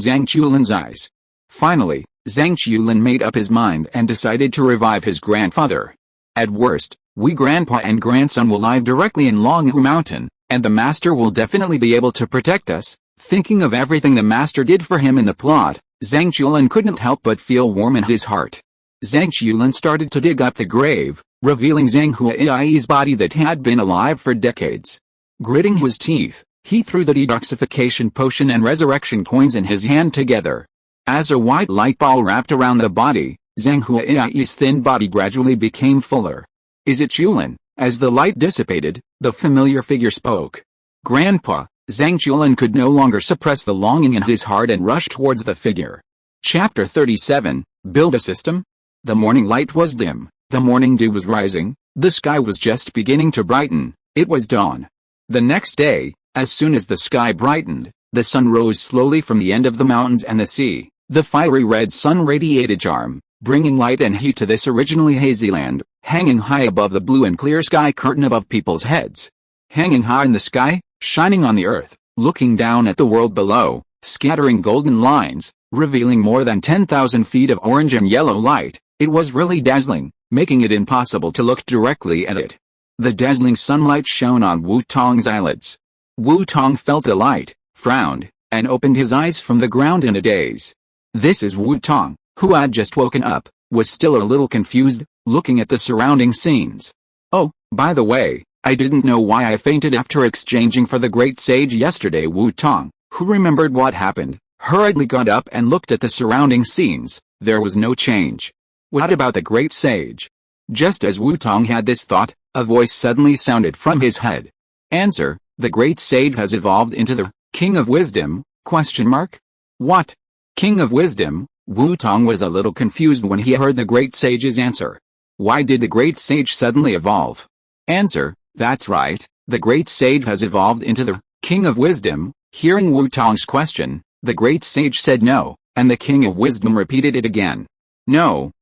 Zhang Yulin's eyes. Finally, Zhang Yulin made up his mind and decided to revive his grandfather. At worst, we grandpa and grandson will live directly in Longhu Mountain, and the master will definitely be able to protect us. Thinking of everything the master did for him in the plot, Zhang Yulin couldn't help but feel warm in his heart. Zhang Yulin started to dig up the grave, revealing Zhang Huai's body that had been alive for decades. Gritting his teeth, he threw the detoxification potion and resurrection coins in his hand together. As a white light ball wrapped around the body, Zhang Huai's thin body gradually became fuller. Is it Yulin? As the light dissipated, the familiar figure spoke. Grandpa, Zhang Yulin could no longer suppress the longing in his heart and rushed towards the figure. Chapter 37, Build a System? The morning light was dim, the morning dew was rising, the sky was just beginning to brighten, it was dawn. The next day, as soon as the sky brightened, the sun rose slowly from the end of the mountains and the sea. The fiery red sun radiated charm, bringing light and heat to this originally hazy land, hanging high above the blue and clear sky curtain above people's heads. Hanging high in the sky, shining on the earth, looking down at the world below, scattering golden lines, revealing more than 10,000 feet of orange and yellow light. It was really dazzling, making it impossible to look directly at it. The dazzling sunlight shone on Wu Tong's eyelids. Wu Tong felt the light, frowned, and opened his eyes from the ground in a daze. This is Wu Tong, who had just woken up, was still a little confused, looking at the surrounding scenes. Oh, by the way, I didn't know why I fainted after exchanging for the great sage yesterday. Wu Tong, who remembered what happened, hurriedly got up and looked at the surrounding scenes. There was no change. What about the great sage? Just as Wu Tong had this thought, a voice suddenly sounded from his head. Answer, the great sage has evolved into the King of Wisdom, ? What? King of Wisdom? Wu Tong was a little confused when he heard the great sage's answer. Why did the great sage suddenly evolve? Answer, that's right, the great sage has evolved into the King of Wisdom. Hearing Wu Tong's question, the great sage said no, and the King of Wisdom repeated it again. No,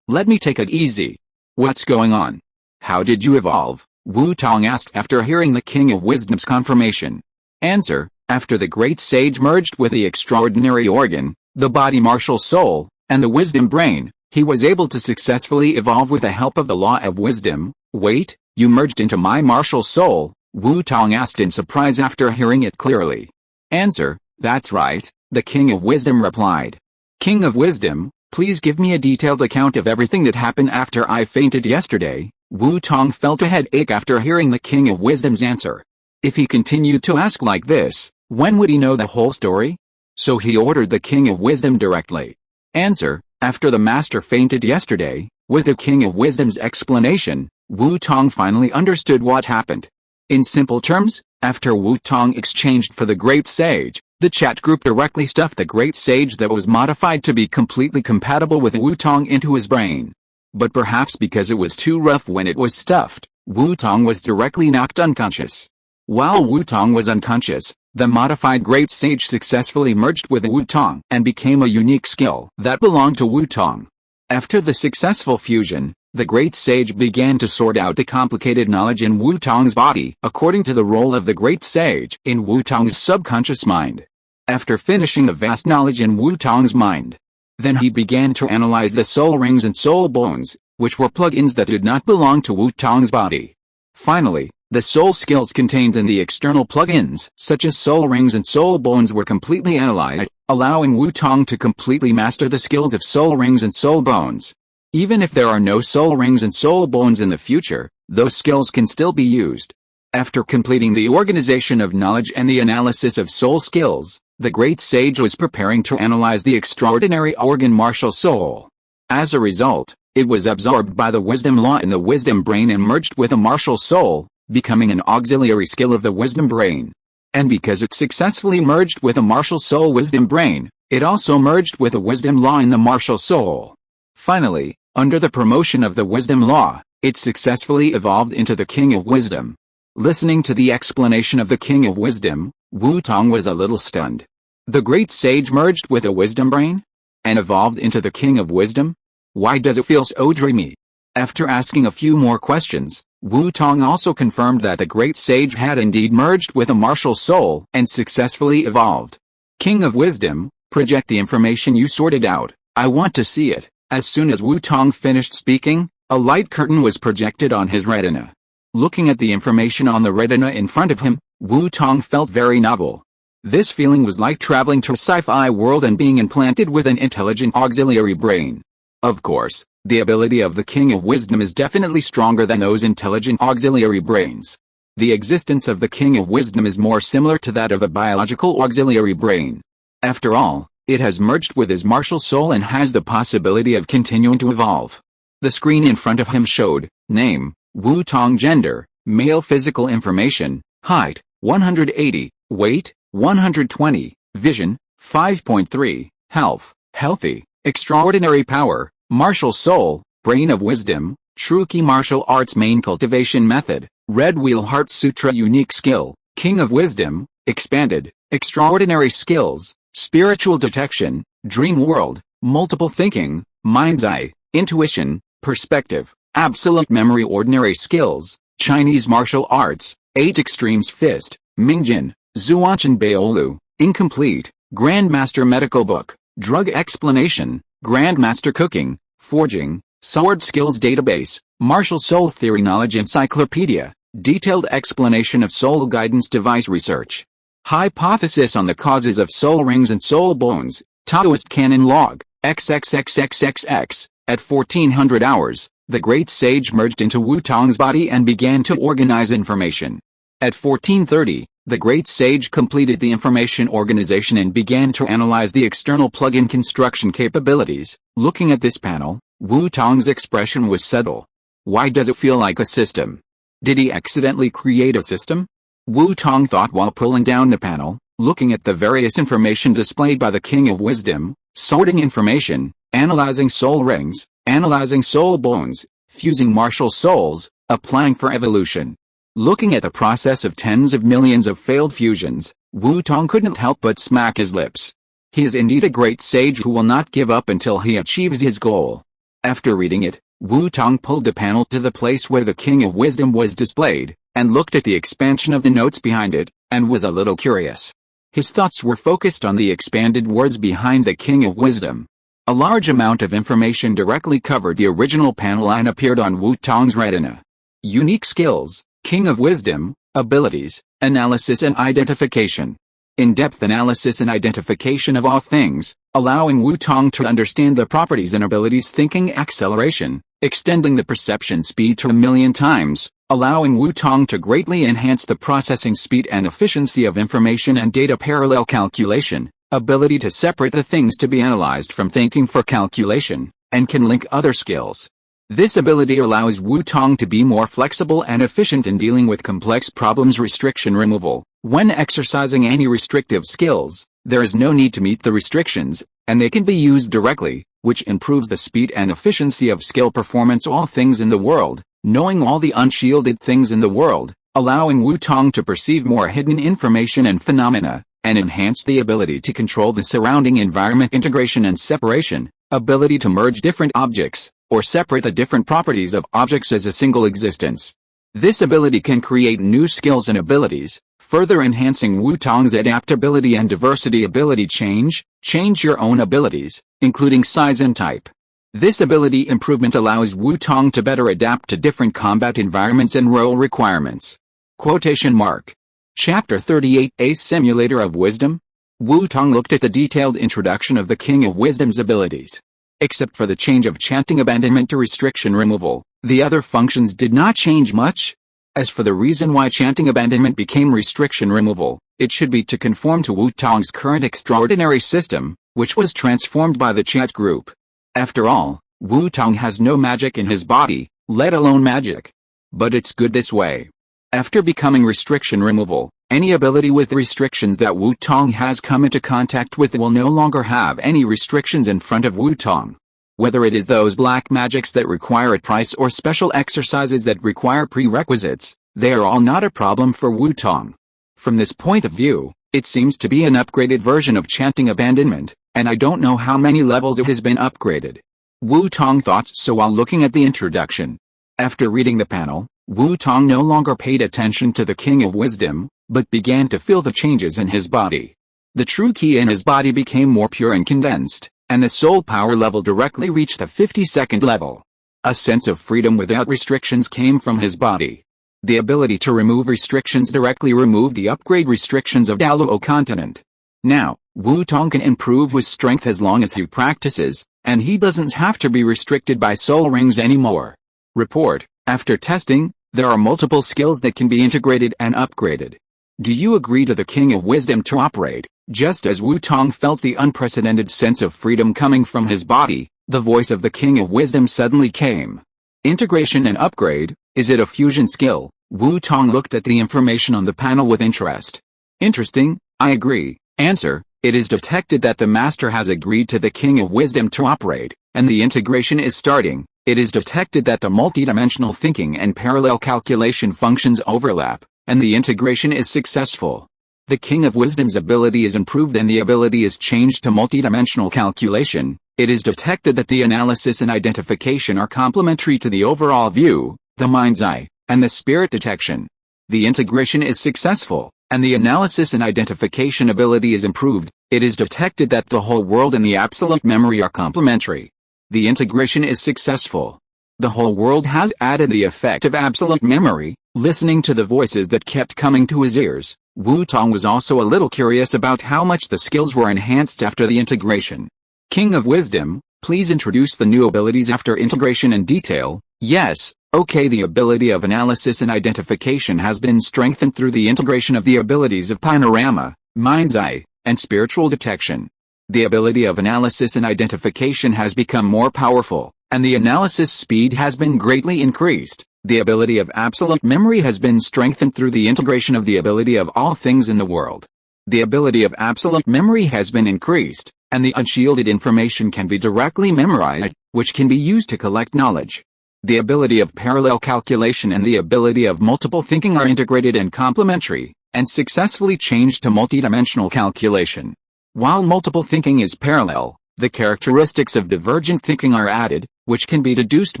let me take it easy. What's going on? How did you evolve? Wu Tong asked after hearing the King of Wisdom's confirmation. Answer, after the great sage merged with the extraordinary organ, the body martial soul, and the wisdom brain, he was able to successfully evolve with the help of the law of wisdom. Wait, you merged into my martial soul? Wu Tong asked in surprise after hearing it clearly. Answer, that's right, the King of Wisdom replied. King of Wisdom, please give me a detailed account of everything that happened after I fainted yesterday. Wu Tong felt a headache after hearing the King of Wisdom's answer. If he continued to ask like this, when would he know the whole story? So he ordered the King of Wisdom directly. Answer, after the master fainted yesterday. With the King of Wisdom's explanation, Wu Tong finally understood what happened. In simple terms, after Wu Tong exchanged for the great sage, the chat group directly stuffed the great sage that was modified to be completely compatible with Wu Tong into his brain. But perhaps because it was too rough when it was stuffed, Wu Tong was directly knocked unconscious. While Wu Tong was unconscious, the modified great sage successfully merged with Wu Tong and became a unique skill that belonged to Wu Tong. After the successful fusion, the great sage began to sort out the complicated knowledge in Wu Tong's body according to the role of the great sage in Wu Tong's subconscious mind. After finishing the vast knowledge in Wu Tong's mind, then he began to analyze the soul rings and soul bones, which were plugins that did not belong to Wu Tong's body. Finally, the soul skills contained in the external plugins, such as soul rings and soul bones, were completely analyzed, allowing Wu Tong to completely master the skills of soul rings and soul bones. Even if there are no soul rings and soul bones in the future, those skills can still be used. After completing the organization of knowledge and the analysis of soul skills, the great sage was preparing to analyze the extraordinary organ martial soul. As a result, it was absorbed by the wisdom law in the wisdom brain and merged with a martial soul, becoming an auxiliary skill of the wisdom brain. And because it successfully merged with a martial soul wisdom brain, it also merged with a wisdom law in the martial soul. Finally, under the promotion of the wisdom law, it successfully evolved into the King of Wisdom. Listening to the explanation of the King of Wisdom, Wu Tong was a little stunned. The great sage merged with a wisdom brain? And evolved into the King of Wisdom? Why does it feel so dreamy? After asking a few more questions, Wu Tong also confirmed that the great sage had indeed merged with a martial soul and successfully evolved. King of Wisdom, project the information you sorted out. I want to see it. As soon as Wu Tong finished speaking, a light curtain was projected on his retina. Looking at the information on the retina in front of him, Wu Tong felt very novel. This feeling was like traveling to a sci-fi world and being implanted with an intelligent auxiliary brain. Of course, the ability of the King of Wisdom is definitely stronger than those intelligent auxiliary brains. The existence of the King of Wisdom is more similar to that of a biological auxiliary brain. After all, it has merged with his martial soul and has the possibility of continuing to evolve. The screen in front of him showed, name, Wu Tong, gender, male, physical information, height, 180, weight, 120, vision, 5.3, health, healthy, extraordinary power, martial soul, brain of wisdom, true key martial arts main cultivation method, Red Wheel Heart Sutra unique skill, King of Wisdom, expanded, extraordinary skills, spiritual detection, dream world, multiple thinking, mind's eye, intuition, perspective, absolute memory, ordinary skills, Chinese martial arts, 8 extremes fist, Mingjin, Zuanchan Baolu, incomplete, Grandmaster medical book, drug explanation, Grandmaster cooking, forging, sword skills database, martial soul theory knowledge encyclopedia, detailed explanation of soul guidance device research. Hypothesis on the causes of soul rings and soul bones, Taoist canon log, XXXXXX. At 1400 hours, the great sage merged into Wu Tong's body and began to organize information. At 1430, the great sage completed the information organization and began to analyze the external plug-in construction capabilities. Looking at this panel, Wu Tong's expression was subtle. Why does it feel like a system? Did he accidentally create a system? Wu Tong thought while pulling down the panel, looking at the various information displayed by the King of Wisdom, sorting information, analyzing soul rings, analyzing soul bones, fusing martial souls, applying for evolution. Looking at the process of tens of millions of failed fusions, Wu Tong couldn't help but smack his lips. He is indeed a great sage who will not give up until he achieves his goal. After reading it, Wu Tong pulled the panel to the place where the King of Wisdom was displayed, and looked at the expansion of the notes behind it, and was a little curious. His thoughts were focused on the expanded words behind the King of Wisdom. A large amount of information directly covered the original panel and appeared on Wu Tong's retina. Unique skills, King of Wisdom, abilities, analysis and identification. In-depth analysis and identification of all things, allowing Wu Tong to understand the properties and abilities, thinking acceleration, extending the perception speed to 1,000,000 times, allowing Wu Tong to greatly enhance the processing speed and efficiency of information and data, parallel calculation, ability to separate the things to be analyzed from thinking for calculation, and can link other skills. This ability allows Wu Tong to be more flexible and efficient in dealing with complex problems. Restriction removal. When exercising any restrictive skills, there is no need to meet the restrictions, and they can be used directly, which improves the speed and efficiency of skill performance. All things in the world, knowing all the unshielded things in the world, allowing Wu Tong to perceive more hidden information and phenomena, and enhanced the ability to control the surrounding environment, integration and separation, ability to merge different objects, or separate the different properties of objects as a single existence. This ability can create new skills and abilities, further enhancing Wu-Tong's adaptability and diversity. Ability change your own abilities, including size and type. This ability improvement allows Wu-Tong to better adapt to different combat environments and role requirements. Quotation mark. Chapter 38, A Simulator of Wisdom? Wu-Tong looked at the detailed introduction of the King of Wisdom's abilities. Except for the change of chanting abandonment to restriction removal, the other functions did not change much. As for the reason why chanting abandonment became restriction removal, it should be to conform to Wu-Tong's current extraordinary system, which was transformed by the chat group. After all, Wu-Tong has no magic in his body, let alone magic. But it's good this way. After becoming restriction removal, any ability with restrictions that Wu-Tong has come into contact with will no longer have any restrictions in front of Wu-Tong. Whether it is those black magics that require a price or special exercises that require prerequisites, they are all not a problem for Wu-Tong. From this point of view, it seems to be an upgraded version of chanting abandonment, and I don't know how many levels it has been upgraded. Wu-Tong thought so while looking at the introduction. After reading the panel, Wu-Tong no longer paid attention to the King of Wisdom, but began to feel the changes in his body. The true ki in his body became more pure and condensed, and the soul power level directly reached the 52nd level. A sense of freedom without restrictions came from his body. The ability to remove restrictions directly removed the upgrade restrictions of Douluo Continent. Now, Wu-Tong can improve with strength as long as he practices, and he doesn't have to be restricted by soul rings anymore. Report. After testing, there are multiple skills that can be integrated and upgraded. Do you agree to the King of Wisdom to operate? Just as Wu-Tong felt the unprecedented sense of freedom coming from his body, the voice of the King of Wisdom suddenly came. Integration and upgrade, is it a fusion skill? Wu-Tong looked at the information on the panel with interest. Interesting, I agree. Answer, it is detected that the Master has agreed to the King of Wisdom to operate, and the integration is starting. It is detected that the multidimensional thinking and parallel calculation functions overlap, and the integration is successful. The King of Wisdom's ability is improved and the ability is changed to multidimensional calculation. It is detected that the analysis and identification are complementary to the overall view, the mind's eye, and the spirit detection. The integration is successful, and the analysis and identification ability is improved. It is detected that the whole world and the absolute memory are complementary. The integration is successful. The whole world has added the effect of absolute memory, listening to the voices that kept coming to his ears. Wu-Tong was also a little curious about how much the skills were enhanced after the integration. King of Wisdom, please introduce the new abilities after integration in detail. Yes, okay. The ability of analysis and identification has been strengthened through the integration of the abilities of panorama, mind's eye, and spiritual detection. The ability of analysis and identification has become more powerful, and the analysis speed has been greatly increased. The ability of absolute memory has been strengthened through the integration of the ability of all things in the world. The ability of absolute memory has been increased, and the unshielded information can be directly memorized, which can be used to collect knowledge. The ability of parallel calculation and the ability of multiple thinking are integrated and complementary, and successfully changed to multidimensional calculation. While multiple thinking is parallel, the characteristics of divergent thinking are added, which can be deduced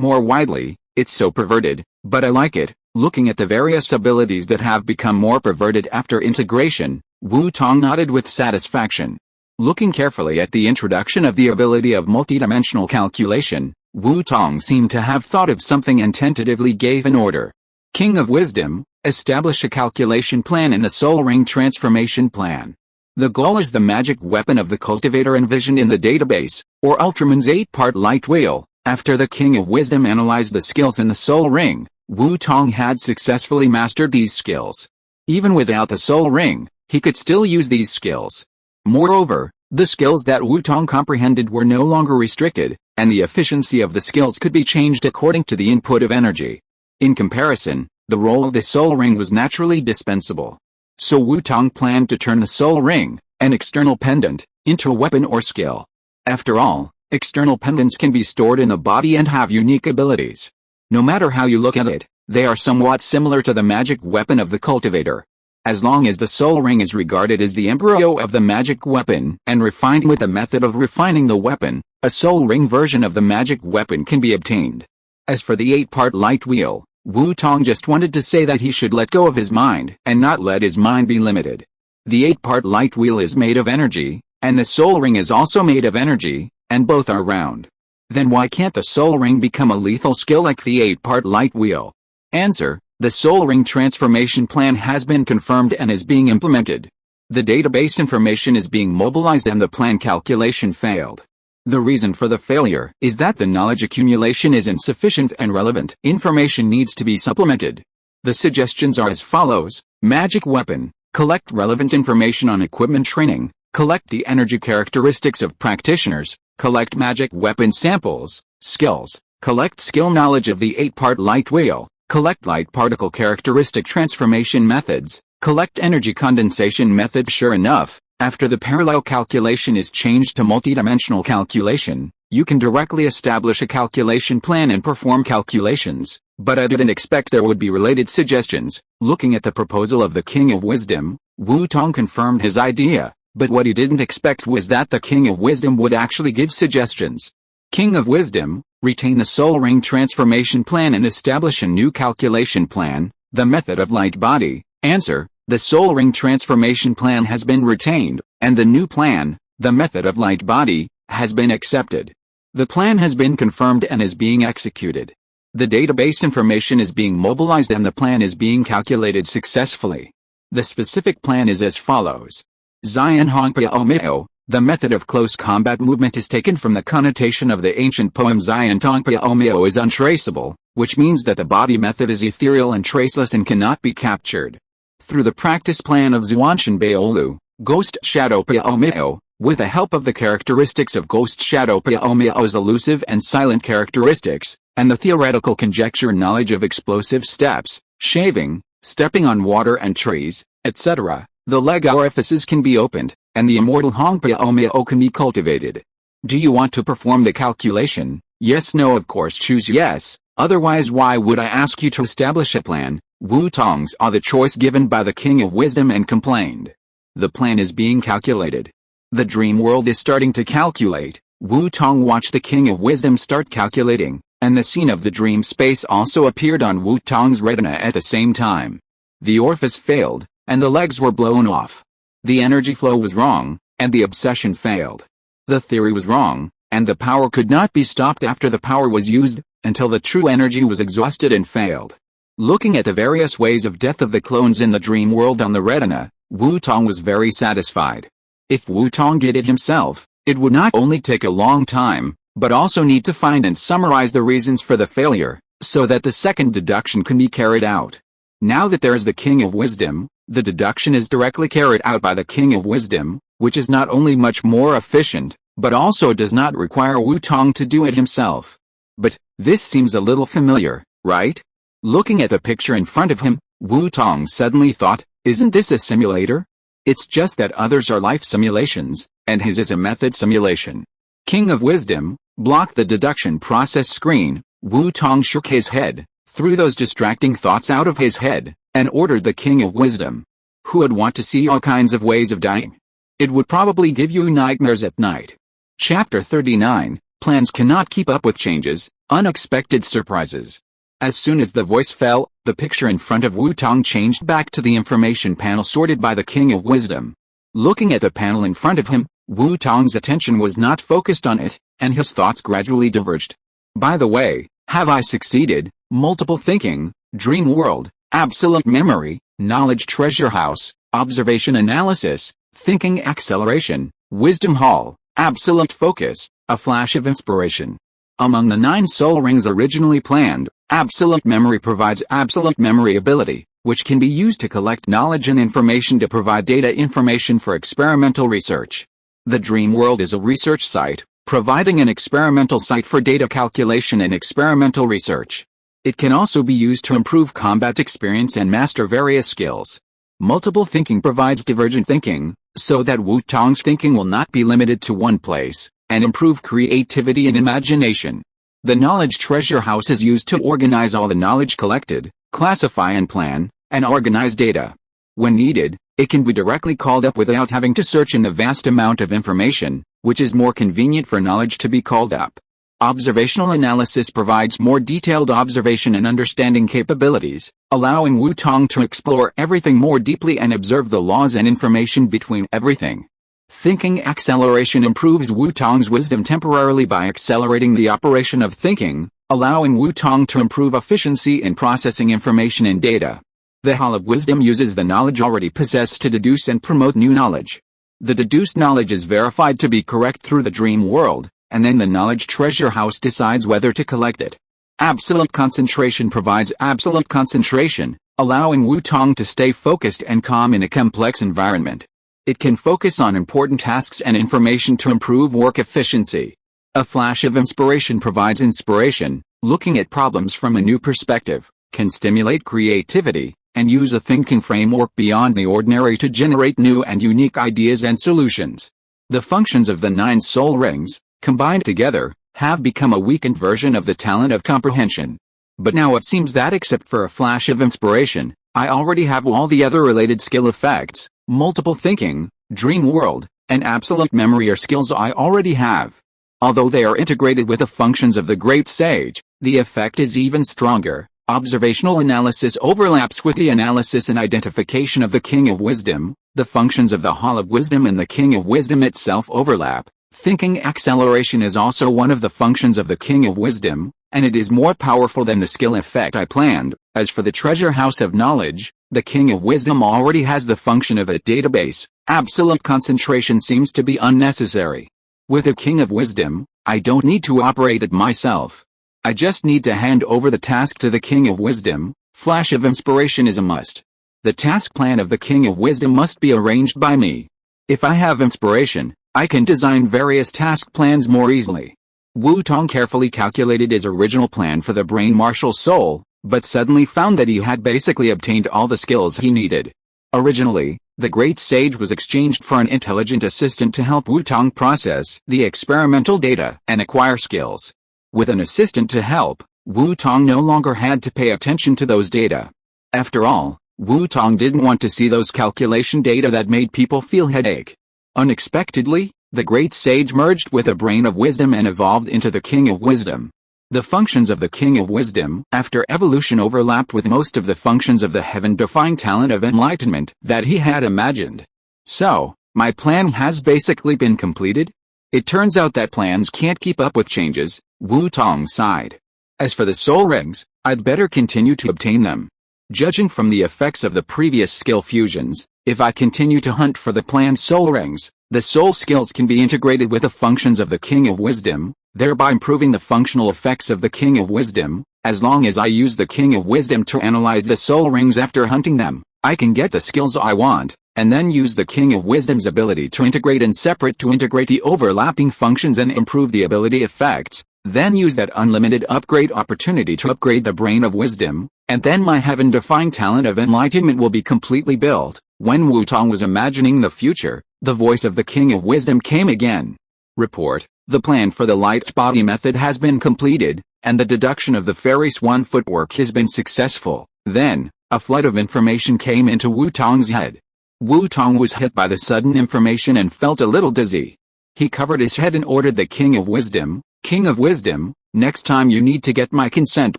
more widely. It's so perverted, but I like it. Looking at the various abilities that have become more perverted after integration, Wu-Tong nodded with satisfaction. Looking carefully at the introduction of the ability of multidimensional calculation, Wu-Tong seemed to have thought of something and tentatively gave an order. King of Wisdom, establish a calculation plan and a soul ring transformation plan. The goal is the magic weapon of the cultivator envisioned in the database, or Ultraman's 8-part light wheel. After the King of Wisdom analyzed the skills in the soul ring, Wu-Tong had successfully mastered these skills. Even without the soul ring, he could still use these skills. Moreover, the skills that Wu-Tong comprehended were no longer restricted, and the efficiency of the skills could be changed according to the input of energy. In comparison, the role of the soul ring was naturally dispensable. So Wu-Tong planned to turn the soul ring, an external pendant, into a weapon or skill. After all, external pendants can be stored in the body and have unique abilities. No matter how you look at it, they are somewhat similar to the magic weapon of the cultivator. As long as the soul ring is regarded as the embryo of the magic weapon and refined with the method of refining the weapon, a soul ring version of the magic weapon can be obtained. As for the 8-part light wheel, Wu Tong just wanted to say that he should let go of his mind and not let his mind be limited. The 8-part light wheel is made of energy, and the soul ring is also made of energy, and both are round. Then why can't the soul ring become a lethal skill like the 8-part light wheel? Answer: the soul ring transformation plan has been confirmed and is being implemented. The database information is being mobilized and the plan calculation failed. The reason for the failure is that the knowledge accumulation is insufficient and relevant information needs to be supplemented. The suggestions are as follows: magic weapon, collect relevant information on equipment training, collect the energy characteristics of practitioners, collect magic weapon samples, skills, collect skill knowledge of the 8-part light wheel, collect light particle characteristic transformation methods, collect energy condensation methods. Sure enough, after the parallel calculation is changed to multidimensional calculation, you can directly establish a calculation plan and perform calculations, but I didn't expect there would be related suggestions. Looking at the proposal of the King of Wisdom, Wu Tong confirmed his idea, but what he didn't expect was that the King of Wisdom would actually give suggestions. King of Wisdom, retain the soul ring transformation plan and establish a new calculation plan, the method of light body. Answer: the soul ring transformation plan has been retained, and the new plan, the method of light body, has been accepted. The plan has been confirmed and is being executed. The database information is being mobilized and the plan is being calculated successfully. The specific plan is as follows. Zion Hongpa Omeo, the method of close combat movement is taken from the connotation of the ancient poem Zion Tongpa Omeo is untraceable, which means that the body method is ethereal and traceless and cannot be captured. Through the practice plan of Zuanshan Baolu, Ghost Shadow Omeo, with the help of the characteristics of Ghost Shadow Omeo's elusive and silent characteristics, and the theoretical conjecture knowledge of explosive steps, shaving, stepping on water and trees, etc., the leg orifices can be opened, and the immortal Hongpa Omeo can be cultivated. Do you want to perform the calculation? Yes, no, of course choose yes, otherwise why would I ask you to establish a plan? Wu Tong saw the choice given by the King of Wisdom and complained. The plan is being calculated. The dream world is starting to calculate. Wu Tong watched the King of Wisdom start calculating, and the scene of the dream space also appeared on Wu Tong's retina at the same time. The orifice failed, and the legs were blown off. The energy flow was wrong, and the obsession failed. The theory was wrong, and the power could not be stopped after the power was used, until the true energy was exhausted and failed. Looking at the various ways of death of the clones in the dream world on the retina, Wu Tong was very satisfied. If Wu Tong did it himself, it would not only take a long time, but also need to find and summarize the reasons for the failure, so that the second deduction can be carried out. Now that there is the King of Wisdom, the deduction is directly carried out by the King of Wisdom, which is not only much more efficient, but also does not require Wu Tong to do it himself. But, this seems a little familiar, right? Looking at the picture in front of him, Wu Tong suddenly thought, isn't this a simulator? It's just that others are life simulations, and his is a method simulation. King of Wisdom, block the deduction process screen. Wu Tong shook his head, threw those distracting thoughts out of his head, and ordered the King of Wisdom. Who would want to see all kinds of ways of dying? It would probably give you nightmares at night. Chapter 39, Plans cannot keep up with changes, unexpected surprises. As soon as the voice fell, the picture in front of Wu Tong changed back to the information panel sorted by the King of Wisdom. Looking at the panel in front of him, Wu Tong's attention was not focused on it, and his thoughts gradually diverged. By the way, have I succeeded? Multiple thinking, dream world, absolute memory, knowledge treasure house, observation analysis, thinking acceleration, wisdom hall, absolute focus, a flash of inspiration. Among the 9 soul rings originally planned, absolute memory provides absolute memory ability, which can be used to collect knowledge and information to provide data information for experimental research. The dream world is a research site, providing an experimental site for data calculation and experimental research. It can also be used to improve combat experience and master various skills. Multiple thinking provides divergent thinking, so that Wu Tong's thinking will not be limited to one place, and improve creativity and imagination. The knowledge treasure house is used to organize all the knowledge collected, classify and plan, and organize data. When needed, it can be directly called up without having to search in the vast amount of information, which is more convenient for knowledge to be called up. Observational analysis provides more detailed observation and understanding capabilities, allowing Wu Tong to explore everything more deeply and observe the laws and information between everything. Thinking acceleration improves Wu Tong's wisdom temporarily by accelerating the operation of thinking, allowing Wu Tong to improve efficiency in processing information and data. The Hall of Wisdom uses the knowledge already possessed to deduce and promote new knowledge. The deduced knowledge is verified to be correct through the dream world, and then the knowledge treasure house decides whether to collect it. Absolute concentration provides absolute concentration, allowing Wu Tong to stay focused and calm in a complex environment. It can focus on important tasks and information to improve work efficiency. A flash of inspiration provides inspiration, looking at problems from a new perspective, can stimulate creativity, and use a thinking framework beyond the ordinary to generate new and unique ideas and solutions. The functions of the 9 soul rings, combined together, have become a weakened version of the talent of comprehension. But now it seems that except for a flash of inspiration, I already have all the other related skill effects. Multiple thinking, dream world, and absolute memory are skills I already have. Although they are integrated with the functions of the great sage, the effect is even stronger. Observational analysis overlaps with the analysis and identification of the King of Wisdom. The functions of the Hall of Wisdom and the King of Wisdom itself overlap. Thinking acceleration is also one of the functions of the King of Wisdom, and it is more powerful than the skill effect I planned. As for the treasure house of knowledge, the King of Wisdom already has the function of a database. Absolute concentration seems to be unnecessary. With a King of Wisdom, I don't need to operate it myself. I just need to hand over the task to the King of Wisdom. Flash of inspiration is a must. The task plan of the King of Wisdom must be arranged by me. If I have inspiration, I can design various task plans more easily. Wu Tong carefully calculated his original plan for the brain martial soul, but suddenly found that he had basically obtained all the skills he needed. Originally, the great sage was exchanged for an intelligent assistant to help Wu Tong process the experimental data and acquire skills. With an assistant to help, Wu Tong no longer had to pay attention to those data. After all, Wu Tong didn't want to see those calculation data that made people feel headache. Unexpectedly, the great sage merged with a brain of wisdom and evolved into the King of Wisdom. The functions of the King of Wisdom after evolution overlapped with most of the functions of the heaven-defying talent of enlightenment that he had imagined. So, my plan has basically been completed? It turns out that plans can't keep up with changes. Wu Tong sighed. As for the soul rings, I'd better continue to obtain them. Judging from the effects of the previous skill fusions, if I continue to hunt for the planned soul rings, the soul skills can be integrated with the functions of the King of Wisdom, thereby improving the functional effects of the King of Wisdom. As long as I use the King of Wisdom to analyze the soul rings after hunting them, I can get the skills I want, and then use the King of Wisdom's ability to integrate and separate to integrate the overlapping functions and improve the ability effects. Then use that unlimited upgrade opportunity to upgrade the brain of wisdom, and then my heaven-defying talent of enlightenment will be completely built. When Wu Tong was imagining the future, the voice of the King of Wisdom came again. Report, the plan for the light body method has been completed, and the deduction of the fairy swan footwork has been successful. Then, a flood of information came into Wu Tong's head. Wu Tong was hit by the sudden information and felt a little dizzy. He covered his head and ordered the King of Wisdom, King of Wisdom, next time you need to get my consent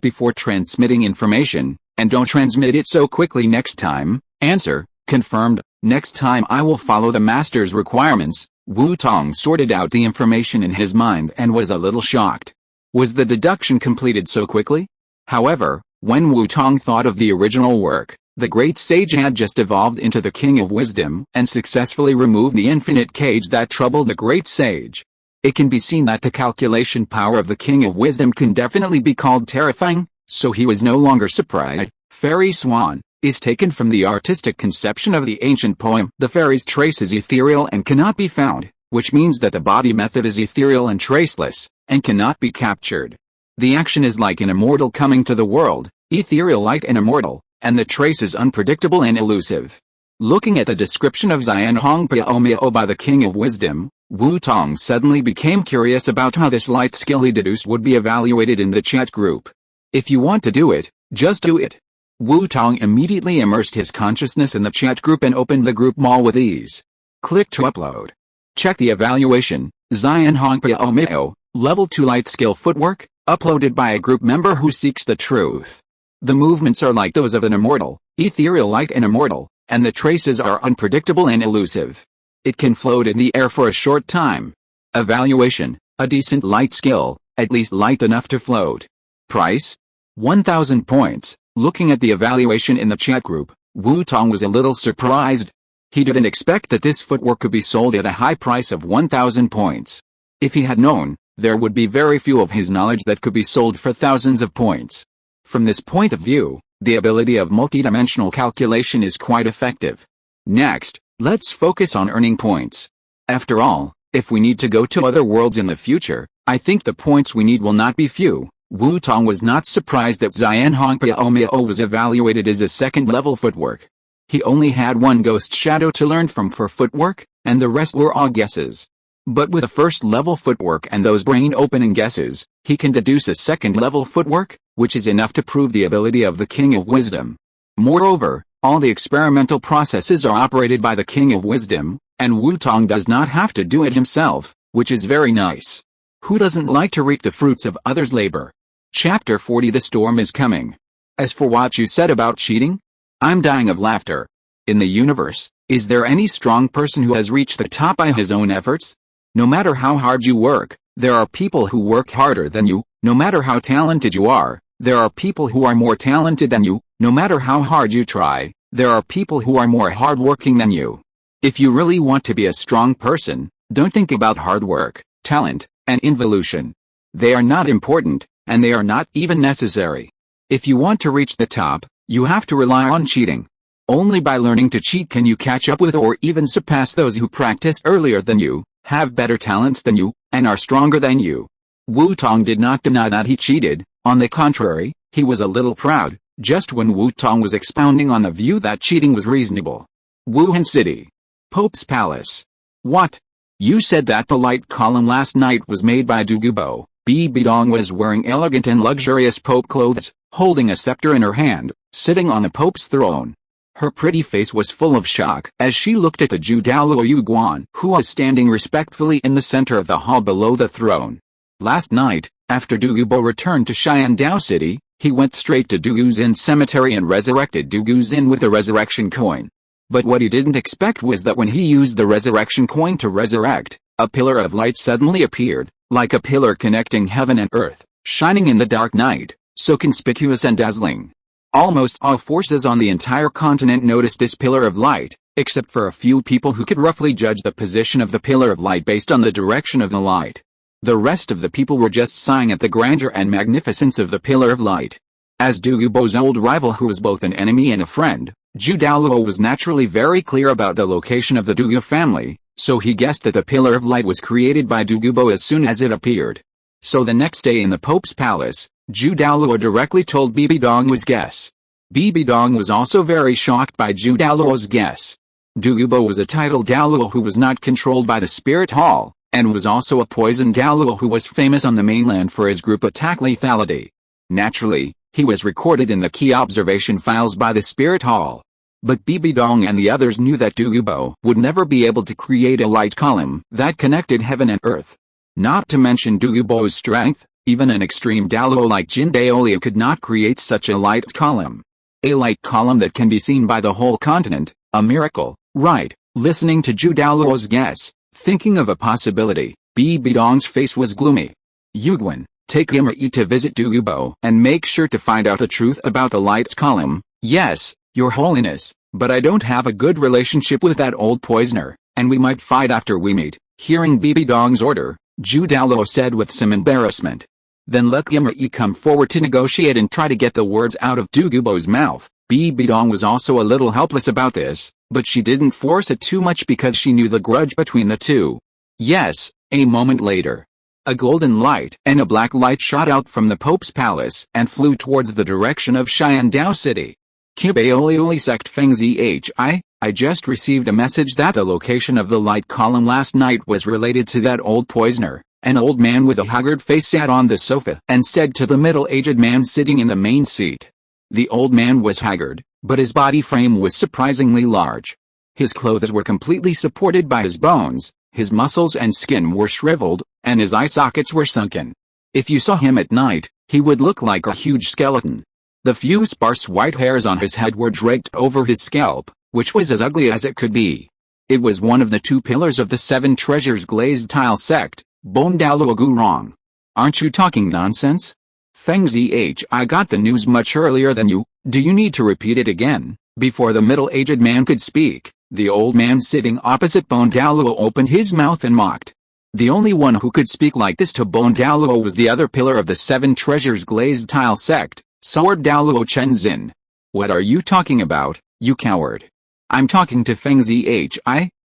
before transmitting information, and don't transmit it so quickly next time. Answer, confirmed. Next time I will follow the master's requirements. Wu Tong sorted out the information in his mind and was a little shocked. Was the deduction completed so quickly? However, when Wu Tong thought of the original work, the great sage had just evolved into the King of Wisdom and successfully removed the infinite cage that troubled the great sage. It can be seen that the calculation power of the King of Wisdom can definitely be called terrifying, so he was no longer surprised. Fairy Swan is taken from the artistic conception of the ancient poem. The fairy's trace is ethereal and cannot be found, which means that the body method is ethereal and traceless, and cannot be captured. The action is like an immortal coming to the world, ethereal like an immortal, and the trace is unpredictable and elusive. Looking at the description of Xian Hongpiao by the King of Wisdom, Wu Tong suddenly became curious about how this light skill he deduced would be evaluated in the chat group. If you want to do it, just do it. Wu Tong immediately immersed his consciousness in the chat group and opened the group mall with ease. Click to upload. Check the evaluation. Zion Hongpia Omeo, Level 2 Light Skill Footwork, uploaded by a group member who seeks the truth. The movements are like those of an immortal, ethereal like an immortal, and the traces are unpredictable and elusive. It can float in the air for a short time. Evaluation, a decent light skill, at least light enough to float. Price? 1,000 points. Looking at the evaluation in the chat group, Wu Tong was a little surprised. He didn't expect that this footwork could be sold at a high price of 1,000 points. If he had known, there would be very few of his knowledge that could be sold for thousands of points. From this point of view, the ability of multidimensional calculation is quite effective. Next, let's focus on earning points. After all, if we need to go to other worlds in the future, I think the points we need will not be few. Wu Tong was not surprised that Zian Hongpia Omeo was evaluated as a second-level footwork. He only had one ghost shadow to learn from for footwork, and the rest were all guesses. But with a first-level footwork and those brain-opening guesses, he can deduce a second-level footwork, which is enough to prove the ability of the King of Wisdom. Moreover, all the experimental processes are operated by the King of Wisdom, and Wu Tong does not have to do it himself, which is very nice. Who doesn't like to reap the fruits of others' labor? Chapter 40 The Storm is Coming. As for what you said about cheating, I'm dying of laughter. In the universe, is there any strong person who has reached the top by his own efforts? No matter how hard you work, there are people who work harder than you. No matter how talented you are, there are people who are more talented than you. No matter how hard you try, there are people who are more hardworking than you. If you really want to be a strong person, don't think about hard work, talent, and involution. They are not important, and they are not even necessary. If you want to reach the top, you have to rely on cheating. Only by learning to cheat can you catch up with or even surpass those who practiced earlier than you, have better talents than you, and are stronger than you. Wu Tong did not deny that he cheated. On the contrary, he was a little proud, just when Wu Tong was expounding on the view that cheating was reasonable. Wuhan City. Pope's Palace. What? You said that the light column last night was made by Douluo. Bidong was wearing elegant and luxurious Pope clothes, holding a scepter in her hand, sitting on the Pope's throne. Her pretty face was full of shock as she looked at the Ju Douluo Yuguan, who was standing respectfully in the center of the hall below the throne. Last night, after Douluo returned to Xiandao City, he went straight to Douguzin Cemetery and resurrected Douguzin with the resurrection coin. But what he didn't expect was that when he used the resurrection coin to resurrect, a pillar of light suddenly appeared, like a pillar connecting heaven and earth, shining in the dark night, so conspicuous and dazzling. Almost all forces on the entire continent noticed this pillar of light, except for a few people who could roughly judge the position of the pillar of light based on the direction of the light. The rest of the people were just sighing at the grandeur and magnificence of the pillar of light. As Douluo's old rival, who was both an enemy and a friend, Ju Douluo was naturally very clear about the location of the Douluo family, so he guessed that the pillar of light was created by Douluo as soon as it appeared. So the next day in the Pope's palace, Ju Douluo directly told Bidong's guess. Bidong was also very shocked by Ju Douluo's guess. Douluo was a titled Douluo who was not controlled by the spirit hall, and was also a poisoned Douluo who was famous on the mainland for his group attack lethality. Naturally, he was recorded in the key observation files by the spirit hall. But Bidong and the others knew that Douluo would never be able to create a light column that connected heaven and earth. Not to mention Douluo's strength, even an extreme Douluo like Jin Daolio could not create such a light column. A light column that can be seen by the whole continent, a miracle, right? Listening to Ju Douluo's guess, thinking of a possibility, Bidong's face was gloomy. Yuguan, take Imri to visit Douluo and make sure to find out the truth about the light column. Yes, Your Holiness, but I don't have a good relationship with that old poisoner, and we might fight after we meet. Hearing Bidong's order, Ju Douluo said with some embarrassment. Then let Imri come forward to negotiate and try to get the words out of Douluo's mouth. Bidong was also a little helpless about this, but she didn't force it too much because she knew the grudge between the two. Yes, a moment later. A golden light and a black light shot out from the Pope's palace and flew towards the direction of Xiandao City. Kibaolioli sect Feng Zhi, I just received a message that the location of the light column last night was related to that old poisoner. An old man with a haggard face sat on the sofa and said to the middle-aged man sitting in the main seat. The old man was haggard, but his body frame was surprisingly large. His clothes were completely supported by his bones, his muscles and skin were shriveled, and his eye sockets were sunken. If you saw him at night, he would look like a huge skeleton. The few sparse white hairs on his head were draped over his scalp, which was as ugly as it could be. It was one of the 2 pillars of the 7 treasures glazed tile sect, Bon Douluo Gurong. Aren't you talking nonsense? Feng Zh, I got the news much earlier than you. Do you need to repeat it again? Before the middle-aged man could speak, the old man sitting opposite Bon Douluo opened his mouth and mocked. The only one who could speak like this to Bon Douluo was the other pillar of the 7 treasures glazed tile sect, Sword Douluo Chenzin. What are you talking about, you coward? I'm talking to Feng Zh.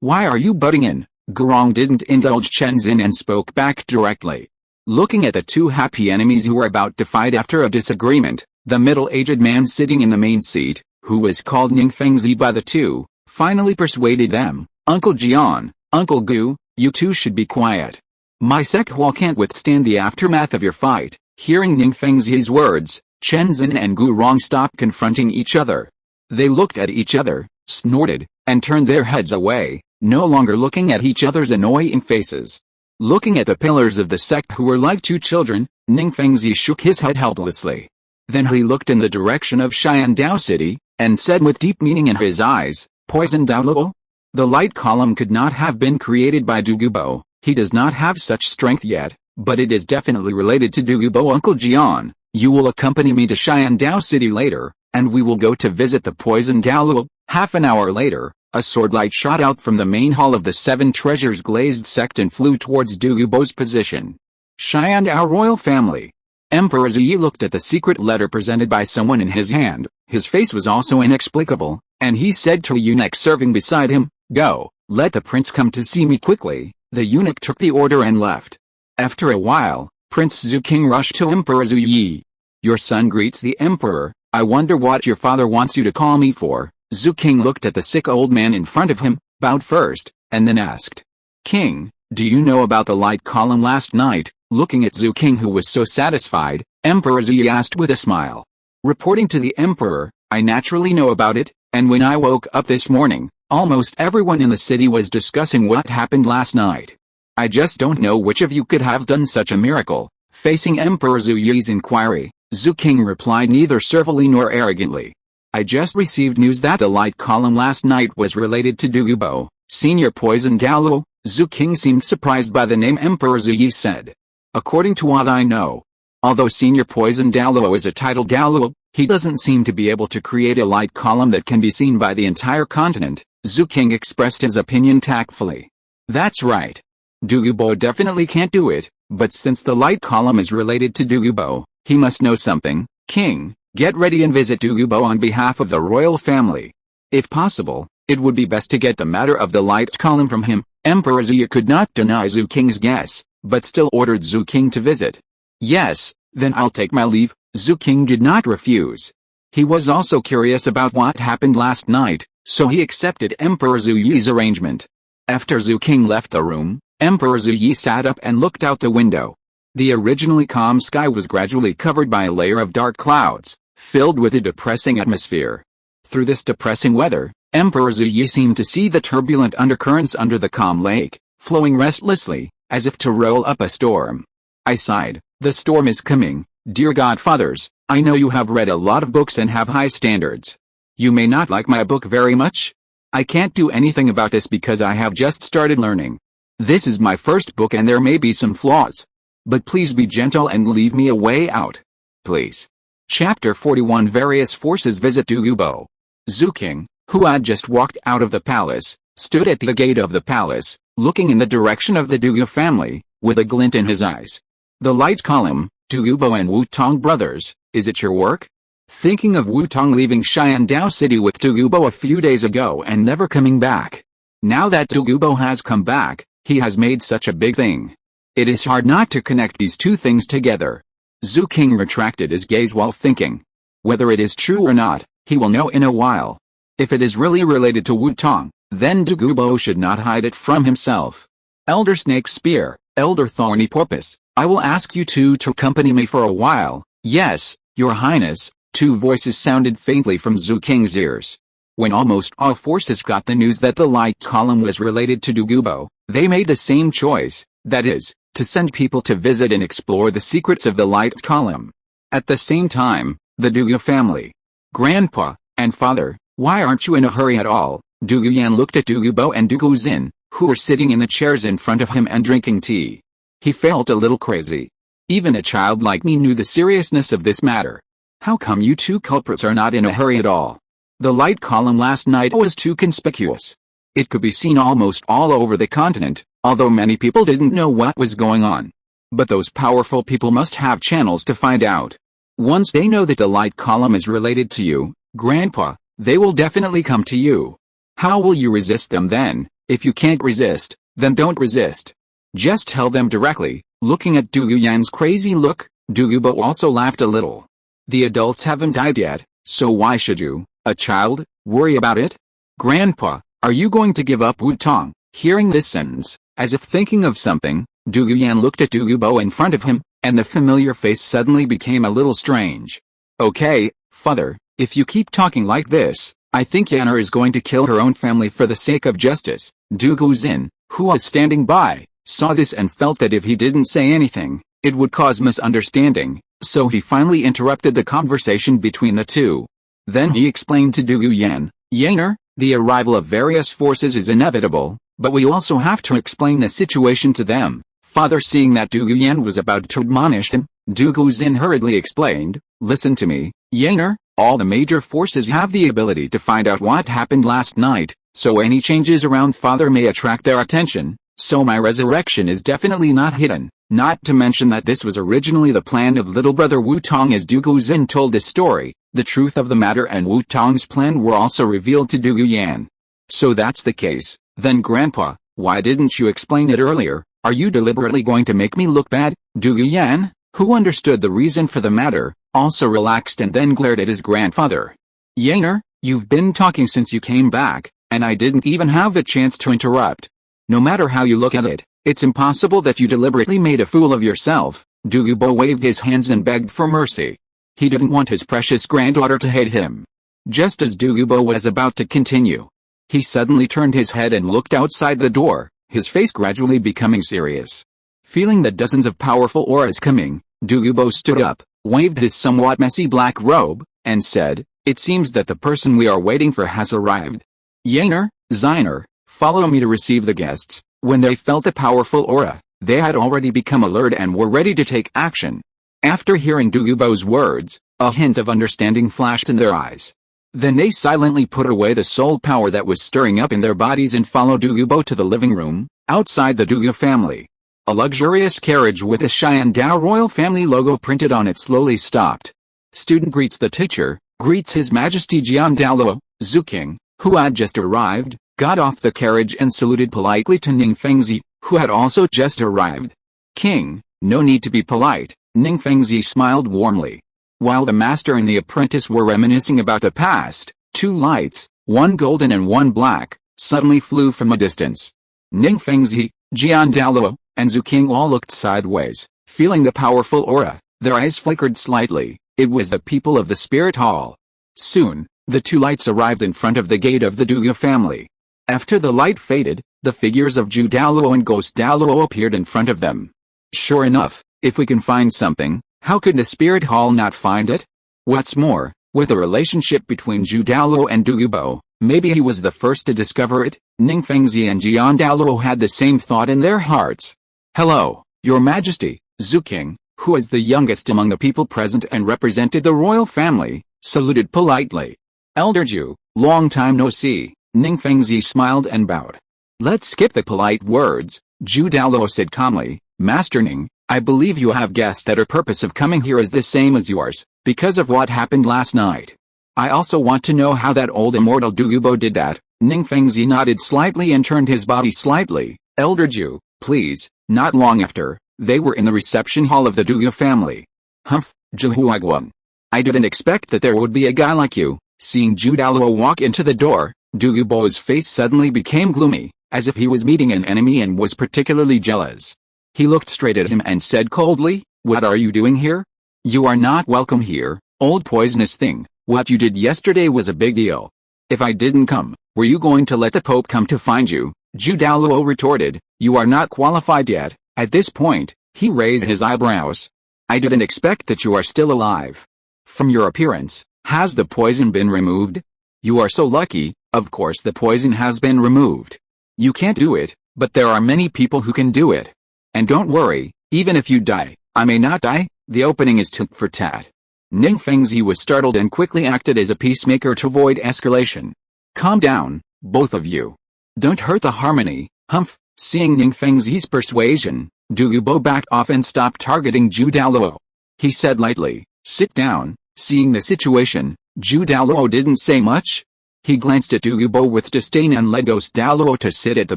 Why are you butting in? Gurong didn't indulge Chenzin and spoke back directly. Looking at the 2 happy enemies who were about to fight after a disagreement, the middle-aged man sitting in the main seat, who was called Ning Fengzi by the 2, finally persuaded them. Uncle Jian, Uncle Gu, you 2 should be quiet. My sect hall can't withstand the aftermath of your fight. Hearing Ning Fengzi's words, Chenzin and Gurong stopped confronting each other. They looked at each other, snorted, and turned their heads away, no longer looking at each other's annoying faces. Looking at the pillars of the sect who were like 2 children, Ning Fengzi shook his head helplessly. Then he looked in the direction of Xiandao City, and said with deep meaning in his eyes, Poison Douluo? The light column could not have been created by Douluo. He does not have such strength yet, but it is definitely related to Douluo. Uncle Jian, you will accompany me to Xiandao City later, and we will go to visit the Poison Douluo. Half an hour later, a sword light shot out from the main hall of the 7 treasures glazed sect and flew towards Douluo's position. Xiandao royal family. Emperor Ziyi looked at the secret letter presented by someone in his hand. His face was also inexplicable, and he said to a eunuch serving beside him, Go, let the prince come to see me quickly. The eunuch took the order and left. After a while, Prince Zuking rushed to Emperor Ziyi. Your son greets the emperor. I wonder what your father wants you to call me for. Zuking looked at the sick old man in front of him, bowed first, and then asked, King, do you know about the light column last night? Looking at Zuking, who was so satisfied, Emperor Ziyi asked with a smile. Reporting to the emperor, I naturally know about it, and when I woke up this morning, almost everyone in the city was discussing what happened last night. I just don't know which of you could have done such a miracle. Facing Emperor Ziyi's inquiry, Zuking replied neither servilely nor arrogantly. I just received news that the light column last night was related to Douluo, Senior Poison Douluo. Zuking seemed surprised by the name Emperor Ziyi said. According to what I know, although Senior Poison Douluo is a title Douluo, he doesn't seem to be able to create a light column that can be seen by the entire continent. Zuking expressed his opinion tactfully. That's right. Douluo definitely can't do it, but since the light column is related to Douluo, he must know something. King, get ready and visit Douluo on behalf of the royal family. If possible, it would be best to get the matter of the light column from him. Emperor Ziyi could not deny Zuking's guess, but still ordered Zuking to visit. Yes, then I'll take my leave. Zuking did not refuse. He was also curious about what happened last night, so he accepted Emperor Ziyi's arrangement. After Zuking left the room, Emperor Ziyi sat up and looked out the window. The originally calm sky was gradually covered by a layer of dark clouds, filled with a depressing atmosphere. Through this depressing weather, Emperor Ziyi seemed to see the turbulent undercurrents under the calm lake, flowing restlessly, as if to roll up a storm. I sighed. The storm is coming. Dear godfathers, I know you have read a lot of books and have high standards. You may not like my book very much. I can't do anything about this because I have just started learning. This is my first book and there may be some flaws. But please be gentle and leave me a way out. Please. Chapter 41 Various forces visit Douluo. Zuking, who had just walked out of the palace, stood at the gate of the palace, looking in the direction of the Douluo family, with a glint in his eyes. The light column, Douluo and Wu-Tong brothers, is it your work? Thinking of Wu-Tong leaving Xiandao City with Douluo a few days ago and never coming back. Now that Douluo has come back, he has made such a big thing. It is hard not to connect these two things together. Zuking retracted his gaze while thinking. Whether it is true or not, he will know in a while. If it is really related to Wu-Tong, then Douluo should not hide it from himself. Elder Snake Spear, Elder Thorny Porpoise, I will ask you two to accompany me for a while. Yes, your highness. two voices sounded faintly from Zhu King's ears. When almost all forces got the news that the light column was related to Douluo, they made the same choice, that is, to send people to visit and explore the secrets of the light column. At the same time, the Douluo family, Grandpa and Father, why aren't you in a hurry at all? Douluo Yan looked at Douluo and Douluo Xin, who were sitting in the chairs in front of him and drinking tea. He felt a little crazy. Even a child like me knew the seriousness of this matter. How come you two culprits are not in a hurry at all? The light column last night was too conspicuous. It could be seen almost all over the continent, although many people didn't know what was going on. But those powerful people must have channels to find out. Once they know that the light column is related to you, Grandpa, they will definitely come to you. How will you resist them then? If you can't resist, then don't resist. Just tell them directly. Looking at Douluo Yan's crazy look, Douluo also laughed a little. The adults haven't died yet, so why should you, a child, worry about it? Grandpa, are you going to give up Wu Tong? Hearing this sentence, as if thinking of something, Douluo Yan looked at Douluo in front of him, and the familiar face suddenly became a little strange. Okay, Father, if you keep talking like this, I think Yanner is going to kill her own family for the sake of justice. Douluo Xin, who was standing by, saw this and felt that if he didn't say anything, it would cause misunderstanding, so he finally interrupted the conversation between the two. Then he explained to Douluo Yan, Yanner, the arrival of various forces is inevitable, but we also have to explain the situation to them. Father, seeing that Douluo Yan was about to admonish him, Douluo Xin hurriedly explained, listen to me, Yanner, all the major forces have the ability to find out what happened last night, so any changes around Father may attract their attention, so my resurrection is definitely not hidden, not to mention that this was originally the plan of little brother Wu Tong. As Douluo Xin told this story, the truth of the matter and Wu Tong's plan were also revealed to Douluo Yan. So that's the case, then Grandpa, why didn't you explain it earlier? Are you deliberately going to make me look bad? Douluo Yan, who understood the reason for the matter, also relaxed and then glared at his grandfather. Yanner, you've been talking since you came back, and I didn't even have the chance to interrupt. No matter how you look at it, it's impossible that you deliberately made a fool of yourself. Douluo waved his hands and begged for mercy. He didn't want his precious granddaughter to hate him. Just as Douluo was about to continue, he suddenly turned his head and looked outside the door, his face gradually becoming serious. Feeling the dozens of powerful auras coming, Douluo stood up, waved his somewhat messy black robe, and said, it seems that the person we are waiting for has arrived. Yanner, Ziner, follow me to receive the guests. When they felt the powerful aura, they had already become alert and were ready to take action. After hearing Douluo's words, a hint of understanding flashed in their eyes. Then they silently put away the soul power that was stirring up in their bodies and followed Douluo to the living room, outside the Douluo family. A luxurious carriage with a Cheyenne Dao royal family logo printed on it slowly stopped. Student greets the teacher, greets His Majesty Jian Douluo. Zhu King, who had just arrived, got off the carriage and saluted politely to Ning Fengzi, who had also just arrived. King, no need to be polite, Ning Fengzi smiled warmly. While the master and the apprentice were reminiscing about the past, two lights, one golden and one black, suddenly flew from a distance. Ning Fengzi, Jian Douluo, and Zhu King all looked sideways, feeling the powerful aura. Their eyes flickered slightly. It was the people of the spirit hall. Soon, the two lights arrived in front of the gate of the Douluo family. After the light faded, the figures of Zhu Douluo and Ghost Douluo appeared in front of them. Sure enough, if we can find something, how could the spirit hall not find it? What's more, with the relationship between Zhu Douluo and Douluo, maybe he was the first to discover it. Ning Fengzi and Jian Douluo had the same thought in their hearts. Hello, Your Majesty. Zhu King, who was the youngest among the people present and represented the royal family, saluted politely. Elder Zhu, long time no see. Ning Fengzi smiled and bowed. Let's skip the polite words, Zhu Douluo said calmly. Master Ning, I believe you have guessed that our purpose of coming here is the same as yours, because of what happened last night. I also want to know how that old immortal Douluo did that. Ning Fengzi nodded slightly and turned his body slightly. Elder Zhu, please. Not long after, they were in the reception hall of the Douluo family. Humph, Zhu. I didn't expect that there would be a guy like you. Seeing Zhu Douluo walk into the door, Douluo's face suddenly became gloomy, as if he was meeting an enemy and was particularly jealous. He looked straight at him and said coldly, what are you doing here? You are not welcome here. Old poisonous thing, what you did yesterday was a big deal. If I didn't come, were you going to let the Pope come to find you? Douluo retorted. You are not qualified yet. At this point, he raised his eyebrows. I didn't expect that you are still alive. From your appearance, has the poison been removed? You are so lucky. Of course the poison has been removed. You can't do it, but there are many people who can do it. And don't worry, even if you die, I may not die. The opening is tit for tat. Ning Fengzi was startled and quickly acted as a peacemaker to avoid escalation. Calm down, both of you. Don't hurt the harmony. Humph. Seeing Ning Fengzi's persuasion, Douluo backed off and stopped targeting Douluo. He said lightly, sit down. Seeing the situation, Douluo didn't say much. He glanced at Douluo with disdain and led Douluo to sit at the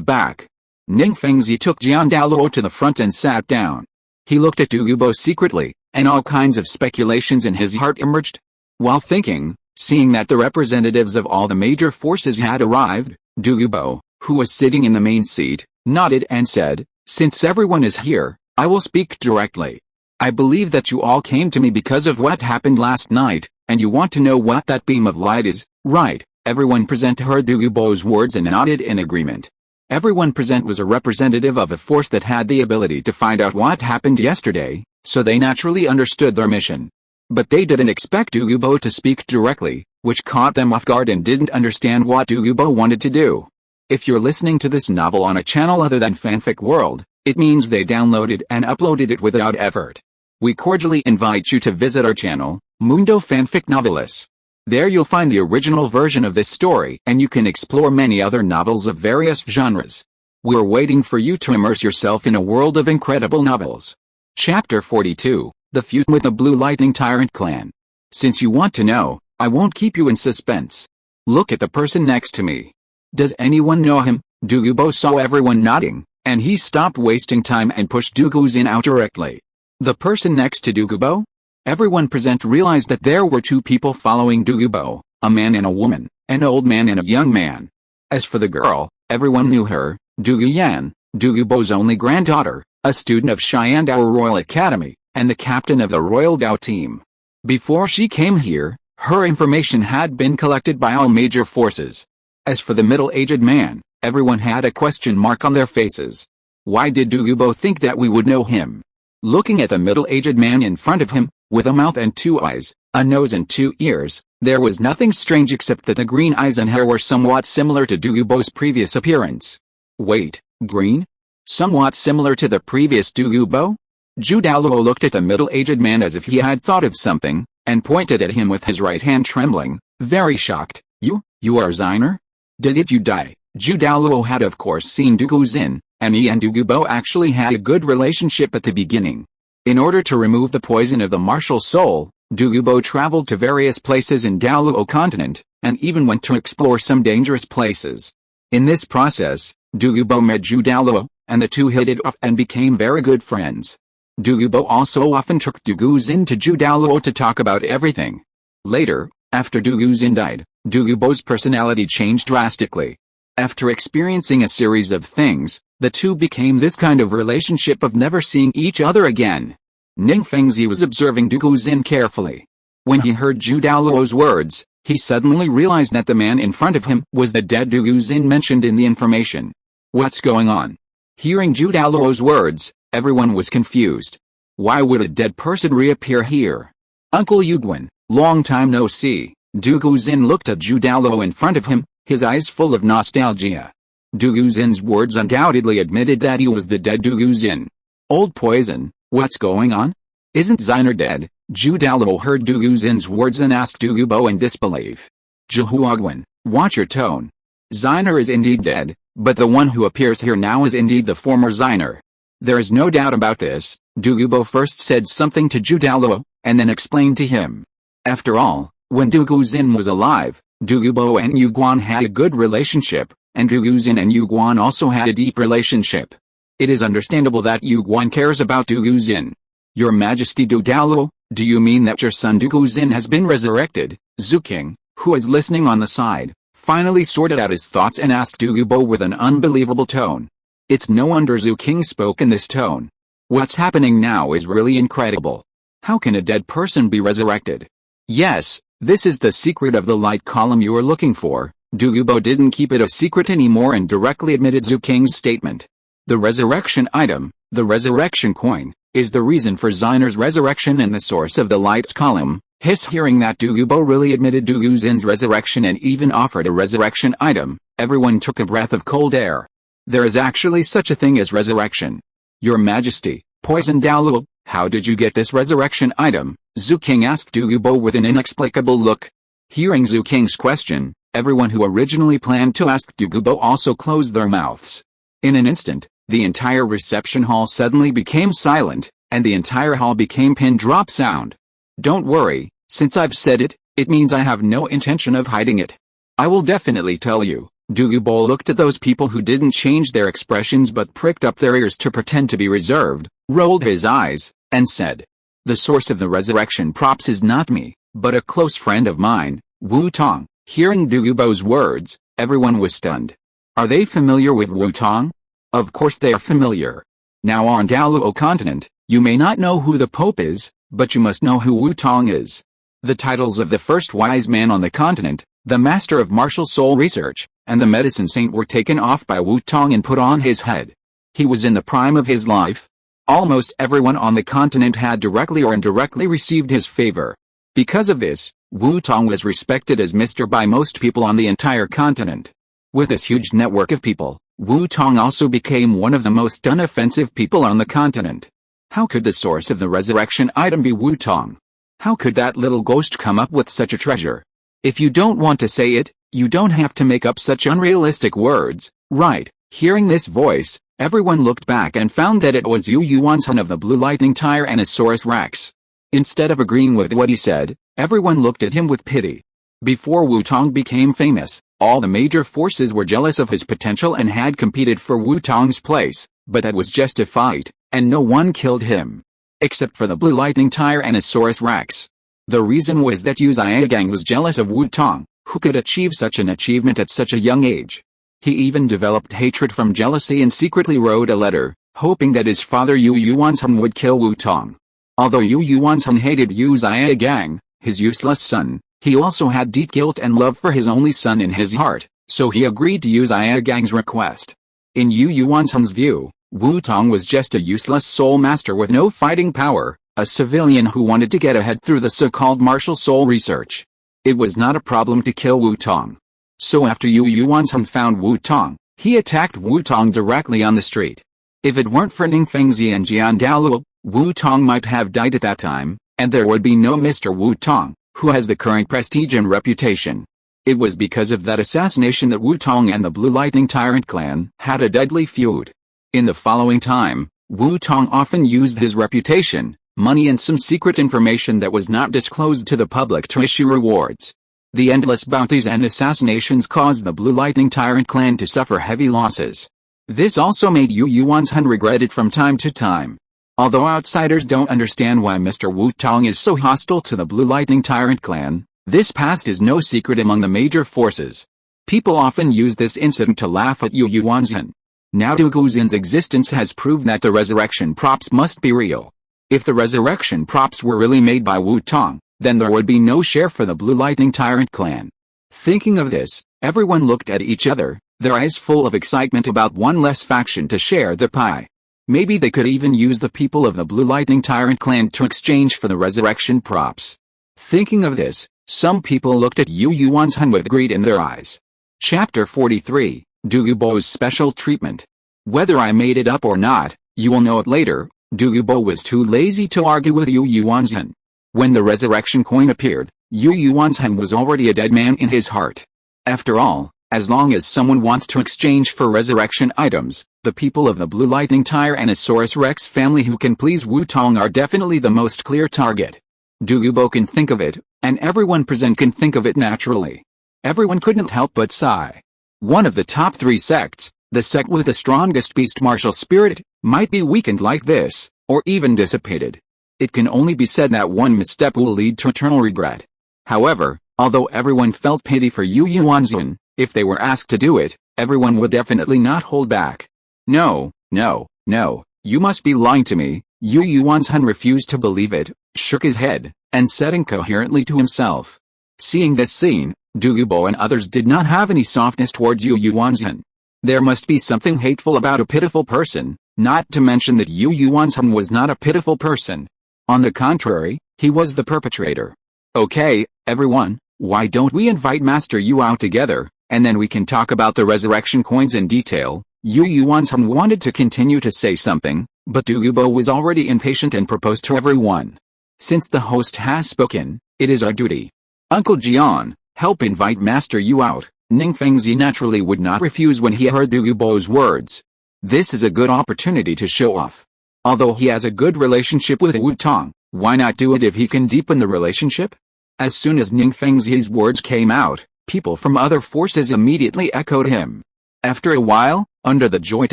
back. Ning Fengzi took Douluo to the front and sat down. He looked at Douluo secretly, and all kinds of speculations in his heart emerged. While thinking, seeing that the representatives of all the major forces had arrived, Douluo, who was sitting in the main seat, nodded and said, since everyone is here, I will speak directly. I believe that you all came to me because of what happened last night, and you want to know what that beam of light is, right? Everyone present heard Douluo's words and nodded in agreement. Everyone present was a representative of a force that had the ability to find out what happened yesterday, so they naturally understood their mission. But they didn't expect Douluo to speak directly, which caught them off guard and didn't understand what Douluo wanted to do. If you're listening to this novel on a channel other than Fanfic World, it means they downloaded and uploaded it without effort. We cordially invite you to visit our channel, Mundo Fanfic Novelis. There you'll find the original version of this story and you can explore many other novels of various genres. We're waiting for you to immerse yourself in a world of incredible novels. Chapter 42, The Feud with the Blue Lightning Tyrant Clan. Since you want to know, I won't keep you in suspense. Look at the person next to me. Does anyone know him? Douluo saw everyone nodding, and he stopped wasting time and pushed Douluo out directly. The person next to Douluo? Everyone present realized that there were two people following Douluo, a man and a woman, an old man and a young man. As for the girl, everyone knew her, Douluyan, Douluo's only granddaughter, a student of Xiandao Royal Academy, and the captain of the Royal Dao team. Before she came here, her information had been collected by all major forces. As for the middle-aged man, everyone had a question mark on their faces. Why did Douluo think that we would know him? Looking at the middle-aged man in front of him, with a mouth and two eyes, a nose and two ears, there was nothing strange except that the green eyes and hair were somewhat similar to Douluo's previous appearance. Wait, green? Somewhat similar to the previous Douluo? Douluo looked at the middle-aged man as if he had thought of something, and pointed at him with his right hand trembling, very shocked. You are Ziner? Did you die? Douluo had of course seen Douluo, and he and Douluo actually had a good relationship at the beginning. In order to remove the poison of the martial soul, Douluo traveled to various places in Douluo Continent, and even went to explore some dangerous places. In this process, Douluo met Douluo, and the two hit it off and became very good friends. Douluo also often took Douluo to Douluo to talk about everything. Later, after Douluo died, Douluo's personality changed drastically. After experiencing a series of things, the two became this kind of relationship of never seeing each other again. Ning Fengzi was observing Douluo carefully. When he heard Douluo's words, he suddenly realized that the man in front of him was the dead Douluo mentioned in the information. What's going on? Hearing Douluo's words, everyone was confused. Why would a dead person reappear here? Uncle Yuguan, long time no see. Douluo looked at Douluo in front of him, his eyes full of nostalgia. Douluo's words undoubtedly admitted that he was the dead Douluo. Old poison, what's going on? Isn't Ziner dead? Douluo heard Douluo's words and asked Douluo in disbelief. Jihuaguan, watch your tone. Ziner is indeed dead, but the one who appears here now is indeed the former Ziner. There is no doubt about this. Douluo first said something to Douluo, and then explained to him. After all, when Douluo was alive, Douluo and Yuguan had a good relationship, and Douluo and Yuguan also had a deep relationship. It is understandable that Yuguan cares about Douluo. Your Majesty Douluo, do you mean that your son Douluo has been resurrected? Zuking, who was listening on the side, finally sorted out his thoughts and asked Douluo with an unbelievable tone. It's no wonder Zuking spoke in this tone. What's happening now is really incredible. How can a dead person be resurrected? Yes, this is the secret of the light column you are looking for. Douluo didn't keep it a secret anymore and directly admitted Zhu King's statement. The resurrection item, the resurrection coin, is the reason for Xiner's resurrection and the source of the light column. Hearing that Douluo really admitted Douluo Zin's resurrection and even offered a resurrection item, everyone took a breath of cold air. There is actually such a thing as resurrection. Your Majesty, poisoned Douluo, how did you get this resurrection item? Zhu King asked Douluo with an inexplicable look. Hearing Zhu King's question, everyone who originally planned to ask Douluo also closed their mouths. In an instant, the entire reception hall suddenly became silent, and the entire hall became pin drop sound. Don't worry, since I've said it, it means I have no intention of hiding it. I will definitely tell you. Douluo looked at those people who didn't change their expressions but pricked up their ears to pretend to be reserved, rolled his eyes, and said, the source of the resurrection props is not me, but a close friend of mine, Wu Tong. Hearing Douluo's words, everyone was stunned. Are they familiar with Wu Tong? Of course they are familiar. Now on Douluo Continent, you may not know who the Pope is, but you must know who Wu Tong is. The titles of the first wise man on the continent, the master of martial soul research, and the medicine saint were taken off by Wu Tong and put on his head. He was in the prime of his life. Almost everyone on the continent had directly or indirectly received his favor. Because of this, Wu Tong was respected as Mr. by most people on the entire continent. With this huge network of people, Wu Tong also became one of the most unoffensive people on the continent. How could the source of the resurrection item be Wu Tong? How could that little ghost come up with such a treasure? If you don't want to say it, you don't have to make up such unrealistic words, right? Hearing this voice, everyone looked back and found that it was Yu Yuanzhen of the Blue Lightning Tyrannosaurus Rex. Instead of agreeing with what he said, everyone looked at him with pity. Before Wu Tong became famous, all the major forces were jealous of his potential and had competed for Wu Tong's place, but that was just a fight, and no one killed him. Except for the Blue Lightning Tyrannosaurus Rex. The reason was that Yu Zhigang was jealous of Wu Tong, who could achieve such an achievement at such a young age. He even developed hatred from jealousy and secretly wrote a letter, hoping that his father Yu Yuanzhen would kill Wu Tong. Although Yu Yuanzhen hated Yu Zhigang, his useless son, he also had deep guilt and love for his only son in his heart, so he agreed to Yu Zhigang's request. In Yu Yuanzhen's view, Wu Tong was just a useless soul master with no fighting power, a civilian who wanted to get ahead through the so-called martial soul research. It was not a problem to kill Wu Tong. So after Yu Yuanzhen found Wu Tong, he attacked Wu Tong directly on the street. If it weren't for Ningfengzi and Jian Douluo, Wu Tong might have died at that time, and there would be no Mr. Wu Tong, who has the current prestige and reputation. It was because of that assassination that Wu Tong and the Blue Lightning Tyrant clan had a deadly feud. In the following time, Wu Tong often used his reputation, money and some secret information that was not disclosed to the public to issue rewards. The endless bounties and assassinations caused the Blue Lightning Tyrant clan to suffer heavy losses. This also made Yu Yuanzhen regret it from time to time. Although outsiders don't understand why Mr. Wu Tong is so hostile to the Blue Lightning Tyrant clan, this past is no secret among the major forces. People often use this incident to laugh at Yu Yuanzhen. Now Douluo Zin's existence has proved that the resurrection props must be real. If the resurrection props were really made by Wu Tong, then there would be no share for the Blue Lightning Tyrant clan. Thinking of this, everyone looked at each other, their eyes full of excitement about one less faction to share the pie. Maybe they could even use the people of the Blue Lightning Tyrant clan to exchange for the resurrection props. Thinking of this, some people looked at Yu Yuanzhen with greed in their eyes. Chapter 43, Douluo's Special Treatment. Whether I made it up or not, you will know it later. Douluo was too lazy to argue with Yu Yuanzhen. When the resurrection coin appeared, Yu Yuanzhen was already a dead man in his heart. After all, as long as someone wants to exchange for resurrection items, the people of the Blue Lightning Tyrannosaurus Rex family who can please Wu Tong are definitely the most clear target. Douluo can think of it, and everyone present can think of it naturally. Everyone couldn't help but sigh. One of the top 3 sects, the sect with the strongest beast martial spirit, might be weakened like this, or even dissipated. It can only be said that one misstep will lead to eternal regret. However, although everyone felt pity for Yu Yuanzhen, if they were asked to do it, everyone would definitely not hold back. No, you must be lying to me. Yu Yuanzhen refused to believe it, shook his head, and said incoherently to himself. Seeing this scene, Douluo and others did not have any softness towards Yu Yuanzhen. There must be something hateful about a pitiful person, not to mention that Yu Yuanzhen was not a pitiful person. On the contrary, he was the perpetrator. Okay, everyone, why don't we invite Master Yu out together, and then we can talk about the resurrection coins in detail. Yu Yuanzhen wanted to continue to say something, but Douluo was already impatient and proposed to everyone. Since the host has spoken, it is our duty. Uncle Jian, help invite Master Yu out. Ning Fengzi naturally would not refuse when he heard Douluo's words. This is a good opportunity to show off. Although he has a good relationship with Wu Tong, why not do it if he can deepen the relationship? As soon as Ning Fengzi's words came out, people from other forces immediately echoed him. After a while, under the joint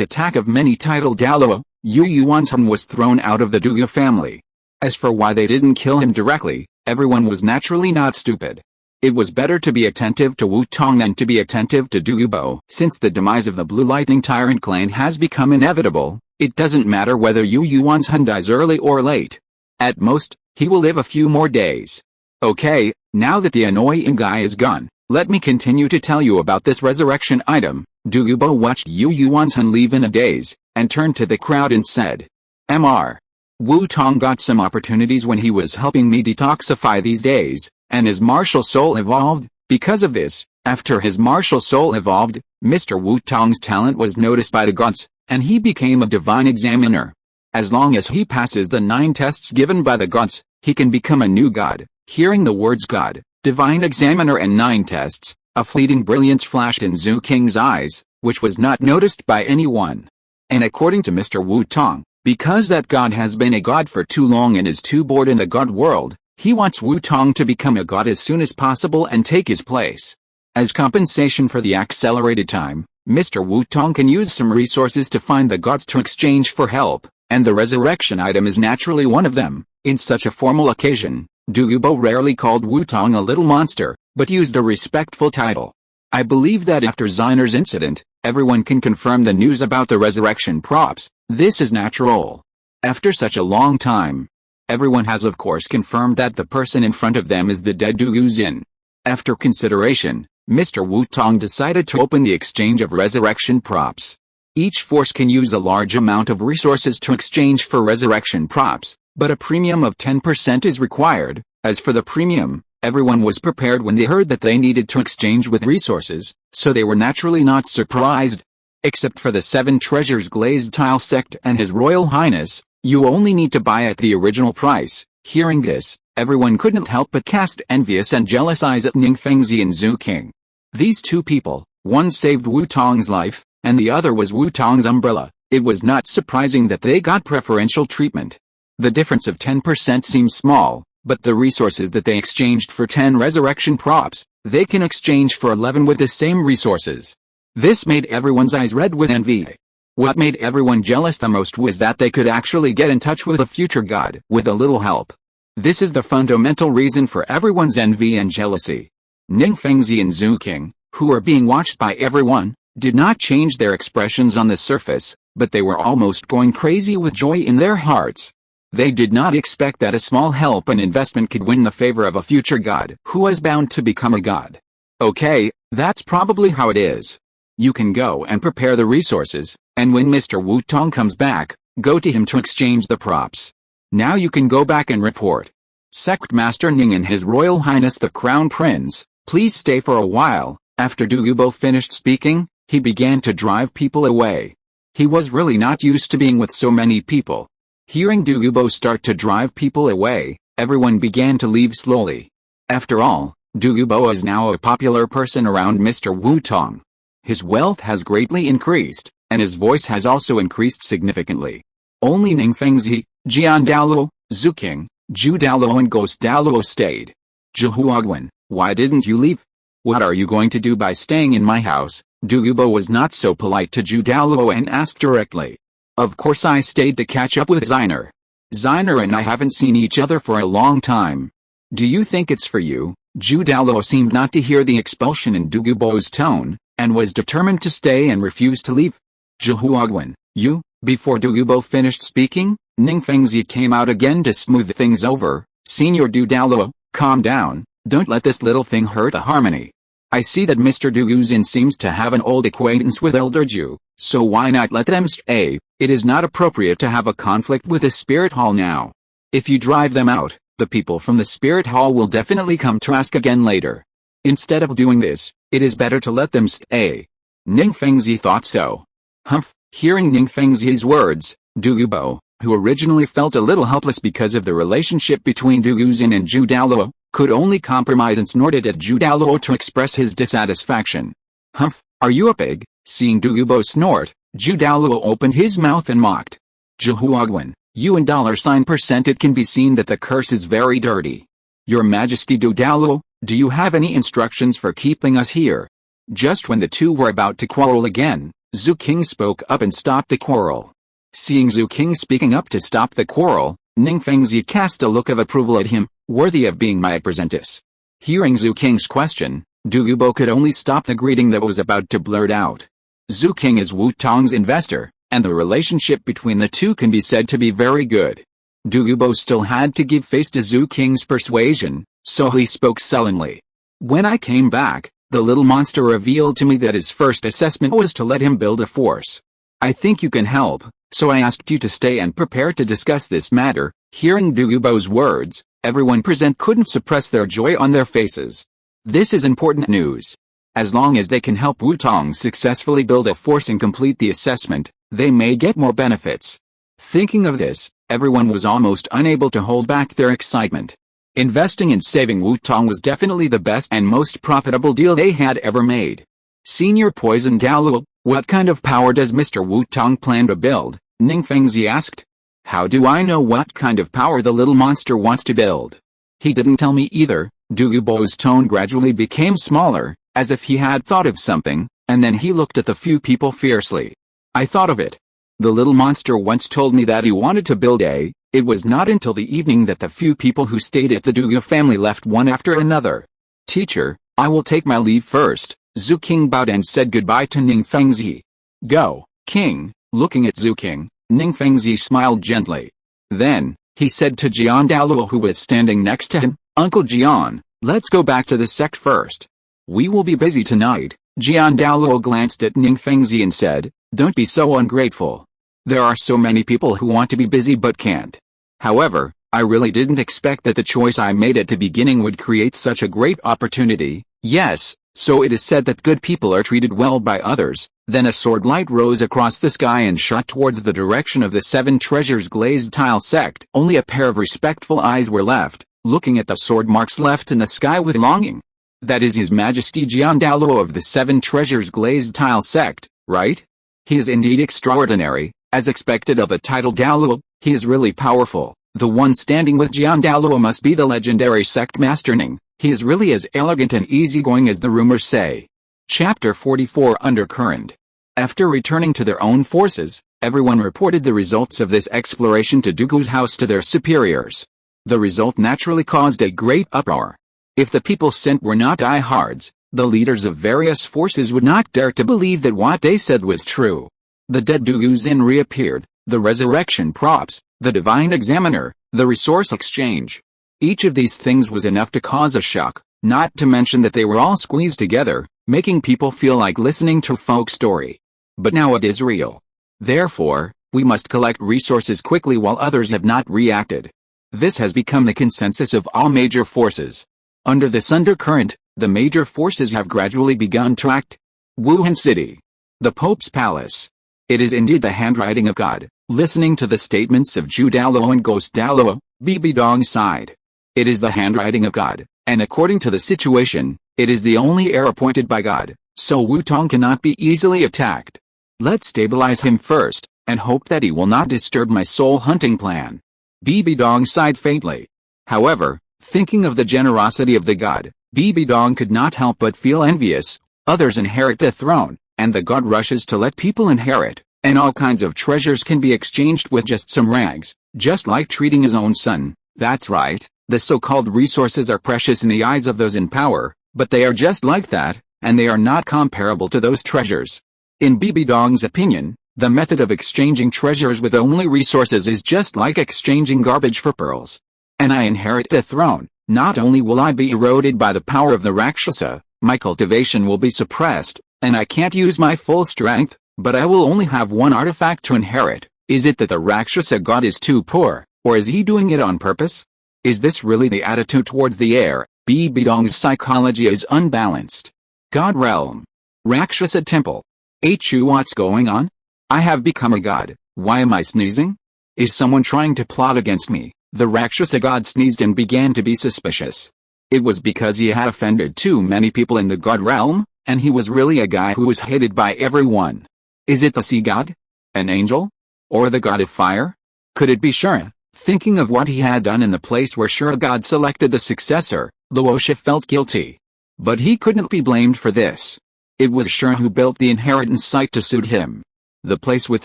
attack of many titled Douluo, Yu Yuanzhen was thrown out of the Douluo family. As for why they didn't kill him directly, everyone was naturally not stupid. It was better to be attentive to Wu Tong than to be attentive to Douluo. Since the demise of the Blue Lightning Tyrant clan has become inevitable, it doesn't matter whether Yu Yuanzhen dies early or late. At most, he will live a few more days. Okay, now that the annoying guy is gone, let me continue to tell you about this resurrection item. Douluo watched Yu Yuanzhen leave in a daze, and turned to the crowd and said, Mr. Wu Tong got some opportunities when he was helping me detoxify these days, and his martial soul evolved. Because of this, after his martial soul evolved, Mr. Wu Tong's talent was noticed by the gods, and he became a divine examiner. As long as he passes the 9 tests given by the gods, he can become a new god. Hearing the words God, divine examiner and 9 tests, a fleeting brilliance flashed in Zhu King's eyes, which was not noticed by anyone. And according to Mr. Wu Tong, because that god has been a god for too long and is too bored in the god world, he wants Wu Tong to become a god as soon as possible and take his place. As compensation for the accelerated time, Mr. Wu Tong can use some resources to find the gods to exchange for help, and the resurrection item is naturally one of them. In such a formal occasion, Douluo rarely called Wu Tong a little monster, but used a respectful title. I believe that after Xiner's incident, everyone can confirm the news about the resurrection props. This is natural. After such a long time, everyone has of course confirmed that the person in front of them is the dead Douluo Xin. After consideration, Mr. Wu Tong decided to open the exchange of resurrection props. Each force can use a large amount of resources to exchange for resurrection props, but a premium of 10% is required. As for the premium, everyone was prepared when they heard that they needed to exchange with resources, so they were naturally not surprised. Except for the 7 treasures glazed tile sect and His Royal Highness, you only need to buy at the original price. Hearing this, everyone couldn't help but cast envious and jealous eyes at Ning Fengzi and Zhu King. These 2 people, one saved Wu Tong's life, and the other was Wu Tong's umbrella. It was not surprising that they got preferential treatment. The difference of 10% seems small, but the resources that they exchanged for 10 resurrection props, they can exchange for 11 with the same resources. This made everyone's eyes red with envy. What made everyone jealous the most was that they could actually get in touch with a future god with a little help. This is the fundamental reason for everyone's envy and jealousy. Ning Fengzi and Zhu King, who are being watched by everyone, did not change their expressions on the surface, but they were almost going crazy with joy in their hearts. They did not expect that a small help and investment could win the favor of a future god who was bound to become a god. Okay, that's probably how it is. You can go and prepare the resources, and when Mr. Wu Tong comes back, go to him to exchange the props. Now you can go back and report. Sect Master Ning and His Royal Highness the Crown Prince, please stay for a while. After Douluo finished speaking, he began to drive people away. He was really not used to being with so many people. Hearing Douluo start to drive people away, everyone began to leave slowly. After all, Douluo is now a popular person around Mr. Wu Tong. His wealth has greatly increased, and his voice has also increased significantly. Only Ning Fengzi, Jian Douluo, Zhu King, Zhu Douluo and Ghost Douluo stayed. Zhuhuagwen, why didn't you leave? What are you going to do by staying in my house? Douluo was not so polite to Zhu Douluo and asked directly. Of course I stayed to catch up with Xiner. Xiner and I haven't seen each other for a long time. Do you think it's for you? Zhu Douluo seemed not to hear the expulsion in Douluo's tone, and was determined to stay and refused to leave. Zhuhuagwen, you? Before Douluo finished speaking, Ning Fengzi came out again to smooth things over, Senior Douluo, calm down, don't let this little thing hurt the harmony. I see that Mr. Douluo seems to have an old acquaintance with Elder Ju, so why not let them stay? It is not appropriate to have a conflict with the spirit hall now. If you drive them out, the people from the spirit hall will definitely come to ask again later. Instead of doing this, it is better to let them stay. Ning Fengzi thought so. Humph, hearing Ning Fengzi's words, Douluo, who originally felt a little helpless because of the relationship between Douluo and Zhu Douluo, could only compromise and snorted at Zhu Douluo to express his dissatisfaction. Humph, are you a pig? Seeing Douluo snort, Zhu Douluo opened his mouth and mocked. Zhuhuagwen, you and $% it can be seen that the curse is very dirty. Your Majesty Zhu Douluo, do you have any instructions for keeping us here? Just when the two were about to quarrel again, Zhu King spoke up and stopped the quarrel. Seeing Zhu King speaking up to stop the quarrel, Ning Fengzi cast a look of approval at him, worthy of being my apprentice. Hearing Zhu King's question, Douluo could only stop the greeting that was about to blurt out. Zhu King is Wu Tong's investor, and the relationship between the two can be said to be very good. Douluo still had to give face to Zhu King's persuasion, so he spoke sullenly. When I came back, the little monster revealed to me that his first assessment was to let him build a force. I think you can help, so I asked you to stay and prepare to discuss this matter. Hearing Douluo's words, everyone present couldn't suppress their joy on their faces. This is important news. As long as they can help Wu Tong successfully build a force and complete the assessment, they may get more benefits. Thinking of this, everyone was almost unable to hold back their excitement. Investing in saving Wu Tong was definitely the best and most profitable deal they had ever made. Senior Poison Douluo, what kind of power does Mr. Wu Tong plan to build? Ning Fengzi asked. How do I know what kind of power the little monster wants to build? He didn't tell me either. Douluo's tone gradually became smaller, as if he had thought of something, and then he looked at the few people fiercely. I thought of it. The little monster once told me that he wanted to build a. It was not until the evening that the few people who stayed at the Douluo family left one after another. Teacher, I will take my leave first. Zhu King bowed and said goodbye to Ning Fengzi. Go, King. Looking at Zhu King, Ning Fengzi smiled gently. Then, he said to Jian Douluo who was standing next to him, Uncle Jian, let's go back to the sect first. We will be busy tonight. Jian Douluo glanced at Ning Fengzi and said, don't be so ungrateful. There are so many people who want to be busy but can't. However, I really didn't expect that the choice I made at the beginning would create such a great opportunity. Yes, so it is said that good people are treated well by others. Then a sword light rose across the sky and shot towards the direction of the Seven Treasures glazed tile sect. Only a pair of respectful eyes were left, looking at the sword marks left in the sky with longing. That is His Majesty Jian Douluo of the Seven Treasures glazed tile sect, right? He is indeed extraordinary. As expected of a titled Douluo, he is really powerful. The one standing with Jian Douluo must be the legendary sect master Ning. He is really as elegant and easygoing as the rumors say. Chapter 44 Undercurrent. After returning to their own forces, everyone reported the results of this exploration to Dooku's house to their superiors. The result naturally caused a great uproar. If the people sent were not diehards, the leaders of various forces would not dare to believe that what they said was true. The dead Douluo reappeared, the resurrection props, the divine examiner, the resource exchange. Each of these things was enough to cause a shock, not to mention that they were all squeezed together, making people feel like listening to a folk story. But now it is real. Therefore, we must collect resources quickly while others have not reacted. This has become the consensus of all major forces. Under this undercurrent, the major forces have gradually begun to act. Wuhan City. The Pope's Palace. It is indeed the handwriting of God. Listening to the statements of Zhu Douluo and Ghost Douluo, Bibi Dong sighed. It is the handwriting of God, and according to the situation, it is the only heir appointed by God, so Wu Tong cannot be easily attacked. Let's stabilize him first, and hope that he will not disturb my soul hunting plan. Bibi Dong sighed faintly. However, thinking of the generosity of the god, Bibi Dong could not help but feel envious. Others inherit the throne, and the god rushes to let people inherit, and all kinds of treasures can be exchanged with just some rags, just like treating his own son. That's right, the so-called resources are precious in the eyes of those in power, but they are just like that, and they are not comparable to those treasures. In Bibi Dong's opinion, the method of exchanging treasures with only resources is just like exchanging garbage for pearls. and I inherit the throne, not only will I be eroded by the power of the Rakshasa, my cultivation will be suppressed, and I can't use my full strength, but I will only have one artifact to inherit. Is it that the Rakshasa god is too poor, or is he doing it on purpose? Is this really the attitude towards the heir? Bidong's psychology is unbalanced. God realm. Rakshasa temple. Hu, what's going on? I have become a god. Why am I sneezing? Is someone trying to plot against me? The Rakshasa god sneezed and began to be suspicious. It was because he had offended too many people in the god realm, and he was really a guy who was hated by everyone. Is it the sea god? An angel? Or the god of fire? Could it be Shura? Thinking of what he had done in the place where Shura god selected the successor, Luosha felt guilty. But he couldn't be blamed for this. It was Shura who built the inheritance site to suit him. The place with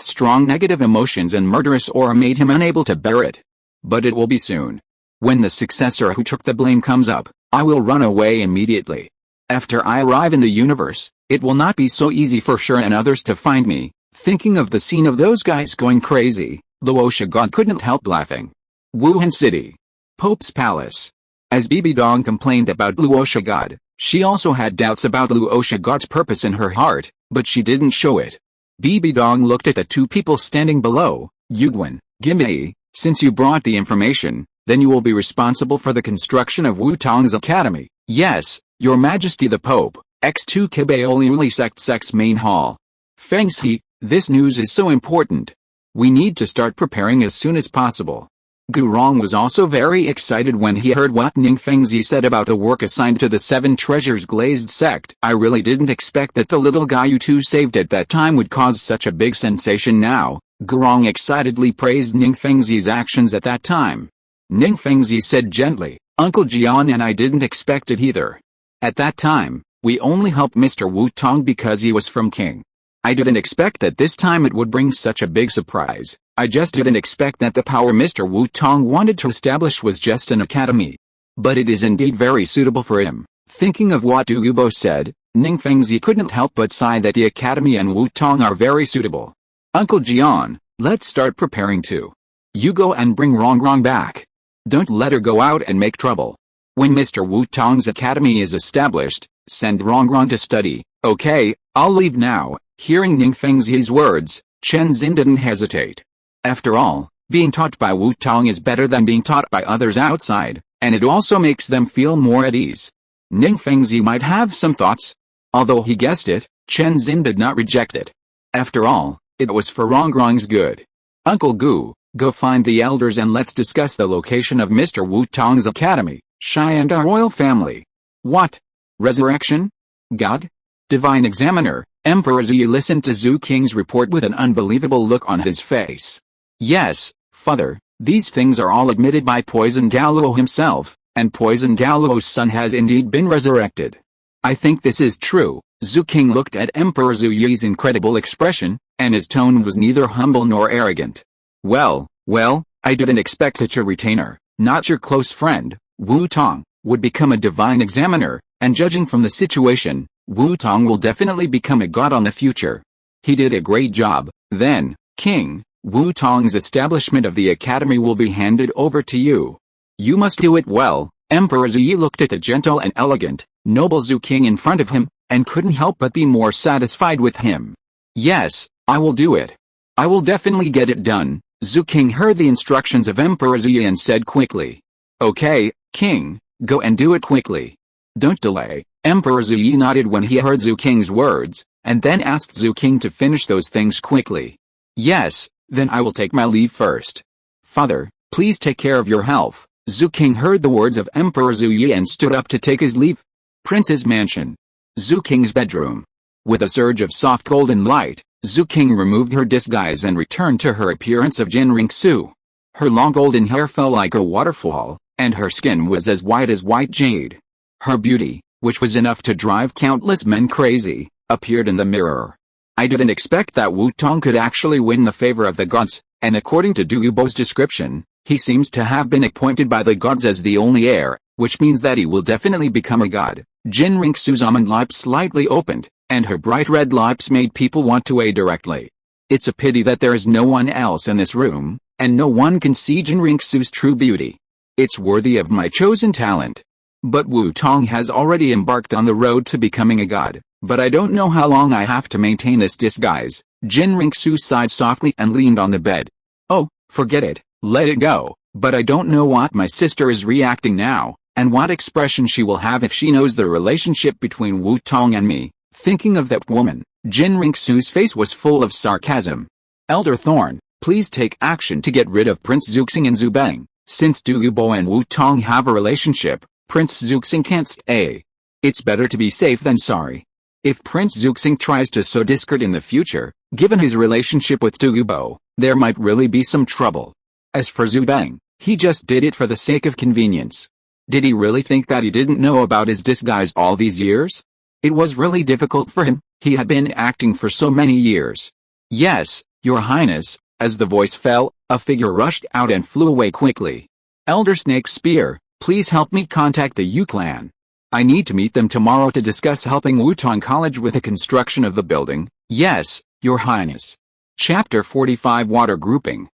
strong negative emotions and murderous aura made him unable to bear it. But it will be soon. When the successor who took the blame comes up, I will run away immediately. After I arrive in the universe, it will not be so easy for Shura and others to find me. Thinking of the scene of those guys going crazy, Luosha god couldn't help laughing. Wuhan City. Pope's Palace. As Bidong complained about Luosha god, she also had doubts about Luosha god's purpose in her heart, but she didn't show it. Bidong looked at the two people standing below. Yugwen, Gimme, since you brought the information, then you will be responsible for the construction of Wutong's academy. Yes, Your Majesty the Pope, X2 Kibaoli Sect Sect's main hall. Fengxi, this news is so important. We need to start preparing as soon as possible. Gurong was also very excited when he heard what Ning Fengzi said about the work assigned to the Seven Treasures Glazed sect. I really didn't expect that the little guy you two saved at that time would cause such a big sensation now. Gurong excitedly praised Ning Fengzi's actions at that time. Ning Fengzi said gently, Uncle Jian and I didn't expect it either. At that time, we only helped Mr. Wu Tong because he was from King. I didn't expect that this time it would bring such a big surprise. I just didn't expect that the power Mr. Wu Tong wanted to establish was just an academy. But it is indeed very suitable for him. Thinking of what Du Gubo said, Ning Fengzi couldn't help but sigh that the academy and Wu Tong are very suitable. Uncle Jian, let's start preparing too. You go and bring Rongrong back. Don't let her go out and make trouble. When Mr. Wu Tong's academy is established, send Rongrong to study. Okay, I'll leave now. Hearing Ning Fengzi's words, Chen Xin didn't hesitate. After all, being taught by Wu Tong is better than being taught by others outside, and it also makes them feel more at ease. Ning Fengzi might have some thoughts. Although he guessed it, Chen Xin did not reject it. After all, it was for Rongrong's good. Uncle Gu, go find the elders and let's discuss the location of Mr. Wu Tong's academy, Shai and our royal family. What? Resurrection? God? Divine Examiner? Emperor Zhu listened to Zhu King's report with an unbelievable look on his face. Yes, Father, these things are all admitted by Poison Douluo himself, and Poison Douluo's son has indeed been resurrected. I think this is true. Zhu King looked at Emperor Zhu Yi's incredible expression, and his tone was neither humble nor arrogant. Well, I didn't expect that your retainer, not your close friend, Wu Tong, would become a divine examiner, and judging from the situation, Wu Tong will definitely become a god on the future. He did a great job. Then, King, Wu Tong's establishment of the academy will be handed over to you. You must do it well. Emperor Zhu looked at the gentle and elegant, noble Zhu King in front of him, and couldn't help but be more satisfied with him. Yes, I will do it. I will definitely get it done. Zhu King heard the instructions of Emperor Zhu and said quickly. Okay, King, go and do it quickly. Don't delay. Emperor Zhu nodded when he heard Zhu King's words, and then asked Zhu King to finish those things quickly. Yes, then I will take my leave first. Father, please take care of your health. Zhu King heard the words of Emperor Zhu and stood up to take his leave. Prince's mansion. Zhu King's bedroom. With a surge of soft golden light, Zhu King removed her disguise and returned to her appearance of Jinring Su. Her long golden hair fell like a waterfall, and her skin was as white as white jade. Her beauty, which was enough to drive countless men crazy, appeared in the mirror. I didn't expect that Wu Tong could actually win the favor of the gods, and according to Du Yubo's description, he seems to have been appointed by the gods as the only heir, which means that he will definitely become a god. Jinring Su's almond lips slightly opened, and her bright red lips made people want to aid directly. It's a pity that there is no one else in this room, and no one can see Jinring Su's true beauty. It's worthy of my chosen talent. But Wu Tong has already embarked on the road to becoming a god, but I don't know how long I have to maintain this disguise. Jin Ringsu sighed softly and leaned on the bed. Oh, forget it, let it go, but I don't know what my sister is reacting now, and what expression she will have if she knows the relationship between Wu Tong and me. Thinking of that woman, Jin Ringsu's face was full of sarcasm. Elder Thorn, please take action to get rid of Prince Zuxing and Zubeng. Since Douluo and Wu Tong have a relationship, Prince Zuxing can't stay. It's better to be safe than sorry. If Prince Zuxing tries to sow discord in the future, given his relationship with Douluo, there might really be some trouble. As for Zubeng, he just did it for the sake of convenience. Did he really think that he didn't know about his disguise all these years? It was really difficult for him, he had been acting for so many years. Yes, Your Highness. As the voice fell, a figure rushed out and flew away quickly. Elder Snake Spear, please help me contact the Yu clan. I need to meet them tomorrow to discuss helping Wutong College with the construction of the building. Yes, Your Highness. Chapter 45 Water Grouping.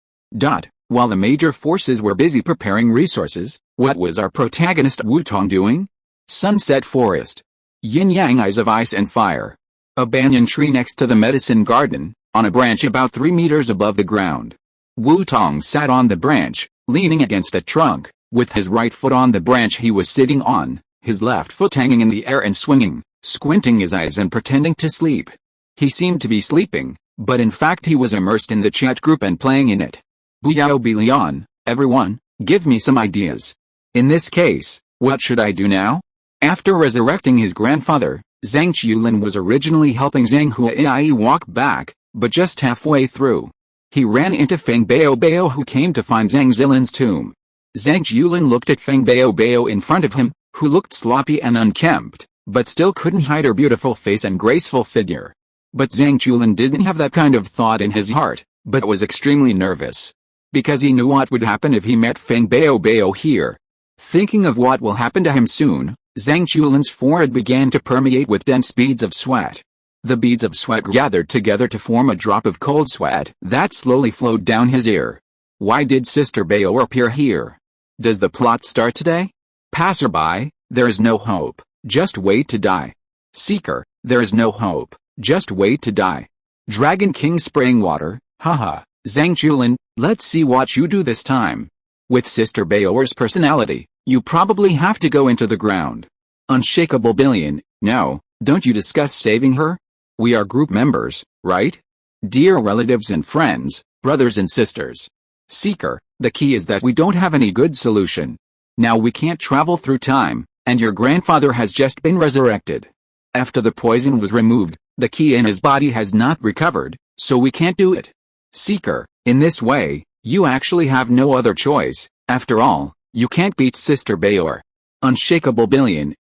While the major forces were busy preparing resources, what was our protagonist Wutong doing? Sunset Forest. Yin-yang eyes of ice and fire. A banyan tree next to the medicine garden, on a branch about 3 meters above the ground. Wutong sat on the branch, leaning against a trunk, with his right foot on the branch he was sitting on, his left foot hanging in the air and swinging, squinting his eyes and pretending to sleep. He seemed to be sleeping, but in fact he was immersed in the chat group and playing in it. Buyao Bilion, everyone, give me some ideas. In this case, what should I do now? After resurrecting his grandfather, Zhang Qiulin was originally helping Zhang Huai walk back, but just halfway through, he ran into Feng Bao who came to find Zhang Zilin's tomb. Zhang Qiulin looked at Feng Bao in front of him, who looked sloppy and unkempt, but still couldn't hide her beautiful face and graceful figure. But Zhang Qiulin didn't have that kind of thought in his heart, but was extremely nervous. Because he knew what would happen if he met Feng Bao here. Thinking of what will happen to him soon, Zhang Qiulin's forehead began to permeate with dense beads of sweat. The beads of sweat gathered together to form a drop of cold sweat that slowly flowed down his ear. Why did Sister Bao appear here? Does the plot start today? Passerby, there is no hope, just wait to die. Seeker, there is no hope, just wait to die. Dragon King spraying water, haha, Zhang Qiulin, let's see what you do this time. With Sister Bao's personality, you probably have to go into the ground. Unshakable Billion, no, don't you discuss saving her? We are group members, right? Dear relatives and friends, brothers and sisters. Seeker, the key is that we don't have any good solution. Now we can't travel through time, and your grandfather has just been resurrected. After the poison was removed, the key in his body has not recovered, so we can't do it. Seeker, in this way, you actually have no other choice. After all, you can't beat Sister Bao. Unshakable Billion,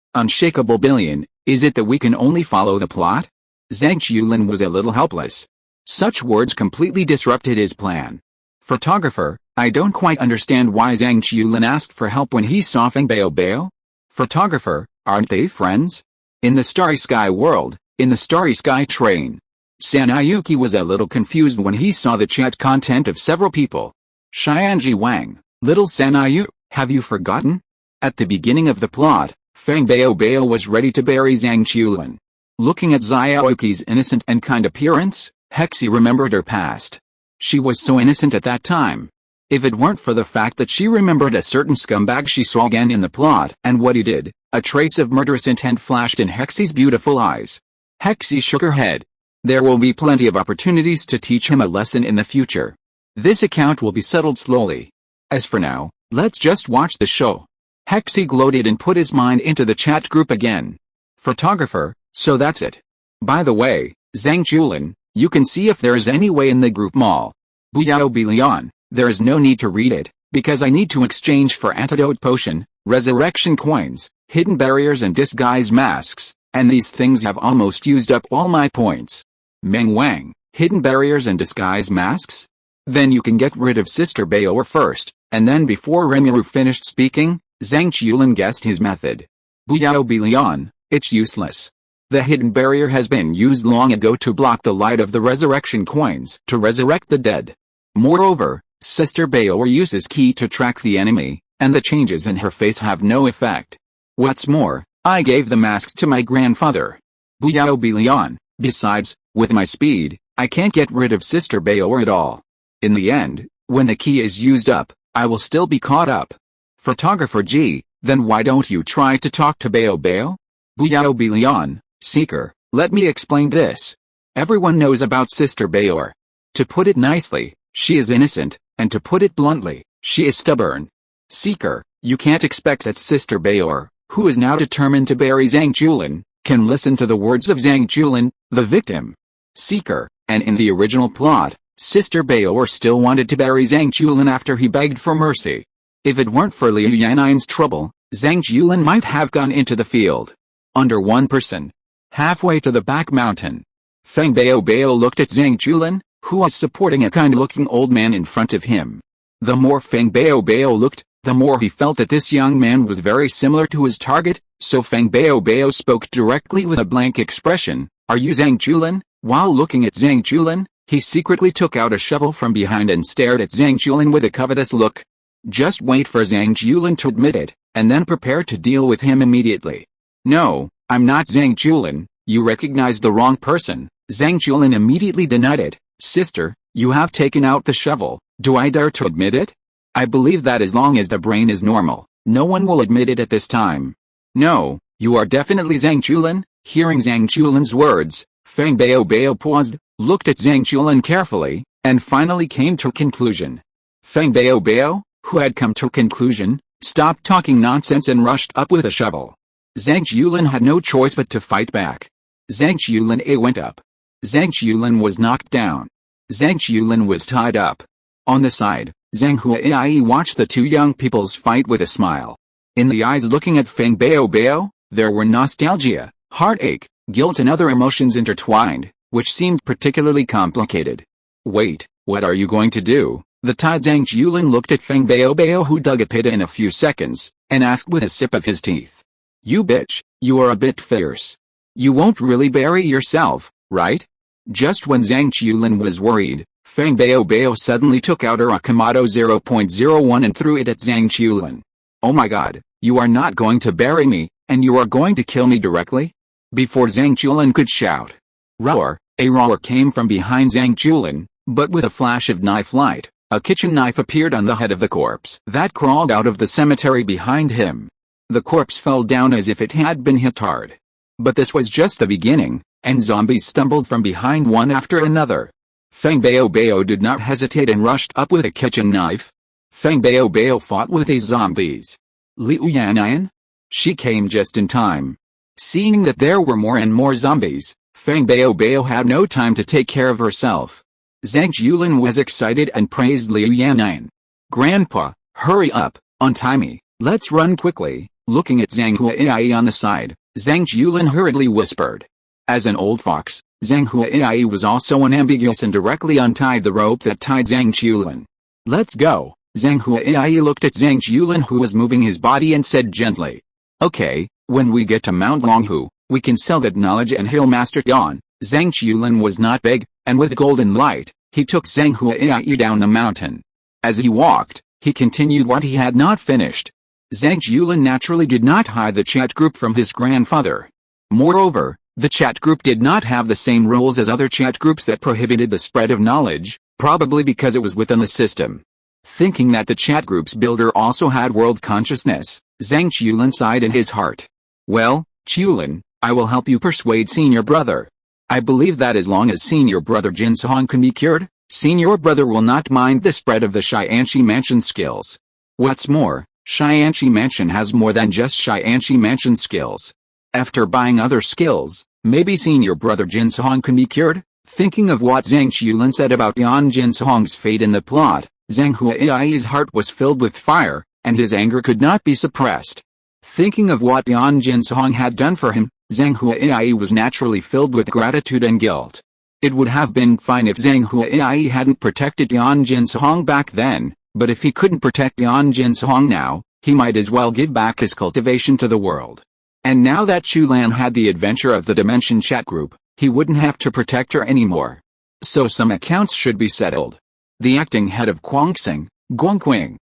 is it that we can only follow the plot? Zhang Qiulin was a little helpless. Such words completely disrupted his plan. Photographer, I don't quite understand why Zhang Qiulin asked for help when he saw Feng Bao. Photographer, aren't they friends? In the Starry Sky world, in the Starry Sky train. Sanayuki was a little confused when he saw the chat content of several people. Xianji Wang, little Sanayu, have you forgotten? At the beginning of the plot, Feng Bao was ready to bury Zhang Qiulin. Looking at Xiaoqi's innocent and kind appearance, Hexi remembered her past. She was so innocent at that time. If it weren't for the fact that she remembered a certain scumbag she saw again in the plot and what he did, a trace of murderous intent flashed in Hexi's beautiful eyes. Hexi shook her head. There will be plenty of opportunities to teach him a lesson in the future. This account will be settled slowly. As for now, let's just watch the show. Hexi gloated and put his mind into the chat group again. Photographer, so that's it. By the way, Zhang Qiulin, you can see if there is any way in the group mall. Buyao Bilion, there is no need to read it, because I need to exchange for antidote potion, resurrection coins, hidden barriers and disguise masks, and these things have almost used up all my points. Meng Wang, hidden barriers and disguise masks? Then you can get rid of Sister Bao first, and then before Rimuru finished speaking, Zhang Qiulin guessed his method. Buyao Bilion, it's useless. The hidden barrier has been used long ago to block the light of the resurrection coins to resurrect the dead. Moreover, Sister Bao uses key to track the enemy, and the changes in her face have no effect. What's more, I gave the masks to my grandfather. Buyao Bilion. Besides, with my speed, I can't get rid of Sister Bayo at all. In the end, when the key is used up, I will still be caught up. Photographer G, then why don't you try to talk to Bayo Bayo? Buyao Bilion. Seeker, let me explain this. Everyone knows about Sister Bayor. To put it nicely, she is innocent, and to put it bluntly, she is stubborn. Seeker, you can't expect that Sister Bayor, who is now determined to bury Zhang Julin, can listen to the words of Zhang Julin, the victim. Seeker, and in the original plot, Sister Bayor still wanted to bury Zhang Julin after he begged for mercy. If it weren't for Liu Yannian's trouble, Zhang Julin might have gone into the field. Under one person. Halfway to the back mountain. Feng Bayo looked at Zhang Julin, who was supporting a kind-looking old man in front of him. The more Feng Bayo looked, the more he felt that this young man was very similar to his target, so Feng Bayo spoke directly with a blank expression, "Are you Zhang Julin?" While looking at Zhang Julin, he secretly took out a shovel from behind and stared at Zhang Julin with a covetous look. Just wait for Zhang Julin to admit it, and then prepare to deal with him immediately. "No, I'm not Zhang Julin, you recognized the wrong person." Zhang Julin immediately denied it. "Sister, you have taken out the shovel, do I dare to admit it? I believe that as long as the brain is normal, no one will admit it at this time." "No, you are definitely Zhang Julin." Hearing Zhang Julin's words, Feng Bayo paused, looked at Zhang Julin carefully, and finally came to a conclusion. Feng Bayo, who had come to a conclusion, stopped talking nonsense and rushed up with a shovel. Zhang Julin had no choice but to fight back. Zhang Julin went up. Zhang Julin was knocked down. Zhang Julin was tied up. On the side, Zhang Huai watched the two young peoples fight with a smile. In the eyes looking at Feng Bayo, there were nostalgia, heartache, guilt and other emotions intertwined, which seemed particularly complicated. "Wait, what are you going to do?" The tied Zhang Julin looked at Feng Bayo who dug a pit in a few seconds, and asked with a sip of his teeth. "You bitch, you are a bit fierce. You won't really bury yourself, right?" Just when Zhang Julin was worried, Feng Bayo suddenly took out her Akamoto 0.01 and threw it at Zhang Julin. "Oh my god, you are not going to bury me, and you are going to kill me directly?" Before Zhang Julin could shout. A roar came from behind Zhang Julin, but with a flash of knife light, a kitchen knife appeared on the head of the corpse that crawled out of the cemetery behind him. The corpse fell down as if it had been hit hard. But this was just the beginning, and zombies stumbled from behind one after another. Feng Bayo did not hesitate and rushed up with a kitchen knife. Feng Bayo fought with these zombies. Liu Yannian? She came just in time. Seeing that there were more and more zombies, Feng Bayo had no time to take care of herself. Zhang Julin was excited and praised Liu Yannian. "Grandpa, hurry up, untie me, let's run quickly." Looking at Zhang Huai on the side, Zhang Julin hurriedly whispered. As an old fox, Zhang Huai was also unambiguous and directly untied the rope that tied Zhang Julin. "Let's go." Zhang Huai looked at Zhang Julin who was moving his body and said gently. "Okay, when we get to Mount Longhu, we can sell that knowledge and hail Master Yan." Zhang Julin was not big, and with golden light, he took Zhang Huai down the mountain. As he walked, he continued what he had not finished. Zhang Julin naturally did not hide the chat group from his grandfather. Moreover, the chat group did not have the same rules as other chat groups that prohibited the spread of knowledge, probably because it was within the system. Thinking that the chat group's builder also had world consciousness, Zhang Julin sighed in his heart. "Well, Julin, I will help you persuade senior brother. I believe that as long as senior brother Jin Song can be cured, senior brother will not mind the spread of the Shianshi Mansion skills. What's more, Shianshi Mansion has more than just Shianshi Mansion skills. After buying other skills, maybe senior brother Jin Song can be cured." Thinking of what Zhang Julin said about Yan Jin Song's fate in the plot, Zhang Huai's heart was filled with fire, and his anger could not be suppressed. Thinking of what Yan Jin Song had done for him, Zhang Huai was naturally filled with gratitude and guilt. It would have been fine if Zhang Huai hadn't protected Yan Jin Song back then, but if he couldn't protect Yan Jin Song now, he might as well give back his cultivation to the world. And now that Chulan had the adventure of the Dimension chat group, he wouldn't have to protect her anymore. So some accounts should be settled. The acting head of Guangxing, Guangqing.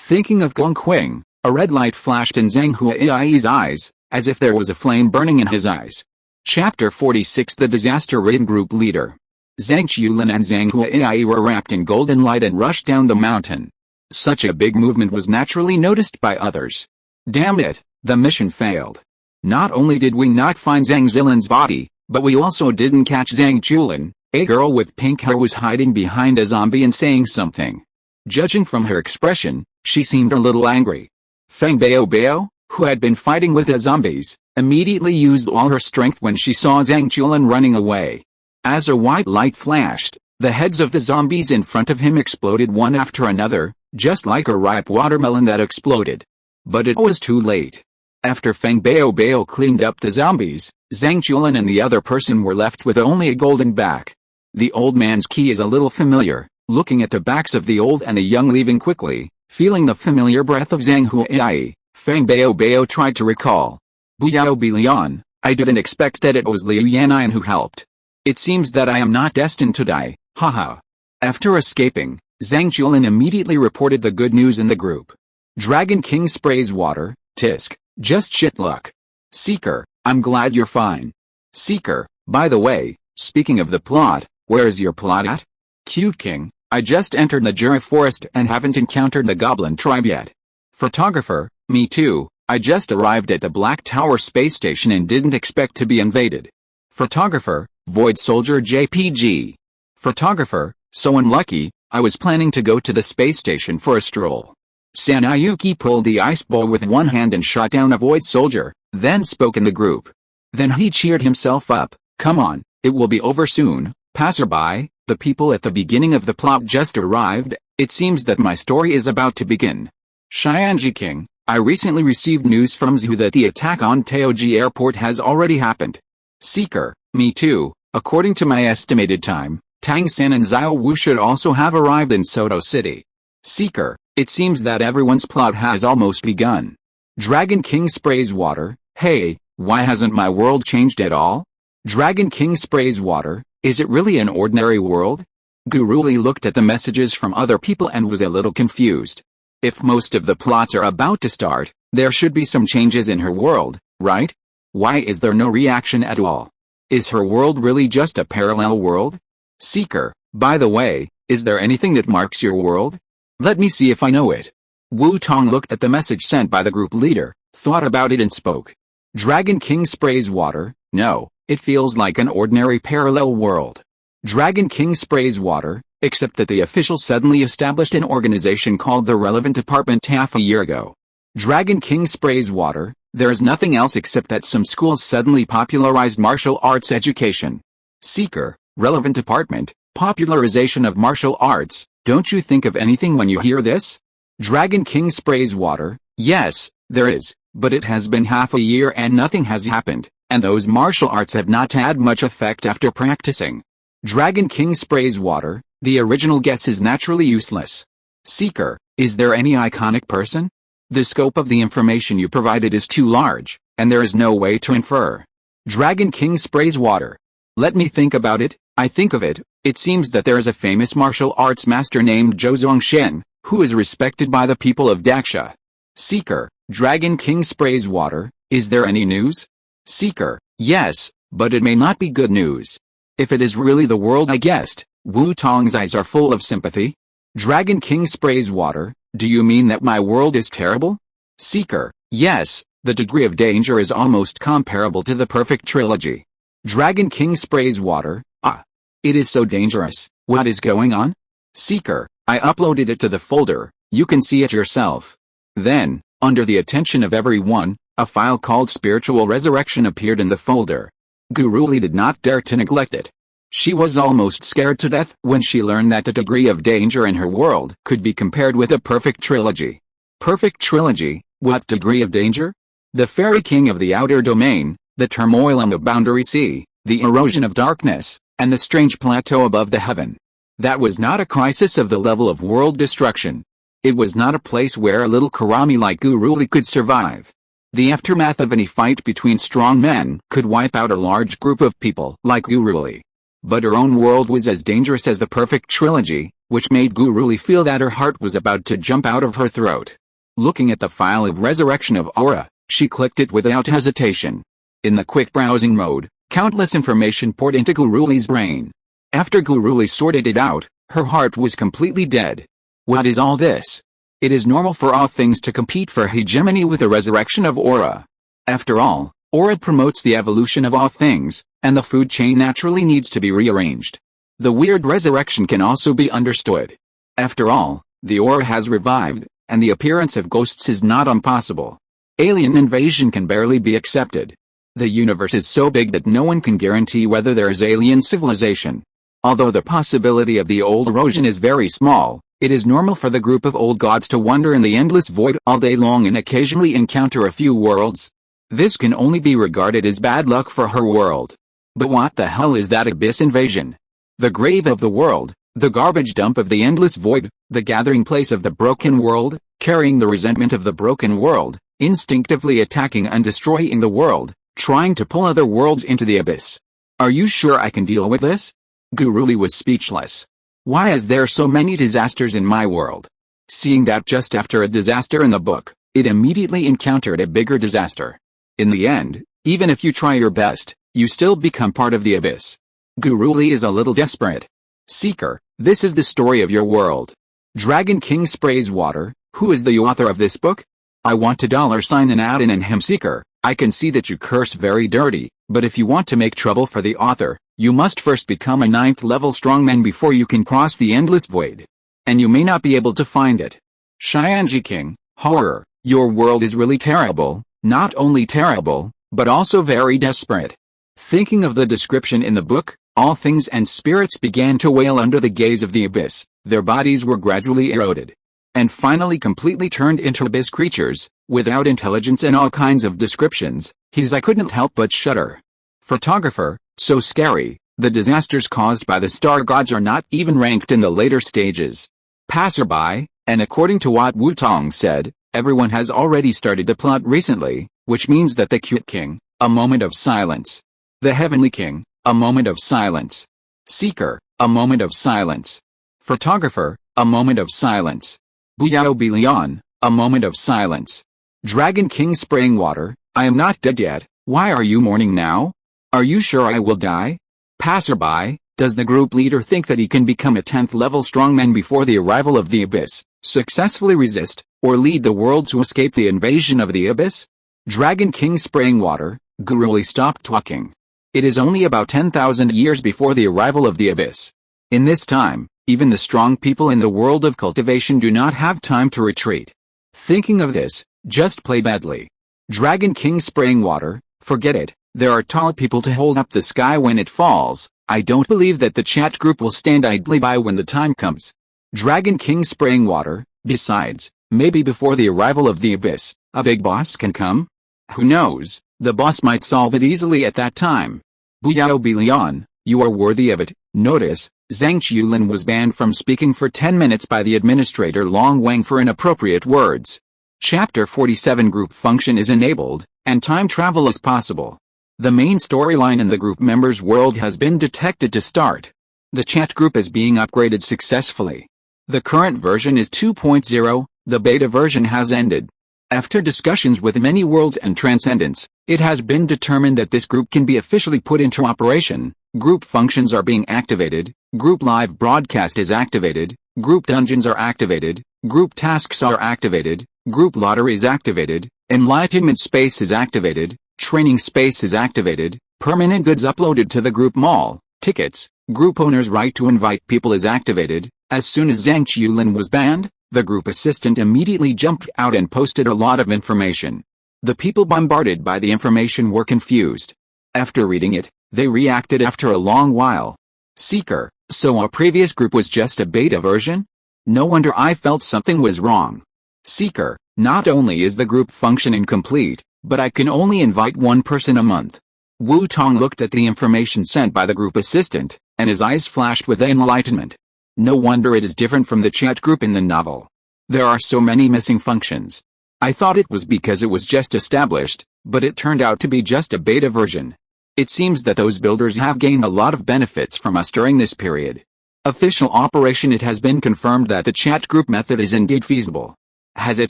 Thinking of Gong Qing, a red light flashed in Zhang Huai's eyes, as if there was a flame burning in his eyes. Chapter 46. The Disaster-Ridden Group Leader. Zhang Qiulin and Zhang Huai were wrapped in golden light and rushed down the mountain. Such a big movement was naturally noticed by others. Damn it, the mission failed. Not only did we not find Zhang Zilin's body, but we also didn't catch Zhang Qiulin. A girl with pink hair was hiding behind a zombie and saying something. Judging from her expression, she seemed a little angry. Feng Bao, who had been fighting with the zombies, immediately used all her strength when she saw Zhang Qiulin running away. As a white light flashed, the heads of the zombies in front of him exploded one after another, just like a ripe watermelon that exploded. But it was too late. After Feng Bao cleaned up the zombies, Zhang Qiulin and the other person were left with only a golden back. The old man's key is a little familiar. Looking at the backs of the old and the young leaving quickly, feeling the familiar breath of Zhang Huai, Feng Bao tried to recall. Buyao Bilian, I didn't expect that it was Liu Yannian who helped. It seems that I am not destined to die, haha. After escaping, Zhang Qiulin immediately reported the good news in the group. Dragon King sprays water, tisk, just shit luck. Seeker, I'm glad you're fine. Seeker, by the way, speaking of the plot, where is your plot at? Cute King, I just entered the Jura forest and haven't encountered the goblin tribe yet. Photographer, me too, I just arrived at the Black Tower space station and didn't expect to be invaded. Photographer, Void Soldier JPG. Photographer, so unlucky, I was planning to go to the space station for a stroll. Sanayuki pulled the ice ball with one hand and shot down a Void Soldier, then spoke in the group. Then he cheered himself up, come on, it will be over soon, passerby. The people at the beginning of the plot just arrived, it seems that my story is about to begin. Xianji King, I recently received news from Zhu that the attack on Taoji Airport has already happened. Seeker, me too, according to my estimated time, Tang San and Xiao Wu should also have arrived in Soto City. Seeker, it seems that everyone's plot has almost begun. Dragon King sprays water, hey, why hasn't my world changed at all? Dragon King sprays water. Is it really an ordinary world? Guruli looked at the messages from other people and was a little confused. If most of the plots are about to start, there should be some changes in her world, right? Why is there no reaction at all? Is her world really just a parallel world? Seeker, by the way, is there anything that marks your world? Let me see if I know it. Wu Tong looked at the message sent by the group leader, thought about it and spoke. Dragon King sprays water, no. It feels like an ordinary parallel world. Dragon King sprays water, except that the officials suddenly established an organization called the Relevant Department half a year ago. Dragon King sprays water, there's nothing else except that some schools suddenly popularized martial arts education. Seeker, Relevant Department, popularization of martial arts, don't you think of anything when you hear this? Dragon King sprays water, yes, there is, but it has been half a year and nothing has happened. And those martial arts have not had much effect after practicing. Dragon King sprays water, the original guess is naturally useless. Seeker, is there any iconic person? The scope of the information you provided is too large, and there is no way to infer. Dragon King sprays water. Let me think about it, I think of it, it seems that there is a famous martial arts master named Zhou Zongshen, who is respected by the people of Daxia. Seeker, Dragon King sprays water, is there any news? Seeker, yes, but it may not be good news. If it is really the world I guessed, Wu Tong's eyes are full of sympathy. Dragon King sprays water, do you mean that my world is terrible? Seeker, yes, the degree of danger is almost comparable to the perfect trilogy. Dragon King sprays water, ah. It is so dangerous, what is going on? Seeker, I uploaded it to the folder, you can see it yourself. Then, under the attention of everyone, a file called Spiritual Resurrection appeared in the folder. Guruli did not dare to neglect it. She was almost scared to death when she learned that the degree of danger in her world could be compared with a perfect trilogy. Perfect trilogy, what degree of danger? The fairy king of the outer domain, the turmoil on the boundary sea, the erosion of darkness, and the strange plateau above the heaven. That was not a crisis of the level of world destruction. It was not a place where a little Karami like Guruli could survive. The aftermath of any fight between strong men could wipe out a large group of people like Guruli. But her own world was as dangerous as the perfect trilogy, which made Guruli feel that her heart was about to jump out of her throat. Looking at the file of resurrection of aura, she clicked it without hesitation. In the quick browsing mode, countless information poured into Guruli's brain. After Guruli sorted it out, her heart was completely dead. What is all this? It is normal for all things to compete for hegemony with the resurrection of aura. After all, aura promotes the evolution of all things, and the food chain naturally needs to be rearranged. The weird resurrection can also be understood. After all, the aura has revived, and the appearance of ghosts is not impossible. Alien invasion can barely be accepted. The universe is so big that no one can guarantee whether there is alien civilization. Although the possibility of the old erosion is very small, it is normal for the group of old gods to wander in the endless void all day long and occasionally encounter a few worlds. This can only be regarded as bad luck for her world. But what the hell is that abyss invasion? The grave of the world, the garbage dump of the endless void, the gathering place of the broken world, carrying the resentment of the broken world, instinctively attacking and destroying the world, trying to pull other worlds into the abyss. Are you sure I can deal with this? Guruli was speechless. Why is there so many disasters in my world? Seeing that just after a disaster in the book, it immediately encountered a bigger disaster. In the end, even if you try your best, you still become part of the abyss. Guruli is a little desperate. Seeker, this is the story of your world. Dragon King sprays water. Who is the author of this book? I want to $sign an ad in him. Seeker, I can see that you curse very dirty, but if you want to make trouble for the author, you must first become a 9th level strongman before you can cross the endless void. And you may not be able to find it. Xianji King, horror, your world is really terrible, not only terrible, but also very desperate. Thinking of the description in the book, all things and spirits began to wail under the gaze of the abyss, their bodies were gradually eroded. And finally completely turned into abyss creatures, without intelligence and all kinds of descriptions. I couldn't help but shudder. Photographer, so scary, the disasters caused by the star gods are not even ranked in the later stages. Passerby, and according to what Wu Tong said, everyone has already started to plot recently, which means that the cute king, a moment of silence. The heavenly king, a moment of silence. Seeker, a moment of silence. Photographer, a moment of silence. Buyao Bilion, a moment of silence. Dragon King spraying water, I am not dead yet, why are you mourning now? Are you sure I will die? Passerby, does the group leader think that he can become a 10th level strongman before the arrival of the abyss, successfully resist, or lead the world to escape the invasion of the abyss? Dragon King spraying water, Guruli stopped talking. It is only about 10,000 years before the arrival of the abyss. In this time, even the strong people in the world of cultivation do not have time to retreat. Thinking of this, just play badly. Dragon King spraying water, forget it, there are tall people to hold up the sky when it falls. I don't believe that the chat group will stand idly by when the time comes. Dragon King spraying water, besides, maybe before the arrival of the abyss, a big boss can come? Who knows, the boss might solve it easily at that time. Buyao Bilion, you are worthy of it. Notice, Zhang Qiulin was banned from speaking for 10 minutes by the administrator Long Wang for inappropriate words. Chapter 47 Group Function is enabled, and time travel is possible. The main storyline in the group members' world has been detected to start. The chat group is being upgraded successfully. The current version is 2.0, the beta version has ended. After discussions with many worlds and transcendents, it has been determined that this group can be officially put into operation. Group functions are being activated, group live broadcast is activated, group dungeons are activated, group tasks are activated, group lottery is activated, enlightenment space is activated, training space is activated, permanent goods uploaded to the group mall, tickets, group owner's right to invite people is activated. As soon as Zhang Qiulin was banned, the group assistant immediately jumped out and posted a lot of information. The people bombarded by the information were confused. After reading it, they reacted after a long while. Seeker, so our previous group was just a beta version? No wonder I felt something was wrong. Seeker, not only is the group function incomplete, but I can only invite one person a month. Wu Tong looked at the information sent by the group assistant, and his eyes flashed with enlightenment. No wonder it is different from the chat group in the novel. There are so many missing functions. I thought it was because it was just established, but it turned out to be just a beta version. It seems that those builders have gained a lot of benefits from us during this period. Official operation. It has been confirmed that the chat group method is indeed feasible. Has it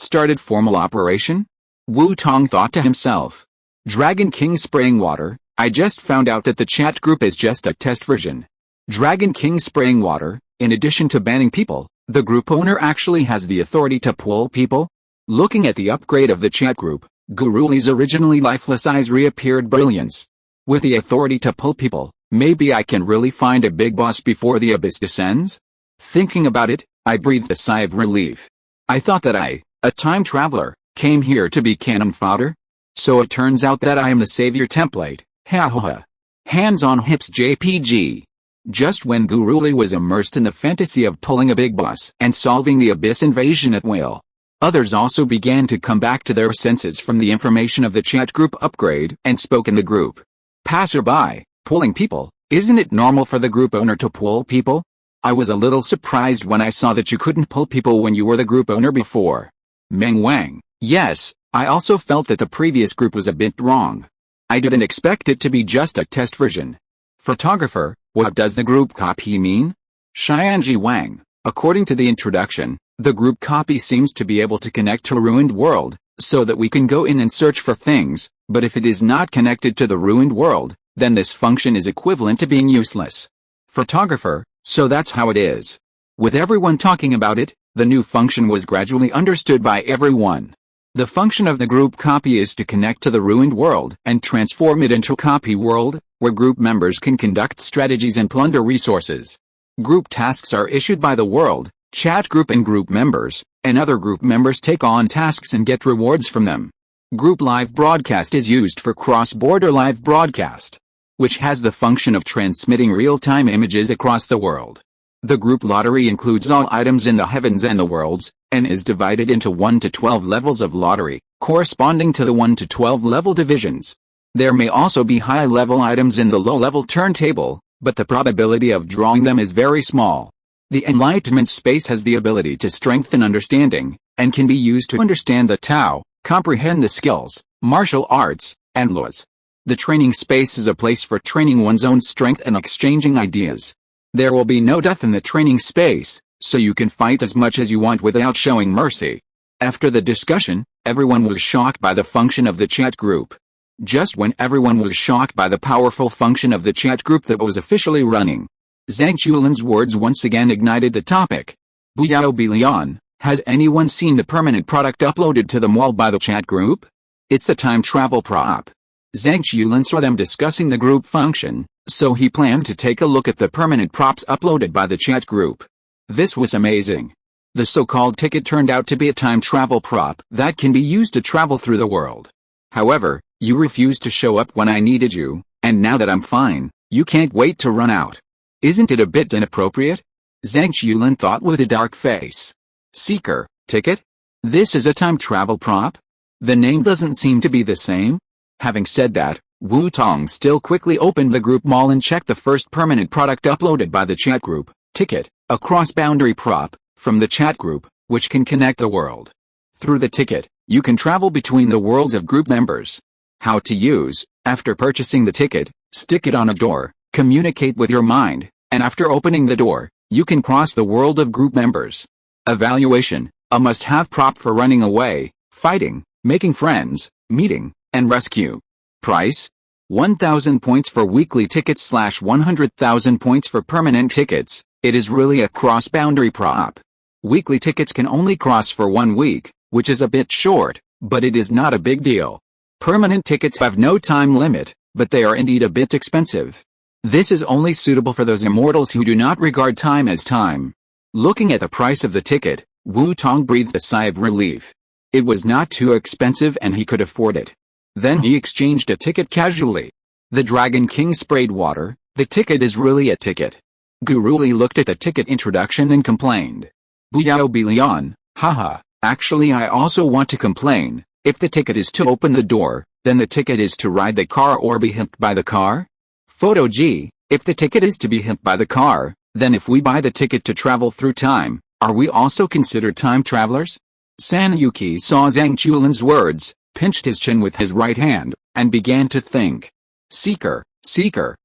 started formal operation? Wu Tong thought to himself. Dragon King spraying water, I just found out that the chat group is just a test version. Dragon King spraying water, in addition to banning people, the group owner actually has the authority to pull people? Looking at the upgrade of the chat group, Guruli's originally lifeless eyes reappeared brilliance. With the authority to pull people, maybe I can really find a big boss before the abyss descends? Thinking about it, I breathed a sigh of relief. I thought that I, a time traveler, came here to be cannon fodder? So it turns out that I am the savior template, ha ha ha. Hands on hips JPG. Just when Guruli was immersed in the fantasy of pulling a big boss and solving the abyss invasion at will, others also began to come back to their senses from the information of the chat group upgrade and spoke in the group. Passerby, pulling people, isn't it normal for the group owner to pull people? I was a little surprised when I saw that you couldn't pull people when you were the group owner before. Meng Wang, yes, I also felt that the previous group was a bit wrong. I didn't expect it to be just a test version. Photographer, what does the group copy mean? Xianji Wang, according to the introduction, the group copy seems to be able to connect to a ruined world, so that we can go in and search for things, but if it is not connected to the ruined world, then this function is equivalent to being useless. Photographer, so that's how it is. With everyone talking about it, the new function was gradually understood by everyone. The function of the group copy is to connect to the ruined world and transform it into a copy world, where group members can conduct strategies and plunder resources. Group tasks are issued by the world, chat group and group members, and other group members take on tasks and get rewards from them. Group live broadcast is used for cross-border live broadcast, which has the function of transmitting real-time images across the world. The group lottery includes all items in the heavens and the worlds, and is divided into 1 to 12 levels of lottery, corresponding to the 1 to 12 level divisions. There may also be high-level items in the low-level turntable, but the probability of drawing them is very small. The enlightenment space has the ability to strengthen understanding, and can be used to understand the Tao, comprehend the skills, martial arts, and laws. The training space is a place for training one's own strength and exchanging ideas. There will be no death in the training space, so you can fight as much as you want without showing mercy. After the discussion, everyone was shocked by the function of the chat group. Just when everyone was shocked by the powerful function of the chat group that was officially running, Zhang Chulin's words once again ignited the topic. Buyao Bilian, has anyone seen the permanent product uploaded to the wall by the chat group? It's the time travel prop. Zhang Chulin saw them discussing the group function, so he planned to take a look at the permanent props uploaded by the chat group. This was amazing. The so-called ticket turned out to be a time travel prop that can be used to travel through the world. However, you refused to show up when I needed you, and now that I'm fine, you can't wait to run out. Isn't it a bit inappropriate? Zhang Chulin thought with a dark face. Seeker, ticket? This is a time travel prop? The name doesn't seem to be the same. Having said that, Wu Tong still quickly opened the group mall and checked the first permanent product uploaded by the chat group, ticket, a cross-boundary prop, from the chat group, which can connect the world. Through the ticket, you can travel between the worlds of group members. How to use: after purchasing the ticket, stick it on a door, communicate with your mind, and after opening the door, you can cross the world of group members. Evaluation: a must-have prop for running away, fighting, making friends, meeting, and rescue. Price: 1,000 points for weekly tickets / 100,000 points for permanent tickets. It is really a cross-boundary prop. Weekly tickets can only cross for 1 week, which is a bit short, but it is not a big deal. Permanent tickets have no time limit, but they are indeed a bit expensive. This is only suitable for those immortals who do not regard time as time. Looking at the price of the ticket, Wu Tong breathed a sigh of relief. It was not too expensive and he could afford it. Then he exchanged a ticket casually. The Dragon King sprayed water. The ticket is really a ticket. Guruli looked at the ticket introduction and complained. Buyao Bilian, haha, actually I also want to complain. If the ticket is to open the door, then the ticket is to ride the car or be hit by the car? Photo G, if the ticket is to be hit by the car, then if we buy the ticket to travel through time, are we also considered time travelers? San-Yuki saw Zhang Chulin's words, pinched his chin with his right hand, and began to think. Seeker,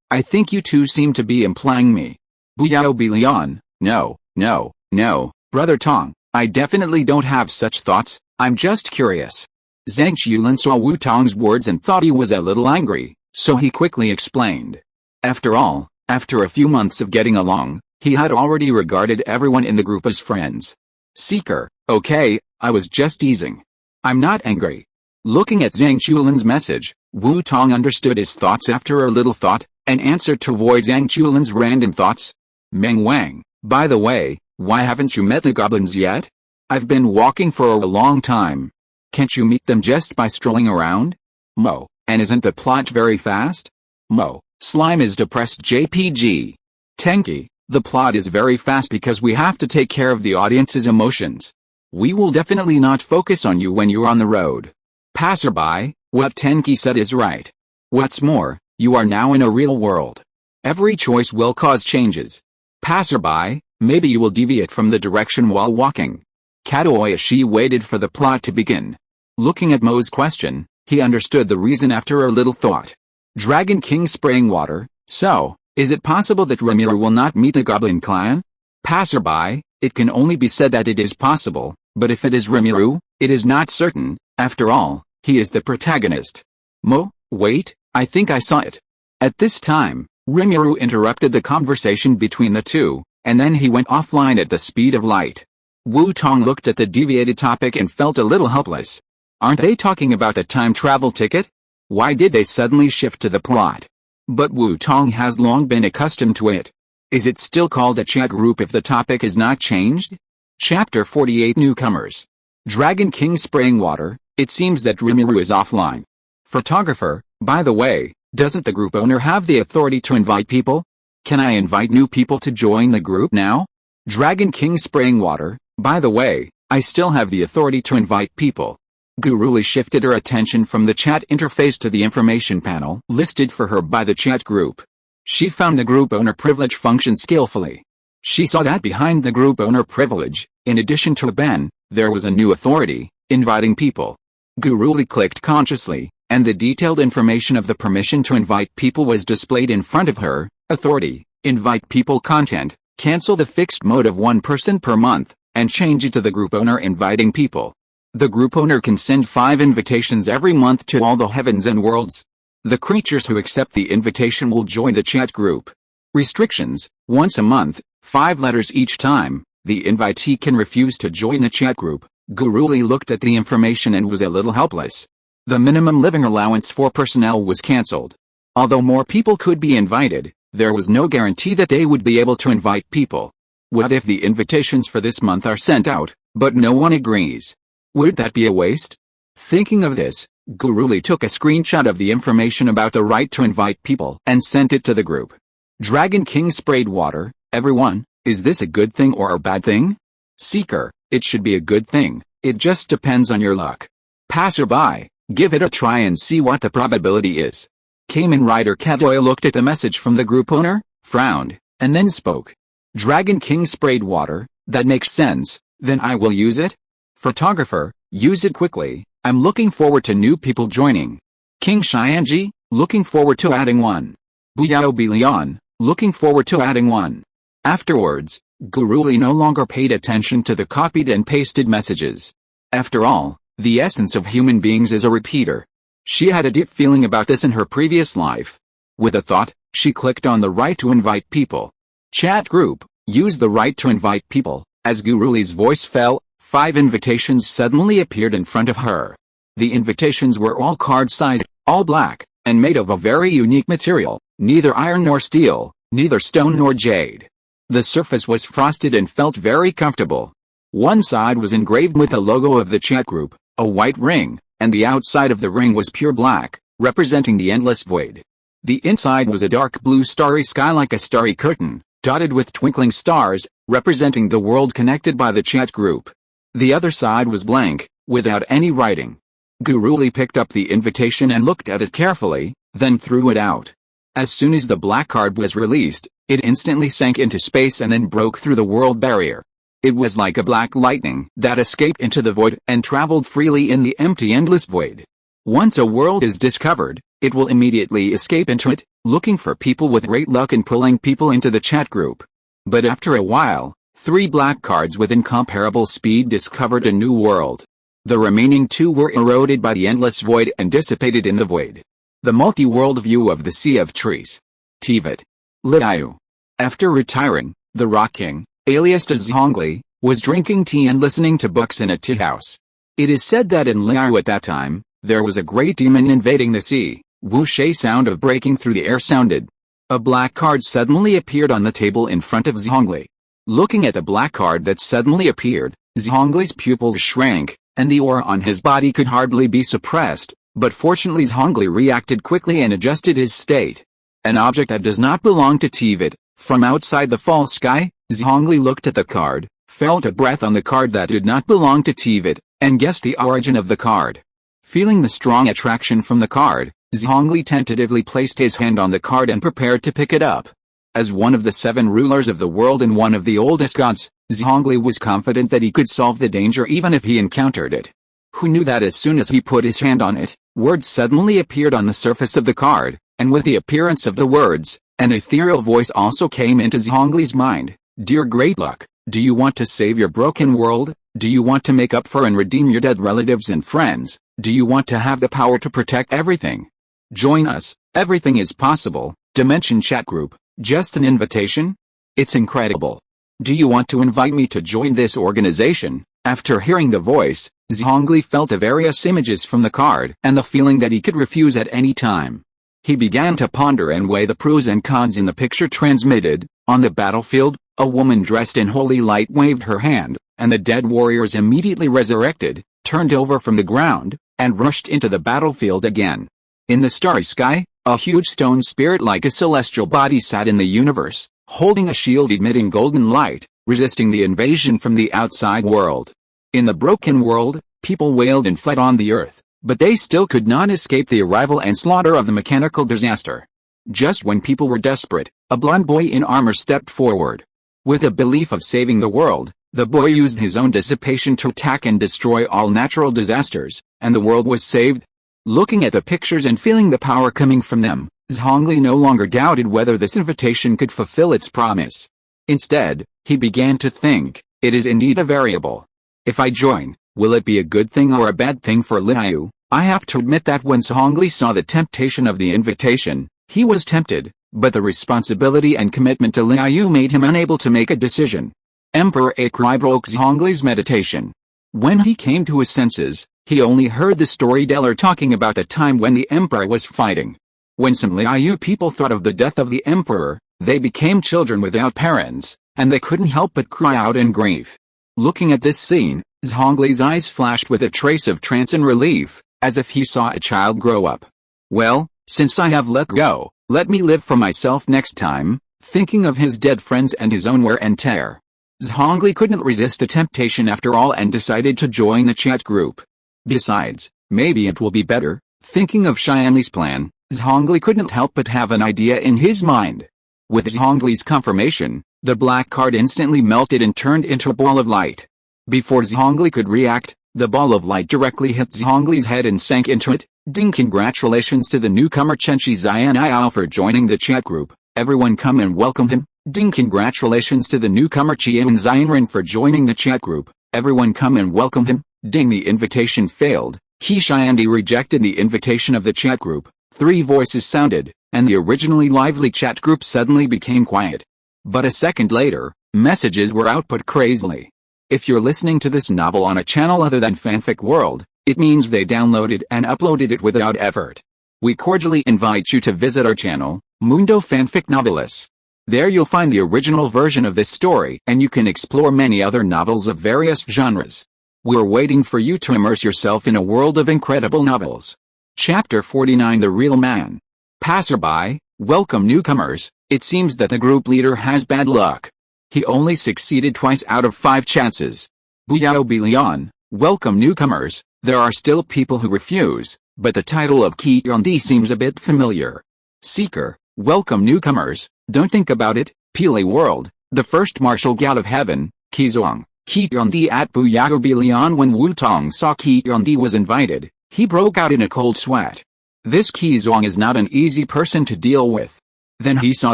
I think you two seem to be implying me. Buyao Bilion, no, no, no, Brother Tong, I definitely don't have such thoughts, I'm just curious. Zhang Qiulin saw Wu Tong's words and thought he was a little angry, so he quickly explained. After all, after a few months of getting along, he had already regarded everyone in the group as friends. Seeker, okay, I was just teasing. I'm not angry. Looking at Zhang Qiulin's message, Wu Tong understood his thoughts after a little thought, and answered to avoid Zhang Qiulin's random thoughts. Meng Wang, by the way, why haven't you met the goblins yet? I've been walking for a long time. Can't you meet them just by strolling around? Mo, and isn't the plot very fast? Mo, slime is depressed JPG. Tenki, the plot is very fast because we have to take care of the audience's emotions. We will definitely not focus on you when you're on the road. Passerby, what Tenki said is right. What's more, you are now in a real world. Every choice will cause changes. Passerby, maybe you will deviate from the direction while walking. Katoyoshi waited for the plot to begin. Looking at Mo's question, he understood the reason after a little thought. Dragon King spraying water, so, is it possible that Rimuru will not meet the Goblin clan? Passerby, it can only be said that it is possible, but if it is Rimuru, it is not certain, after all, he is the protagonist. Mo, wait, I think I saw it. At this time, Rimuru interrupted the conversation between the two, and then he went offline at the speed of light. Wu Tong looked at the deviated topic and felt a little helpless. Aren't they talking about a time travel ticket? Why did they suddenly shift to the plot? But Wu Tong has long been accustomed to it. Is it still called a chat group if the topic is not changed? Chapter 48 Newcomers. Dragon King spraying water, it seems that Rimuru is offline. Photographer, by the way, doesn't the group owner have the authority to invite people? Can I invite new people to join the group now? Dragon King spraying water, by the way, I still have the authority to invite people. Guruli shifted her attention from the chat interface to the information panel listed for her by the chat group. She found the group owner privilege function skillfully. She saw that behind the group owner privilege, in addition to Ben, there was a new authority, inviting people. Guruli clicked consciously, and the detailed information of the permission to invite people was displayed in front of her. Authority, invite people content, cancel the fixed mode of one person per month, and change it to the group owner inviting people. The group owner can send 5 invitations every month to all the heavens and worlds. The creatures who accept the invitation will join the chat group. Restrictions, once a month, 5 letters each time, the invitee can refuse to join the chat group. Guruli looked at the information and was a little helpless. The minimum living allowance for personnel was cancelled. Although more people could be invited, there was no guarantee that they would be able to invite people. What if the invitations for this month are sent out, but no one agrees? Would that be a waste? Thinking of this, Guruli took a screenshot of the information about the right to invite people and sent it to the group. Dragon King sprayed water, everyone, is this a good thing or a bad thing? Seeker, it should be a good thing, it just depends on your luck. Passerby, give it a try and see what the probability is. Kamen Rider Katoya looked at the message from the group owner, frowned, and then spoke. Dragon King sprayed water, that makes sense, then I will use it? Photographer, use it quickly, I'm looking forward to new people joining. King Xianji, looking forward to adding one. Buyao Bilion, looking forward to adding one. Afterwards, Guruli no longer paid attention to the copied and pasted messages. After all, the essence of human beings is a repeater. She had a deep feeling about this in her previous life. With a thought, she clicked on the right to invite people. Chat group, use the right to invite people. As Guruli's voice fell, 5 invitations suddenly appeared in front of her. The invitations were all card-sized, all black, and made of a very unique material, neither iron nor steel, neither stone nor jade. The surface was frosted and felt very comfortable. One side was engraved with the logo of the chat group, a white ring, and the outside of the ring was pure black, representing the endless void. The inside was a dark blue starry sky like a starry curtain, dotted with twinkling stars, representing the world connected by the chat group. The other side was blank, without any writing. Guruli picked up the invitation and looked at it carefully, then threw it out. As soon as the black card was released, it instantly sank into space and then broke through the world barrier. It was like a black lightning that escaped into the void and traveled freely in the empty endless void. Once a world is discovered, it will immediately escape into it, looking for people with great luck and pulling people into the chat group. But after a while, 3 black cards with incomparable speed discovered a new world. The remaining 2 were eroded by the endless void and dissipated in the void. The multi-world view of the Sea of Trees. Tivat. Liu. After retiring, the Rock King, alias Zhongli, was drinking tea and listening to books in a tea house. It is said that in Liu at that time, there was a great demon invading the sea. Whoosh, sound of breaking through the air sounded. A black card suddenly appeared on the table in front of Zhongli. Looking at the black card that suddenly appeared, Zhongli's pupils shrank, and the aura on his body could hardly be suppressed, but fortunately Zhongli reacted quickly and adjusted his state. An object that does not belong to Tivat. From outside the false sky, Zhongli looked at the card, felt a breath on the card that did not belong to Tivat, and guessed the origin of the card. Feeling the strong attraction from the card, Zhongli tentatively placed his hand on the card and prepared to pick it up. As one of the 7 rulers of the world and one of the oldest gods, Zhongli was confident that he could solve the danger even if he encountered it. Who knew that as soon as he put his hand on it, words suddenly appeared on the surface of the card, and with the appearance of the words, an ethereal voice also came into Zhongli's mind. Dear Great Luck, do you want to save your broken world? Do you want to make up for and redeem your dead relatives and friends? Do you want to have the power to protect everything? Join us, everything is possible. Dimension Chat Group, just an invitation? It's incredible. Do you want to invite me to join this organization? After hearing the voice, Zhongli felt the various images from the card and the feeling that he could refuse at any time. He began to ponder and weigh the pros and cons in the picture transmitted. On the battlefield, a woman dressed in holy light waved her hand, and the dead warriors immediately resurrected, turned over from the ground, and rushed into the battlefield again. In the starry sky, a huge stone spirit like a celestial body sat in the universe, holding a shield emitting golden light, resisting the invasion from the outside world. In the broken world, people wailed and fled on the earth, but they still could not escape the arrival and slaughter of the mechanical disaster. Just when people were desperate, a blond boy in armor stepped forward. With a belief of saving the world, the boy used his own dissipation to attack and destroy all natural disasters, and the world was saved. Looking at the pictures and feeling the power coming from them, Zhongli no longer doubted whether this invitation could fulfill its promise. Instead, he began to think, it is indeed a variable. If I join, will it be a good thing or a bad thing for Liu? I have to admit that when Zhongli saw the temptation of the invitation, he was tempted, but the responsibility and commitment to Liu made him unable to make a decision. Emperor A cry broke Zhongli's meditation. When he came to his senses, he only heard the storyteller talking about the time when the emperor was fighting. When some Liu people thought of the death of the emperor, they became children without parents, and they couldn't help but cry out in grief. Looking at this scene, Zhongli's eyes flashed with a trace of trance and relief, as if he saw a child grow up. Well, since I have let go, let me live for myself next time. Thinking of his dead friends and his own wear and tear, Zhongli couldn't resist the temptation after all and decided to join the chat group. Besides, maybe it will be better. Thinking of Xianli's plan, Zhongli couldn't help but have an idea in his mind. With Zhongli's confirmation, the black card instantly melted and turned into a ball of light. Before Zhongli could react, the ball of light directly hit Zhongli's head and sank into it. Ding! Congratulations to the newcomer Chenshi Xianliao for joining the chat group. Everyone come and welcome him. Ding! Congratulations to the newcomer Qian Xianren for joining the chat group. Everyone come and welcome him. Ding! The invitation failed. He Xiandi rejected the invitation of the chat group. 3 voices sounded, and the originally lively chat group suddenly became quiet. But a second later, messages were output crazily. If you're listening to this novel on a channel other than Fanfic World, it means they downloaded and uploaded it without effort. We cordially invite you to visit our channel, Mundo Fanfic Novelis. There you'll find the original version of this story and you can explore many other novels of various genres. We're waiting for you to immerse yourself in a world of incredible novels. Chapter 49 The Real Man. Passerby, welcome newcomers. It seems that the group leader has bad luck. He only succeeded twice out of 5 chances. Buyao Bilian, welcome newcomers. There are still people who refuse, but the title of Qiyandi seems a bit familiar. Seeker, welcome newcomers. Don't think about it. Pili World, the first martial god of heaven, Qizong. Qiyandi at Buyao Bilian. When Wu Tong saw Qiyandi was invited, he broke out in a cold sweat. This Qizong is not an easy person to deal with. Then he saw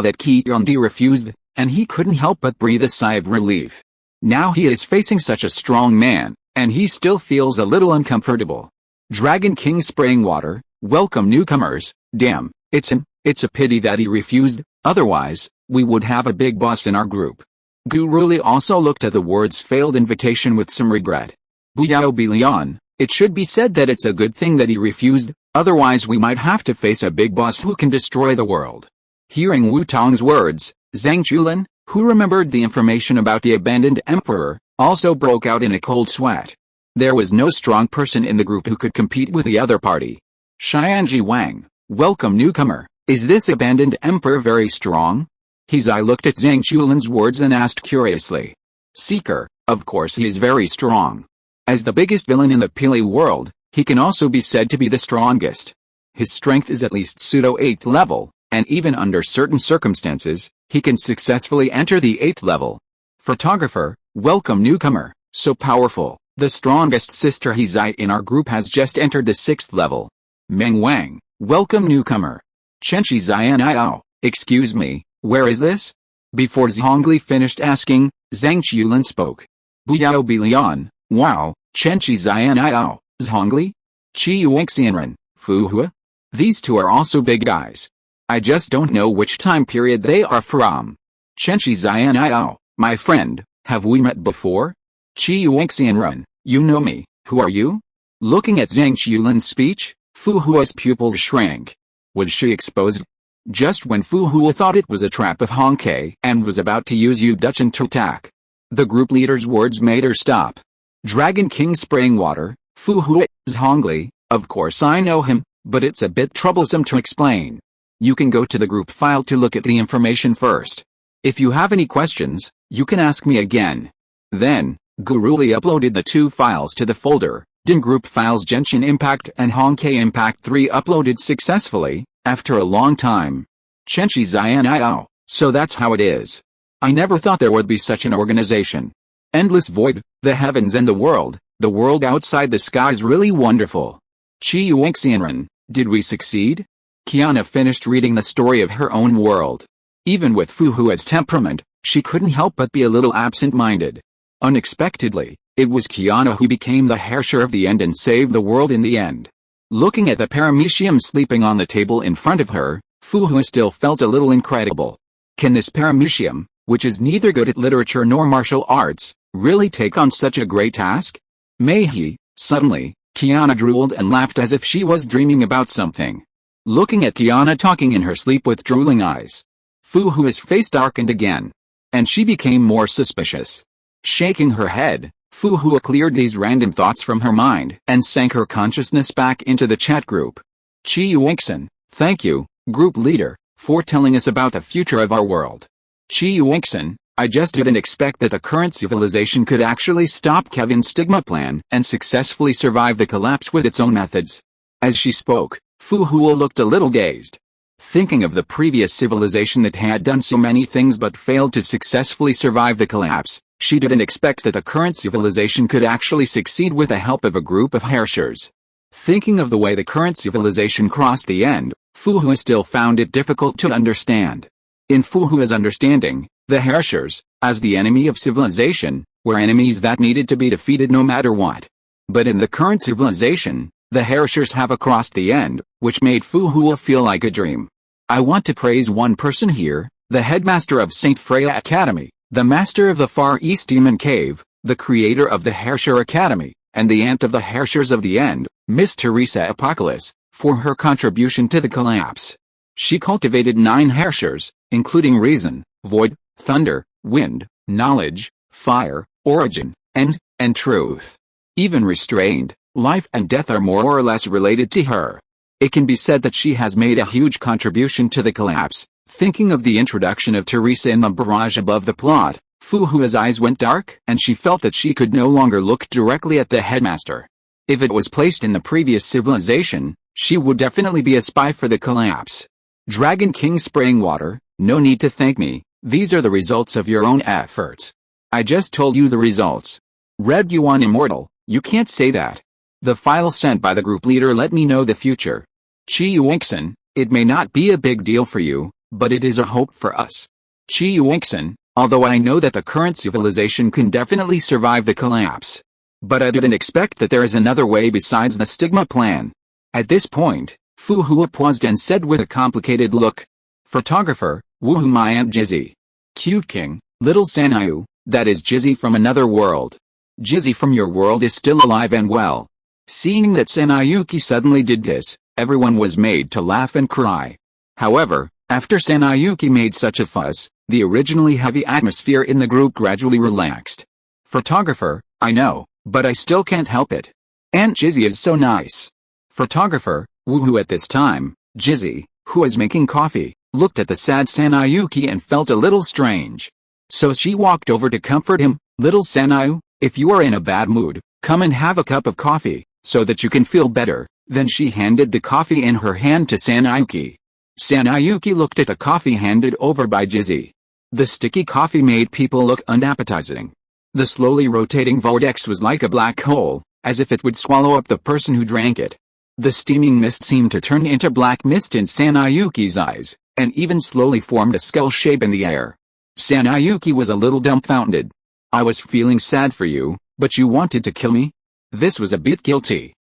that Qiyandi refused. and he couldn't help but breathe a sigh of relief. Now he is facing such a strong man, and he still feels a little uncomfortable. Dragon King spraying water, welcome newcomers. Damn, it's him. It's a pity that he refused, otherwise, we would have a big boss in our group. Guruli also looked at the words failed invitation with some regret. Buyao Bilion, it should be said that it's a good thing that he refused, otherwise we might have to face a big boss who can destroy the world. Hearing Wu Tong's words, Zhang Chulin, who remembered the information about the abandoned emperor, also broke out in a cold sweat. There was no strong person in the group who could compete with the other party. Xianji Wang, welcome newcomer, is this abandoned emperor very strong? Hizai looked at Zhang Chulin's words and asked curiously. Seeker, of course he is very strong. As the biggest villain in the Pili world, he can also be said to be the strongest. His strength is at least pseudo 8th level, and even under certain circumstances, he can successfully enter the 8th level. Photographer, welcome newcomer, so powerful. The strongest sister Hizai in our group has just entered the 6th level. Meng Wang, welcome newcomer. Chenchi Zianio, excuse me, where is this? Before Zhongli finished asking, Zhang Chulin spoke. Buyao Bilion, wow, Chenchi Zianio, Zhongli? Chi Yuanxianren, Fu Hua? These two are also big guys. I just don't know which time period they are from. Chenchi Zianio, my friend, have we met before? Chi Yuanxianren, you know me, who are you? Looking at Zhang Chulin's speech, Fu Hua's pupils shrank. Was she exposed? Just when Fu Hua thought it was a trap of Hongke and was about to use Yu Duchen to attack, the group leader's words made her stop. Dragon King spraying water, Fu Hua is Hongli, of course I know him, but it's a bit troublesome to explain. You can go to the group file to look at the information first. If you have any questions, you can ask me again. Then, Guruli uploaded the two files to the folder, Din Group Files Genshin Impact and Hongke Impact 3 uploaded successfully, after a long time. Chenchi Zianio, so that's how it is. I never thought there would be such an organization. Endless void, the heavens and the world outside the sky is really wonderful. Chi Yuanxianren, did we succeed? Kiana finished reading the story of her own world. Even with Fu Hua's temperament, she couldn't help but be a little absent-minded. Unexpectedly, it was Kiana who became the Herrscher of the End and saved the world in the end. Looking at the paramecium sleeping on the table in front of her, Fu Hua still felt a little incredible. Can this paramecium, which is neither good at literature nor martial arts, really take on such a great task? May he? Suddenly, Kiana drooled and laughed as if she was dreaming about something. Looking at Kiana talking in her sleep with drooling eyes, Fu Hua's face darkened again, and she became more suspicious. Shaking her head, Fu Hua cleared these random thoughts from her mind and sank her consciousness back into the chat group. Chi Yuanxin, thank you, group leader, for telling us about the future of our world. Chi Yuanxin, I just didn't expect that the current civilization could actually stop Kevin's stigma plan and successfully survive the collapse with its own methods. As she spoke, Fu Hua looked a little dazed. Thinking of the previous civilization that had done so many things but failed to successfully survive the collapse, she didn't expect that the current civilization could actually succeed with the help of a group of Herrschers. Thinking of the way the current civilization crossed the end, Fu Hua still found it difficult to understand. In Fu Hua's understanding, the Herrschers, as the enemy of civilization, were enemies that needed to be defeated no matter what. But in the current civilization, the Herrschers have crossed the end, which made Fu Hua feel like a dream. I want to praise one person here, the headmaster of St. Freya Academy, the master of the Far East Demon Cave, the creator of the Herrscher Academy, and the aunt of the Herrschers of the End, Miss Teresa Apocalypse, for her contribution to the collapse. She cultivated 9 Herrschers, including reason, void, thunder, wind, knowledge, fire, origin, and truth. Even restrained, life and death are more or less related to her. It can be said that she has made a huge contribution to the collapse. Thinking of the introduction of Teresa in the barrage above the plot, Fu Hua's eyes went dark and she felt that she could no longer look directly at the headmaster. If it was placed in the previous civilization, she would definitely be a spy for the collapse. Dragon King spraying water, no need to thank me, these are the results of your own efforts. I just told you the results. Red Yuan Immortal, you can't say that. The file sent by the group leader let me know the future. Chi Yuanxin, it may not be a big deal for you, but it is a hope for us. Chi Yuanxin, although I know that the current civilization can definitely survive the collapse. But I didn't expect that there is another way besides the stigma plan. At this point, Fu Hua paused and said with a complicated look. Photographer, woohoo my Aunt Jizzy. Cute king, little Sanayu, that is Jizzy from another world. Jizzy from your world is still alive and well. Seeing that Sanayuki suddenly did this, everyone was made to laugh and cry. However, after Sanayuki made such a fuss, the originally heavy atmosphere in the group gradually relaxed. Photographer, I know, but I still can't help it. Aunt Jizzy is so nice. Photographer, woohoo. At this time, Jizzy, who was making coffee, looked at the sad Sanayuki and felt a little strange. So she walked over to comfort him. Little Sanayu, if you are in a bad mood, come and have a cup of coffee, so that you can feel better. Then she handed the coffee in her hand to Sanayuki. Sanayuki looked at the coffee handed over by Jizzy. The sticky coffee made people look unappetizing. The slowly rotating vortex was like a black hole, as if it would swallow up the person who drank it. The steaming mist seemed to turn into black mist in Sanayuki's eyes, and even slowly formed a skull shape in the air. Sanayuki was a little dumbfounded. I was feeling sad for you, but you wanted to kill me? This was a bit guilty.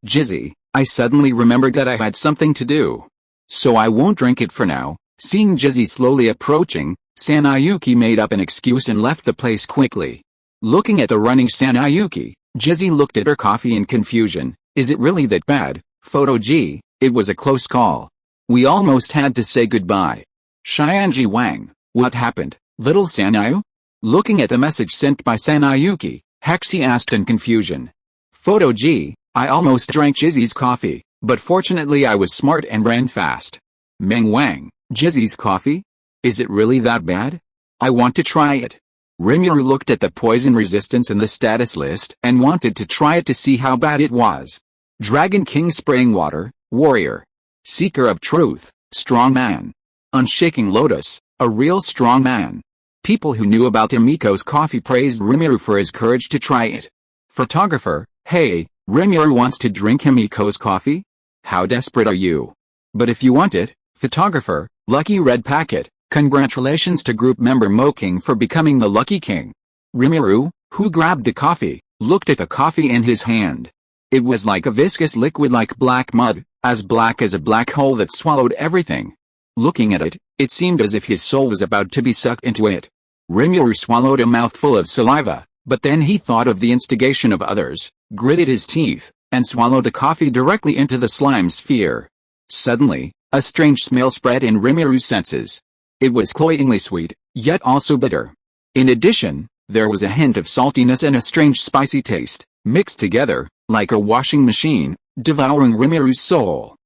Jizzy, I suddenly remembered that I had something to do. So I won't drink it for now. Seeing Jizzy slowly approaching, Sanayuki made up an excuse and left the place quickly. Looking at the running Sanayuki, Jizzy looked at her coffee in confusion. Is it really that bad? Photo G, it was a close call. We almost had to say goodbye. Xianji Wang, what happened, little Sanayu? Looking at the message sent by Sanayuki, Hexi asked in confusion. Photo G, I almost drank Jizzy's coffee, but fortunately I was smart and ran fast. Meng Wang, Jizzy's coffee? Is it really that bad? I want to try it. Rimuru looked at the poison resistance in the status list and wanted to try it to see how bad it was. Dragon King Spraying Water, Warrior. Seeker of Truth, Strong Man. Unshaking Lotus, a real strong man. People who knew about Himiko's coffee praised Rimuru for his courage to try it. Photographer, hey, Rimuru wants to drink Himiko's coffee? How desperate are you? But if you want it, photographer, lucky red packet, congratulations to group member Moking for becoming the lucky king. Rimuru, who grabbed the coffee, looked at the coffee in his hand. It was like a viscous liquid like black mud, as black as a black hole that swallowed everything. Looking at it, it seemed as if his soul was about to be sucked into it. Rimuru swallowed a mouthful of saliva, but then he thought of the instigation of others, gritted his teeth, and swallowed the coffee directly into the slime sphere. Suddenly, a strange smell spread in Rimuru's senses. It was cloyingly sweet, yet also bitter. In addition, there was a hint of saltiness and a strange spicy taste, mixed together, like a washing machine, devouring Rimuru's soul.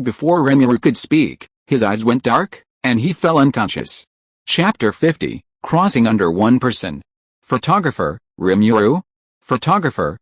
Before Rimuru could speak, his eyes went dark, and he fell unconscious. Chapter 50, Crossing Under 1%. Photographer, Rimuru? Photographer,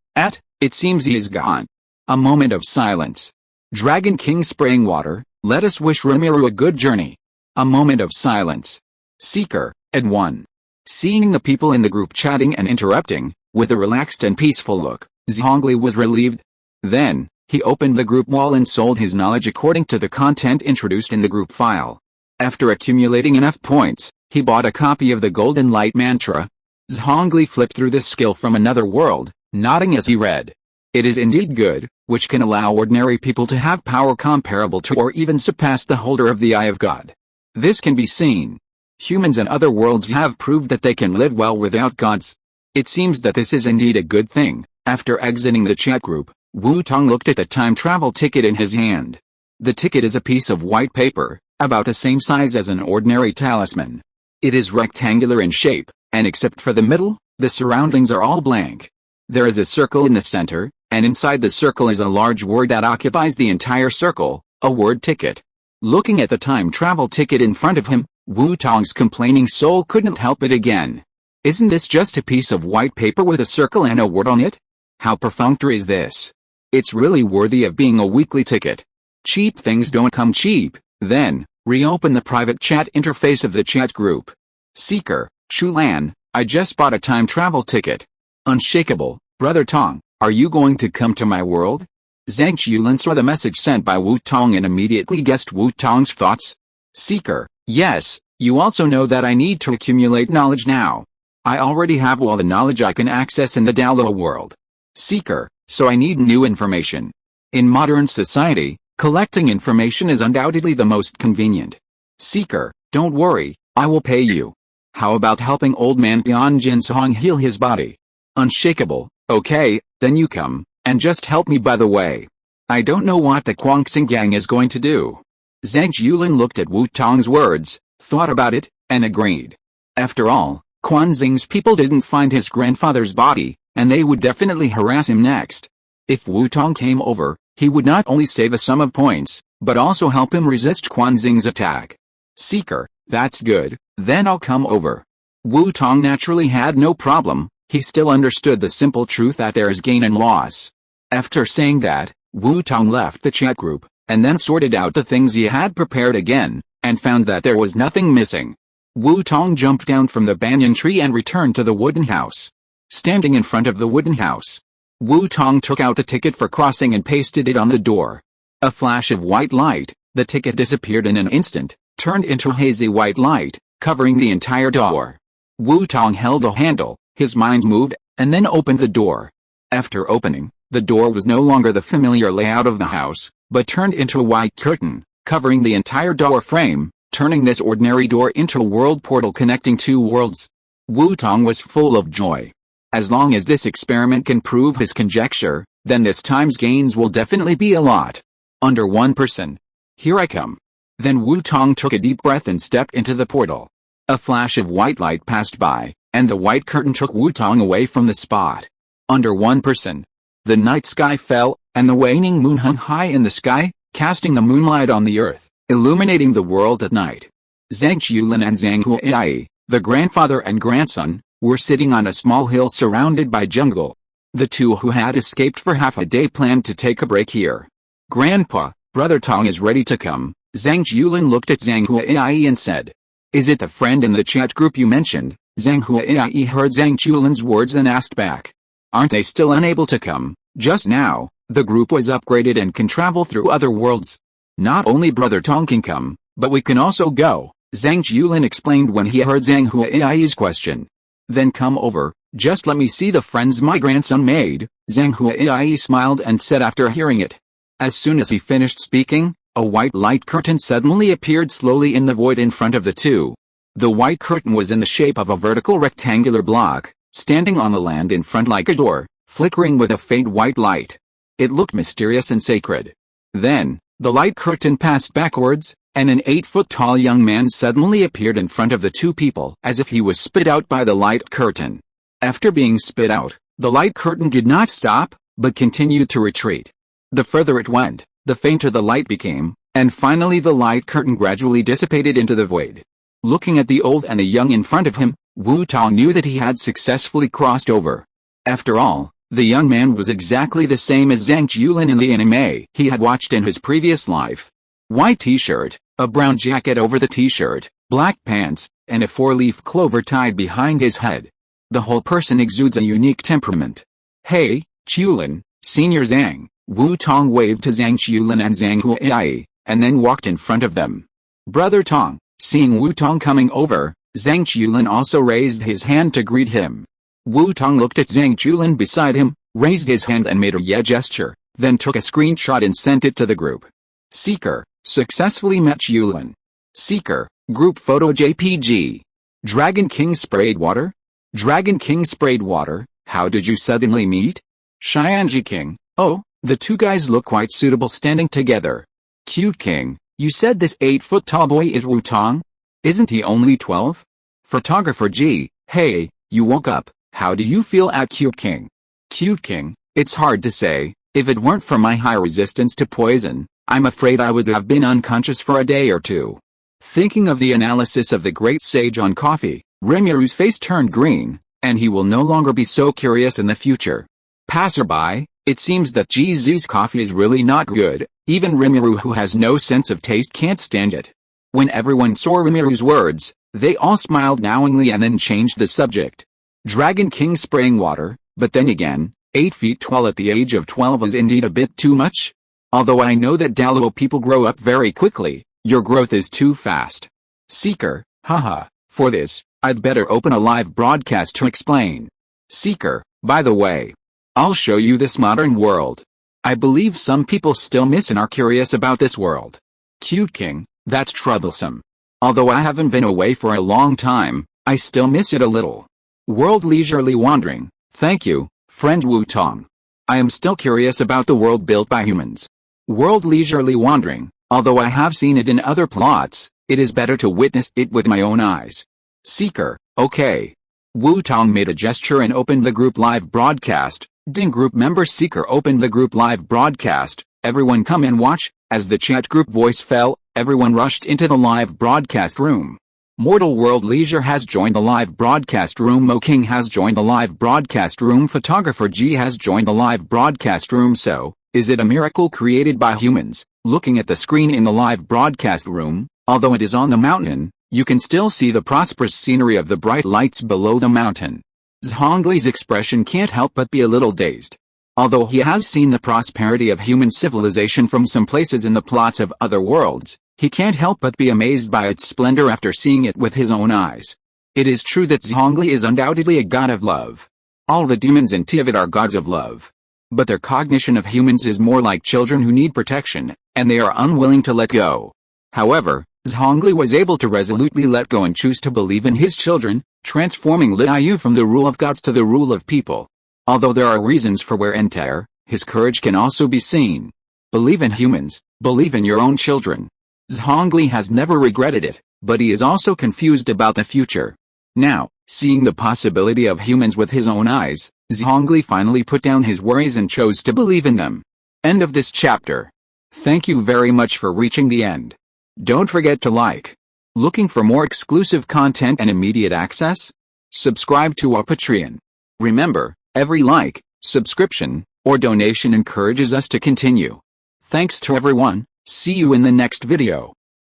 it seems he is gone. A moment of silence. Dragon King Spraying Water, let us wish Rimuru a good journey. A moment of silence. Seeker, Ed 1. Seeing the people in the group chatting and interrupting, with a relaxed and peaceful look, Zhongli was relieved. Then, he opened the group wall and sold his knowledge according to the content introduced in the group file. After accumulating enough points, he bought a copy of the Golden Light Mantra. Zhongli flipped through this skill from another world, nodding as he read. It is indeed good, which can allow ordinary people to have power comparable to or even surpass the holder of the Eye of God. This can be seen. Humans and other worlds have proved that they can live well without gods. It seems that this is indeed a good thing. After exiting the chat group, Wu Tong looked at the time travel ticket in his hand. The ticket is a piece of white paper, about the same size as an ordinary talisman. It is rectangular in shape, and except for the middle, the surroundings are all blank. There is a circle in the center, and inside the circle is a large word that occupies the entire circle, a word ticket. Looking at the time travel ticket in front of him, Wu Tong's complaining soul couldn't help it again. Isn't this just a piece of white paper with a circle and a word on it? How perfunctory is this? It's really worthy of being a weekly ticket. Cheap things don't come cheap. Then, reopen the private chat interface of the chat group. Seeker, Chulan, I just bought a time travel ticket. Unshakable, Brother Tong, are you going to come to my world? Zhang Qiulan saw the message sent by Wu Tong and immediately guessed Wu Tong's thoughts. Seeker, yes, You also know that I need to accumulate knowledge now. I already have all the knowledge I can access in the Douluo world. Seeker, so I need new information. In modern society, collecting information is undoubtedly the most convenient. Seeker, don't worry, I will pay you. How about helping old man Panyan Village heal his body? Unshakable, okay, then you come, and just help me by the way. I don't know what the Guangxing gang is going to do. Zhang Yulin looked at Wu Tong's words, thought about it, and agreed. After all, Guangxing's people didn't find his grandfather's body, and they would definitely harass him next. If Wu Tong came over, he would not only save a sum of points, but also help him resist Guangxing's attack. Seeker, that's good, then I'll come over. Wu Tong naturally had no problem, he still understood the simple truth that there is gain and loss. After saying that, Wu Tong left the chat group, and then sorted out the things he had prepared again, and found that there was nothing missing. Wu Tong jumped down from the banyan tree and returned to the wooden house. Standing in front of the wooden house, Wu Tong took out the ticket for crossing and pasted it on the door. A flash of white light, the ticket disappeared in an instant, turned into hazy white light, covering the entire door. Wu Tong held a handle, his mind moved, and then opened the door. After opening, the door was no longer the familiar layout of the house, but turned into a white curtain, covering the entire door frame, turning this ordinary door into a world portal connecting two worlds. Wu Tong was full of joy. As long as this experiment can prove his conjecture, then this time's gains will definitely be a lot. Under 1%. Here I come. Then Wu Tong took a deep breath and stepped into the portal. A flash of white light passed by, and the white curtain took Wu Tong away from the spot. Under 1%. The night sky fell, and the waning moon hung high in the sky, casting the moonlight on the earth, illuminating the world at night. Zhang Yulin and Zhang Huai, the grandfather and grandson, were sitting on a small hill surrounded by jungle. The two who had escaped for half a day planned to take a break here. Grandpa, Brother Tong is ready to come. Zhang Yulin looked at Zhang Huai and said. Is it the friend in the chat group you mentioned? Zhang Huai heard Zhang Yulin's words and asked back. Aren't they still unable to come? Just now, the group was upgraded and can travel through other worlds. Not only Brother Tong can come, but we can also go, Zhang Yulin explained when he heard Zhang Huai's question. Then come over, just let me see the friends my grandson made, Zhang Huai smiled and said after hearing it. As soon as he finished speaking, a white light curtain suddenly appeared slowly in the void in front of the two. The white curtain was in the shape of a vertical rectangular block, standing on the land in front like a door, flickering with a faint white light. It looked mysterious and sacred. Then, the light curtain passed backwards, and an 8-foot-tall young man suddenly appeared in front of the two people as if he was spit out by the light curtain. After being spit out, the light curtain did not stop, but continued to retreat. The further it went, the fainter the light became, and finally the light curtain gradually dissipated into the void. Looking at the old and the young in front of him, Wu Tong knew that he had successfully crossed over. After all, the young man was exactly the same as Zhang Yulin in the anime he had watched in his previous life. White t-shirt, a brown jacket over the t-shirt, black pants, and a 4-leaf clover tied behind his head. The whole person exudes a unique temperament. Hey, Yulin, Senior Zhang, Wu Tong waved to Zhang Yulin and Zhang Huai, and then walked in front of them. Brother Tong, seeing Wu Tong coming over, Zhang Yulin also raised his hand to greet him. Wu Tong looked at Zhang Yulin beside him, raised his hand and made a yeah gesture, then took a screenshot and sent it to the group. Seeker, successfully met Yulin. Seeker, group photo JPG. Dragon King sprayed water? Dragon King sprayed water, how did you suddenly meet? Xianji King, oh, the two guys look quite suitable standing together. Cute King, you said this 8-foot-tall boy is Wu Tong? Isn't he only 12? Photographer G, hey, you woke up, how do you feel at Cute King? Cute King, it's hard to say, if it weren't for my high resistance to poison, I'm afraid I would have been unconscious for a day or two. Thinking of the analysis of the great sage on coffee, Rimuru face turned green, and he will no longer be so curious in the future. Passerby, it seems that GZ's coffee is really not good, even Rimuru who has no sense of taste can't stand it. When everyone saw Rimuru's words, they all smiled knowingly and then changed the subject. Dragon King spraying water, but then again, 8 feet tall at the age of 12 is indeed a bit too much. Although I know that Douluo people grow up very quickly, your growth is too fast. Seeker, Haha, for this, I'd better open a live broadcast to explain. Seeker, by the way. I'll show you this modern world. I believe some people still miss and are curious about this world. Cute King, that's troublesome. Although I haven't been away for a long time, I still miss it a little. World leisurely wandering, thank you, friend Wu Tong. I am still curious about the world built by humans. World leisurely wandering, although I have seen it in other plots, it is better to witness it with my own eyes. Seeker, okay. Wu Tong made a gesture and opened the group live broadcast. Ding group member Seeker opened the group live broadcast. Everyone come and watch. As the chat group voice fell, everyone rushed into the live broadcast room. Mortal World Leisure has joined the live broadcast room. Mo King has joined the live broadcast room. Photographer G has joined the live broadcast room. So, is it a miracle created by humans? Looking at the screen in the live broadcast room, although it is on the mountain, you can still see the prosperous scenery of the bright lights below the mountain. Zhongli's expression can't help but be a little dazed. Although he has seen the prosperity of human civilization from some places in the plots of other worlds, he can't help but be amazed by its splendor after seeing it with his own eyes. It is true that Zhongli is undoubtedly a god of love. All the demons in Tiamat are gods of love. But their cognition of humans is more like children who need protection, and they are unwilling to let go. However, Zhongli was able to resolutely let go and choose to believe in his children, transforming Liu from the rule of gods to the rule of people. Although there are reasons for wear and tear, his courage can also be seen. Believe in humans, believe in your own children. Zhongli has never regretted it, but he is also confused about the future. Now, seeing the possibility of humans with his own eyes, Zhongli finally put down his worries and chose to believe in them. End of this chapter. Thank you very much for reaching the end. Don't forget to like. Looking for more exclusive content and immediate access? Subscribe to our Patreon. Remember, every like, subscription, or donation encourages us to continue. Thanks to everyone, see you in the next video.